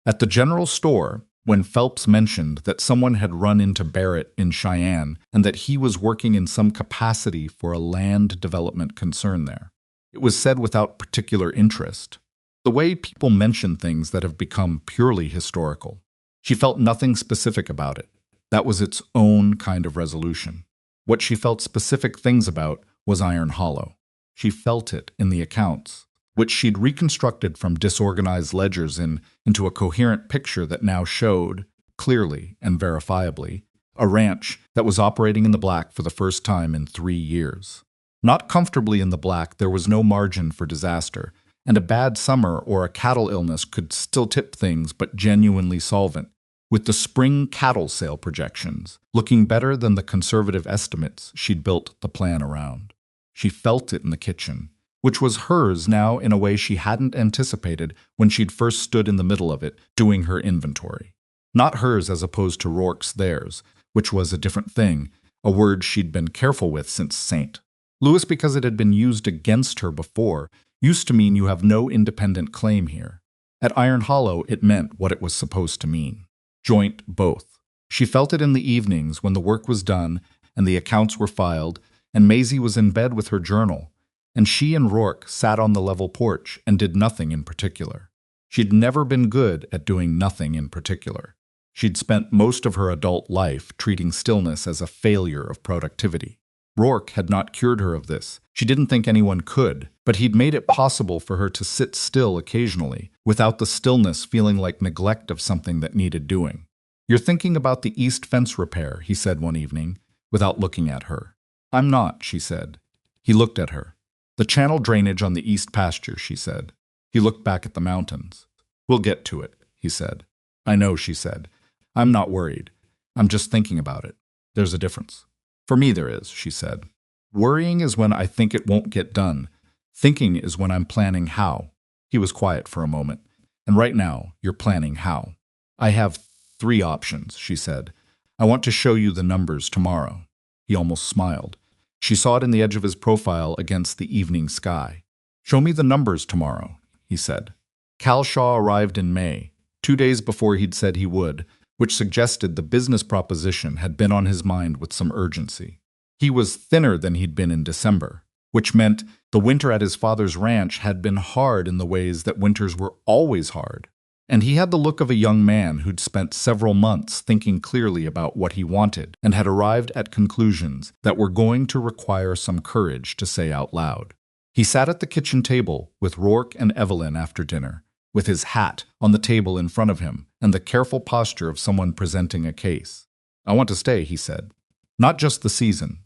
at the general store, when Phelps mentioned that someone had run into Barrett in Cheyenne and that he was working in some capacity for a land development concern there. It was said without particular interest, the way people mention things that have become purely historical. She felt nothing specific about it. That was its own kind of resolution. What she felt specific things about was Iron Hollow. She felt it in the accounts, which she'd reconstructed from disorganized ledgers into a coherent picture that now showed, clearly and verifiably, a ranch that was operating in the black for the first time in 3 years. Not comfortably in the black, there was no margin for disaster, and a bad summer or a cattle illness could still tip things, but genuinely solvent, with the spring cattle sale projections looking better than the conservative estimates she'd built the plan around. She felt it in the kitchen, which was hers now in a way she hadn't anticipated when she'd first stood in the middle of it, doing her inventory. Not hers as opposed to Rourke's theirs, which was a different thing, a word she'd been careful with since Saint. Lewis, because it had been used against her before, used to mean you have no independent claim here. At Iron Hollow, it meant what it was supposed to mean. Joint both. She felt it in the evenings when the work was done and the accounts were filed, and Maisie was in bed with her journal, and she and Rourke sat on the level porch and did nothing in particular. She'd never been good at doing nothing in particular. She'd spent most of her adult life treating stillness as a failure of productivity. Rourke had not cured her of this. She didn't think anyone could, but he'd made it possible for her to sit still occasionally, without the stillness feeling like neglect of something that needed doing. "You're thinking about the east fence repair," he said one evening, without looking at her. "I'm not," she said. He looked at her. "The channel drainage on the east pasture," she said. He looked back at the mountains. "We'll get to it," he said. "I know," she said. "I'm not worried. I'm just thinking about it. There's a difference." "For me there is," she said. "Worrying is when I think it won't get done. Thinking is when I'm planning how." He was quiet for a moment. "And right now, you're planning how." "I have 3 options," she said. "I want to show you the numbers tomorrow." He almost smiled. She saw it in the edge of his profile against the evening sky. "Show me the numbers tomorrow," he said. Cal Shaw arrived in May, 2 days before he'd said he would, which suggested the business proposition had been on his mind with some urgency. He was thinner than he'd been in December, which meant the winter at his father's ranch had been hard in the ways that winters were always hard. And he had the look of a young man who'd spent several months thinking clearly about what he wanted and had arrived at conclusions that were going to require some courage to say out loud. He sat at the kitchen table with Rourke and Evelyn after dinner, with his hat on the table in front of him and the careful posture of someone presenting a case. "I want to stay," he said. "Not just the season.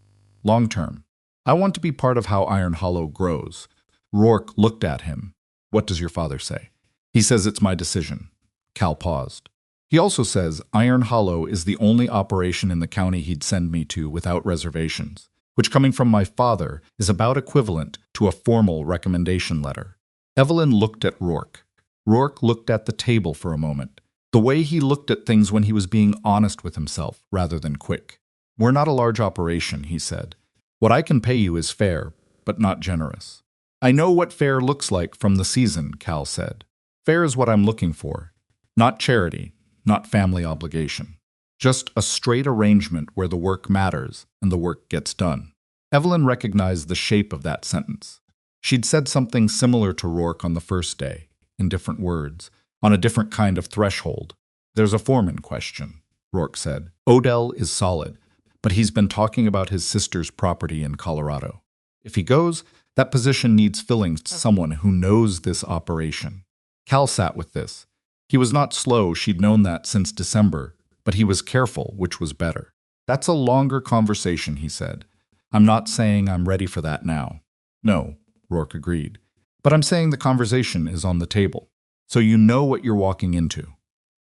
Long term. I want to be part of how Iron Hollow grows." Rourke looked at him. "What does your father say?" "He says it's my decision." Cal paused. "He also says Iron Hollow is the only operation in the county he'd send me to without reservations, which coming from my father is about equivalent to a formal recommendation letter." Evelyn looked at Rourke. Rourke looked at the table for a moment, the way he looked at things when he was being honest with himself rather than quick. "We're not a large operation," he said. "What I can pay you is fair, but not generous." "I know what fair looks like from the season," Cal said. "Fair is what I'm looking for. Not charity, not family obligation. Just a straight arrangement where the work matters and the work gets done." Evelyn recognized the shape of that sentence. She'd said something similar to Rourke on the first day, in different words, on a different kind of threshold. "There's a foreman question," Rourke said. "Odell is solid, but he's been talking about his sister's property in Colorado. If he goes, that position needs filling to someone who knows this operation." Cal sat with this. He was not slow, she'd known that since December, but he was careful, which was better. "That's a longer conversation," he said. "I'm not saying I'm ready for that now." "No," Rourke agreed. "But I'm saying the conversation is on the table. So you know what you're walking into."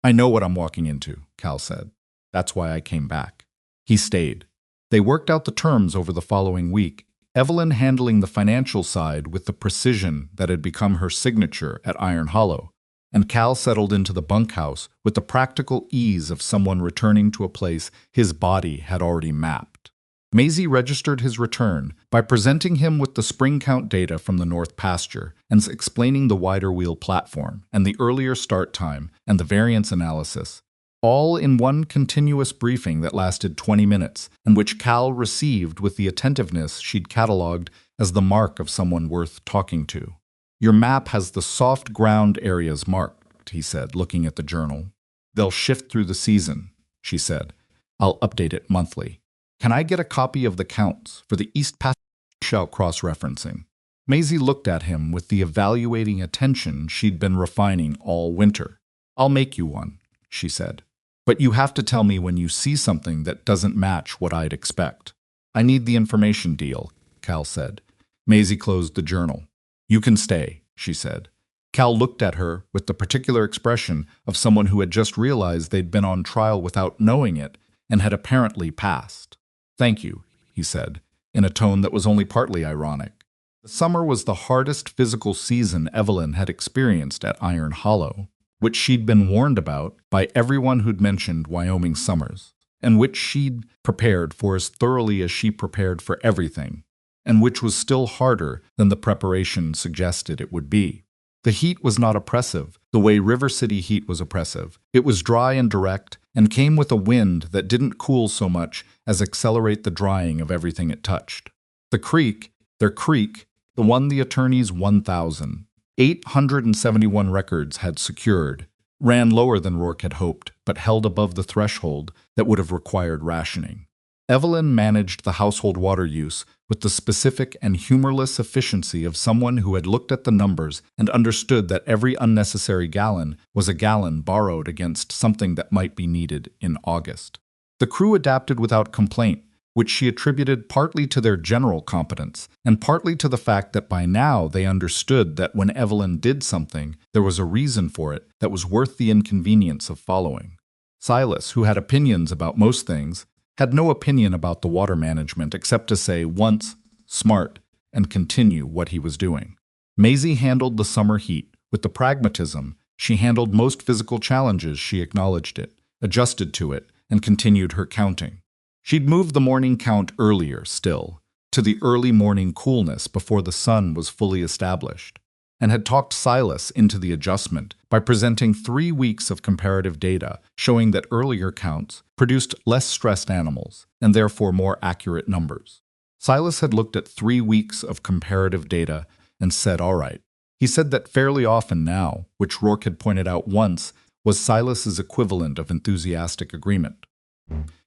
"I know what I'm walking into," Cal said. "That's why I came back." He stayed. They worked out the terms over the following week, Evelyn handling the financial side with the precision that had become her signature at Iron Hollow, and Cal settled into the bunkhouse with the practical ease of someone returning to a place his body had already mapped. Maisie registered his return by presenting him with the spring count data from the North Pasture and explaining the wider wheel platform and the earlier start time and the variance analysis, all in one continuous briefing that lasted 20 minutes and which Cal received with the attentiveness she'd catalogued as the mark of someone worth talking to. "Your map has the soft ground areas marked," he said, looking at the journal. "They'll shift through the season," she said. "I'll update it monthly. Can I get a copy of the counts for the East Pasture cross-referencing?" Maisie looked at him with the evaluating attention she'd been refining all winter. "I'll make you one," she said. "But you have to tell me when you see something that doesn't match what I'd expect." "I need the information deal," Cal said. Maisie closed the journal. "You can stay," she said. Cal looked at her with the particular expression of someone who had just realized they'd been on trial without knowing it and had apparently passed. "Thank you," he said, in a tone that was only partly ironic. The summer was the hardest physical season Evelyn had experienced at Iron Hollow, which she'd been warned about by everyone who'd mentioned Wyoming summers, and which she'd prepared for as thoroughly as she prepared for everything, and which was still harder than the preparation suggested it would be. The heat was not oppressive, the way River City heat was oppressive. It was dry and direct, and came with a wind that didn't cool so much as accelerate the drying of everything it touched. The creek, their creek, the one the attorneys 1,871 records had secured, ran lower than Rourke had hoped, but held above the threshold that would have required rationing. Evelyn managed the household water use with the specific and humorless efficiency of someone who had looked at the numbers and understood that every unnecessary gallon was a gallon borrowed against something that might be needed in August. The crew adapted without complaint, which she attributed partly to their general competence and partly to the fact that by now they understood that when Evelyn did something, there was a reason for it that was worth the inconvenience of following. Silas, who had opinions about most things, had no opinion about the water management except to say once, smart, and continue what he was doing. Maisie handled the summer heat with the pragmatism she handled most physical challenges. She acknowledged it, adjusted to it, and continued her counting. She'd moved the morning count earlier still, to the early morning coolness before the sun was fully established, and had talked Silas into the adjustment by presenting 3 weeks of comparative data showing that earlier counts produced less stressed animals and therefore more accurate numbers. Silas had looked at 3 weeks of comparative data and said, all right. He said that fairly often now, which Rourke had pointed out once, was Silas's equivalent of enthusiastic agreement.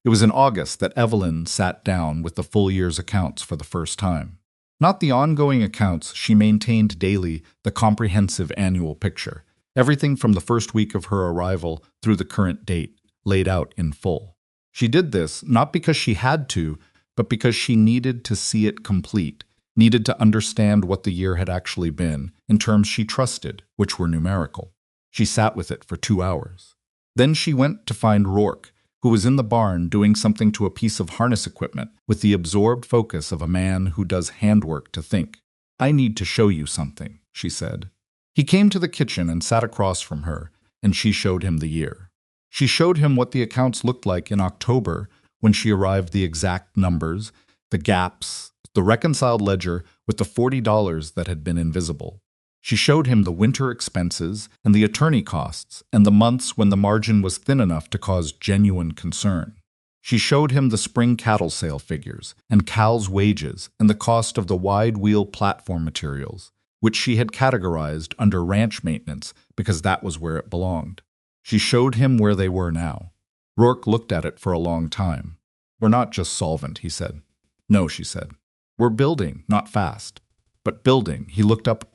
It was in August that Evelyn sat down with the full year's accounts for the first time. Not the ongoing accounts, she maintained daily the comprehensive annual picture, everything from the first week of her arrival through the current date, laid out in full. She did this not because she had to, but because she needed to see it complete, needed to understand what the year had actually been, in terms she trusted, which were numerical. She sat with it for 2 hours. Then she went to find Rourke, who was in the barn doing something to a piece of harness equipment with the absorbed focus of a man who does handwork to think. "I need to show you something," she said. He came to the kitchen and sat across from her, and she showed him the year. She showed him what the accounts looked like in October when she arrived, the exact numbers, the gaps, the reconciled ledger with the $40 that had been invisible. She showed him the winter expenses and the attorney costs and the months when the margin was thin enough to cause genuine concern. She showed him the spring cattle sale figures and Cal's wages and the cost of the wide wheel platform materials, which she had categorized under ranch maintenance because that was where it belonged. She showed him where they were now. Rourke looked at it for a long time. "We're not just solvent," he said. "No," she said. "We're building, not fast, but building." He looked up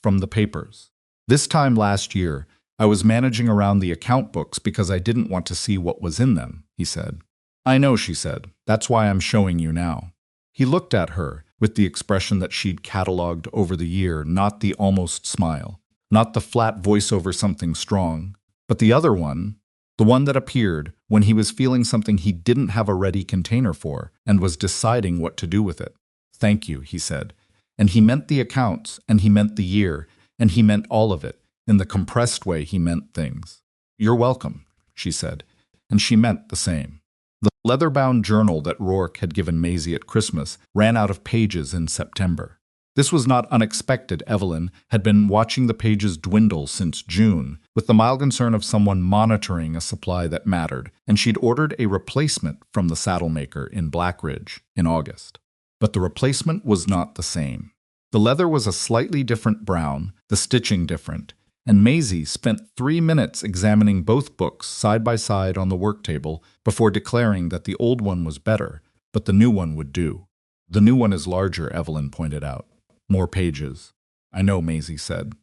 from the papers. "This time last year, I was managing around the account books because I didn't want to see what was in them," he said. "I know," she said. "That's why I'm showing you now." He looked at her with the expression that she'd catalogued over the year, not the almost smile, not the flat voice over something strong, but the other one, the one that appeared when he was feeling something he didn't have a ready container for and was deciding what to do with it. "Thank you," he said. And he meant the accounts, and he meant the year, and he meant all of it. In the compressed way he meant things. "You're welcome," she said, and she meant the same. The leather-bound journal that Rourke had given Maisie at Christmas ran out of pages in September. This was not unexpected. Evelyn had been watching the pages dwindle since June, with the mild concern of someone monitoring a supply that mattered, and she'd ordered a replacement from the saddle maker in Blackridge in August. But the replacement was not the same. The leather was a slightly different brown, the stitching different, and Maisie spent 3 minutes examining both books side by side on the work table before declaring that the old one was better, but the new one would do. "The new one is larger," Evelyn pointed out. "More pages." "I know," Maisie said.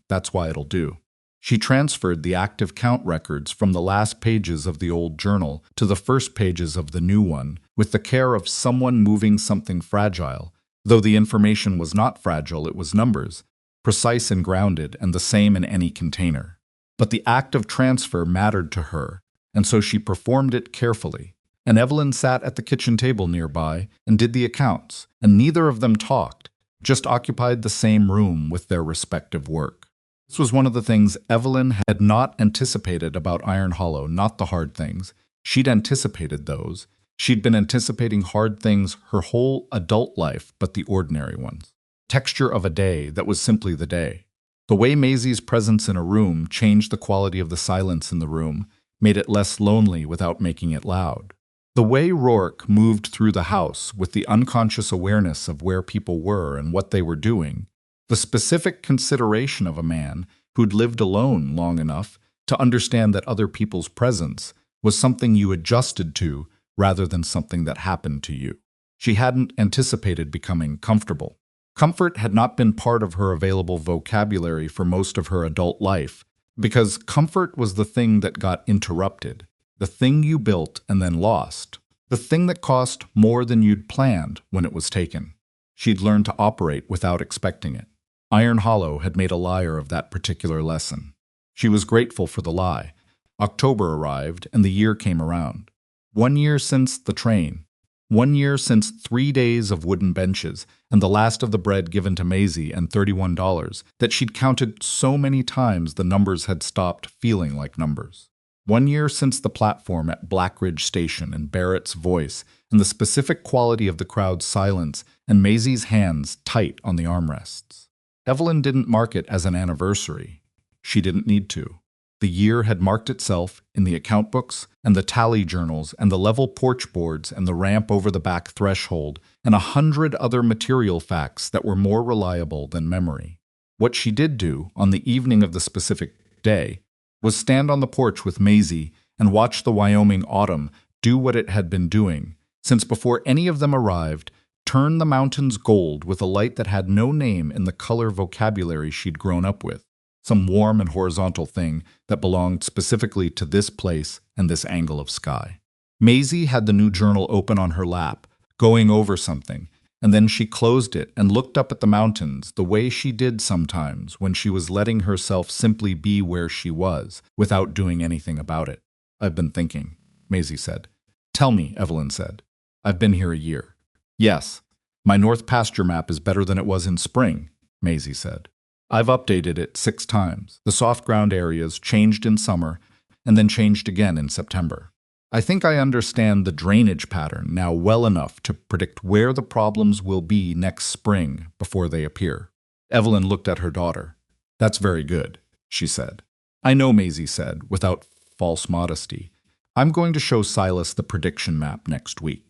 "That's why it'll do." She transferred the active count records from the last pages of the old journal to the first pages of the new one, with the care of someone moving something fragile. Though the information was not fragile, it was numbers, precise and grounded, and the same in any container. But the act of transfer mattered to her, and so she performed it carefully. And Evelyn sat at the kitchen table nearby and did the accounts, and neither of them talked, just occupied the same room with their respective work. This was one of the things Evelyn had not anticipated about Iron Hollow, not the hard things. She'd anticipated those. She'd been anticipating hard things her whole adult life, but the ordinary ones. Texture of a day that was simply the day. The way Maisie's presence in a room changed the quality of the silence in the room, made it less lonely without making it loud. The way Rourke moved through the house with the unconscious awareness of where people were and what they were doing, the specific consideration of a man who'd lived alone long enough to understand that other people's presence was something you adjusted to rather than something that happened to you. She hadn't anticipated becoming comfortable. Comfort had not been part of her available vocabulary for most of her adult life, because comfort was the thing that got interrupted, the thing you built and then lost, the thing that cost more than you'd planned when it was taken. She'd learned to operate without expecting it. Iron Hollow had made a liar of that particular lesson. She was grateful for the lie. October arrived, and the year came around. 1 year since the train. 1 year since 3 days of wooden benches, and the last of the bread given to Maisie and $31 that she'd counted so many times the numbers had stopped feeling like numbers. 1 year since the platform at Blackridge Station and Barrett's voice and the specific quality of the crowd's silence and Maisie's hands tight on the armrests. Evelyn didn't mark it as an anniversary. She didn't need to. The year had marked itself in the account books and the tally journals and the level porch boards and the ramp over the back threshold and 100 other material facts that were more reliable than memory. What she did do, on the evening of the specific day, was stand on the porch with Maisie and watch the Wyoming autumn do what it had been doing, since before any of them arrived, turn the mountains gold with a light that had no name in the color vocabulary she'd grown up with, some warm and horizontal thing that belonged specifically to this place and this angle of sky. Maisie had the new journal open on her lap, going over something, and then she closed it and looked up at the mountains the way she did sometimes when she was letting herself simply be where she was, without doing anything about it. "I've been thinking," Maisie said. "Tell me," Evelyn said. "I've been here a year." "Yes, my North Pasture map is better than it was in spring," Maisie said. "I've updated it 6 times. The soft ground areas changed in summer and then changed again in September. I think I understand the drainage pattern now well enough to predict where the problems will be next spring before they appear." Evelyn looked at her daughter. "That's very good," she said. "I know," Maisie said, without false modesty. "I'm going to show Silas the prediction map next week.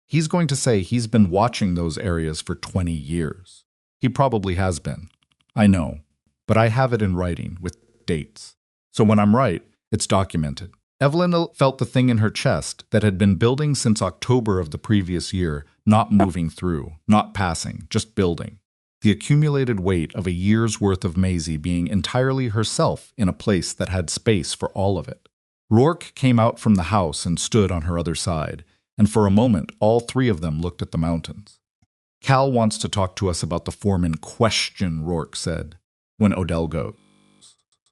He's going to say he's been watching those areas for 20 years. He probably has been. I know, but I have it in writing with dates. So when I'm right, it's documented." Evelyn felt the thing in her chest that had been building since October of the previous year, not moving through, not passing, just building. The accumulated weight of a year's worth of Maisie being entirely herself in a place that had space for all of it. Rourke came out from the house and stood on her other side, and for a moment all 3 of them looked at the mountains. "Cal wants to talk to us about the form in question," Rourke said, "when Odell goes."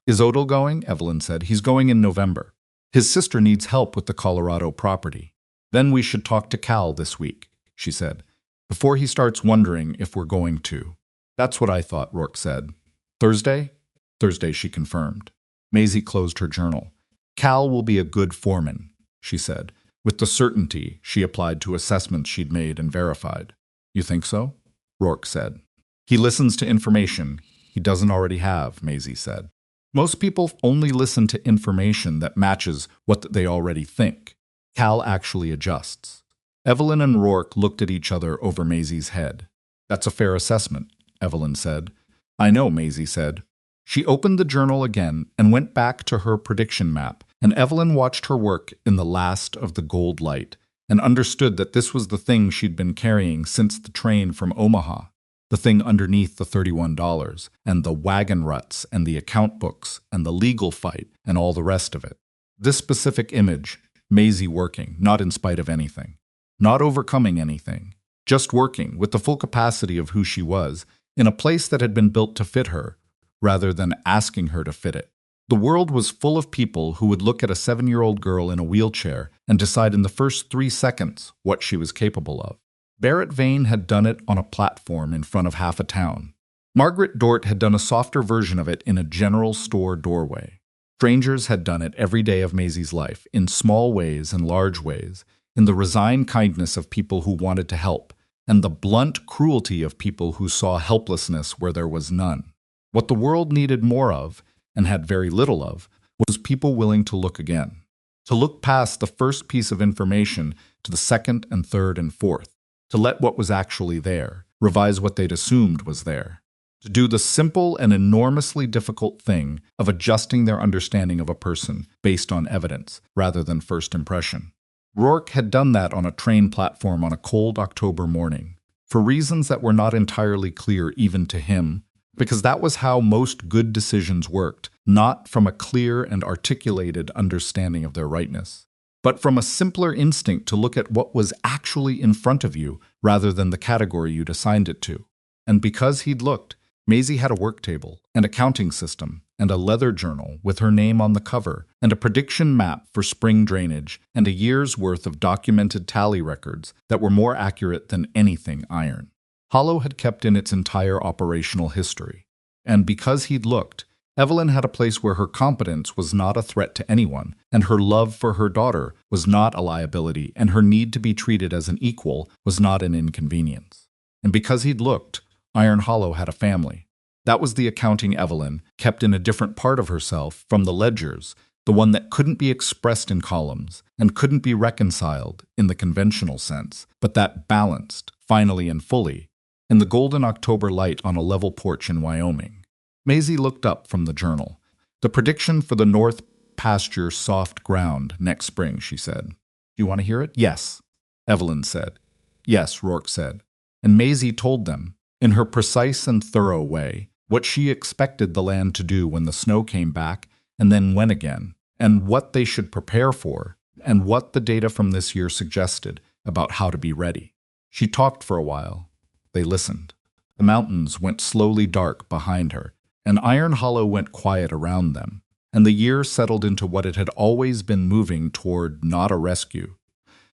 "Is Odell going?" Evelyn said. "He's going in November. His sister needs help with the Colorado property. Then we should talk to Cal this week," she said, "before he starts wondering if we're going to." "That's what I thought," Rourke said. "Thursday?" "Thursday," she confirmed. Maisie closed her journal. "Cal will be a good foreman," she said, with the certainty she applied to assessments she'd made and verified. "You think so?" Rourke said. "He listens to information he doesn't already have," Maisie said. "Most people only listen to information that matches what they already think. Cal actually adjusts." Evelyn and Rourke looked at each other over Maisie's head. "That's a fair assessment," Evelyn said. "I know," Maisie said. She opened the journal again and went back to her prediction map, and Evelyn watched her work in the last of the gold light and understood that this was the thing she'd been carrying since the train from Omaha. The thing underneath the $31, and the wagon ruts, and the account books, and the legal fight, and all the rest of it. This specific image, Maisie working, not in spite of anything, not overcoming anything, just working with the full capacity of who she was, in a place that had been built to fit her, rather than asking her to fit it. The world was full of people who would look at a 7-year-old girl in a wheelchair and decide in the first 3 seconds what she was capable of. Barrett Vane had done it on a platform in front of half a town. Margaret Dort had done a softer version of it in a general store doorway. Strangers had done it every day of Maisie's life, in small ways and large ways, in the resigned kindness of people who wanted to help, and the blunt cruelty of people who saw helplessness where there was none. What the world needed more of, and had very little of, was people willing to look again. To look past the first piece of information to the second and third and fourth. To let what was actually there, revise what they'd assumed was there. To do the simple and enormously difficult thing of adjusting their understanding of a person based on evidence, rather than first impression. Rourke had done that on a train platform on a cold October morning, for reasons that were not entirely clear even to him, because that was how most good decisions worked, not from a clear and articulated understanding of their rightness, but from a simpler instinct to look at what was actually in front of you rather than the category you'd assigned it to. And because he'd looked, Maisie had a work table, and a counting system, and a leather journal with her name on the cover, and a prediction map for spring drainage, and a year's worth of documented tally records that were more accurate than anything iron. Hollow had kept in its entire operational history. And because he'd looked, Evelyn had a place where her competence was not a threat to anyone, and her love for her daughter was not a liability, and her need to be treated as an equal was not an inconvenience. And because he'd looked, Iron Hollow had a family. That was the accounting Evelyn, kept in a different part of herself from the ledgers, the one that couldn't be expressed in columns, and couldn't be reconciled in the conventional sense, but that balanced, finally and fully, in the golden October light on a level porch in Wyoming. Maisie looked up from the journal. The prediction for the north pasture soft ground next spring, she said. Do you want to hear it? Yes, Evelyn said. Yes, Rourke said. And Maisie told them, in her precise and thorough way, what she expected the land to do when the snow came back and then went again, and what they should prepare for, and what the data from this year suggested about how to be ready. She talked for a while. They listened. The mountains went slowly dark behind her, and Iron Hollow went quiet around them, and the year settled into what it had always been moving toward, not a rescue,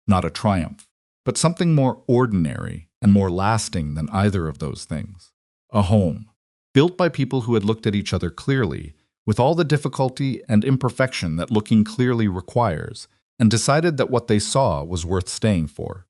not a triumph, but something more ordinary and more lasting than either of those things. A home, built by people who had looked at each other clearly, with all the difficulty and imperfection that looking clearly requires, and decided that what they saw was worth staying for.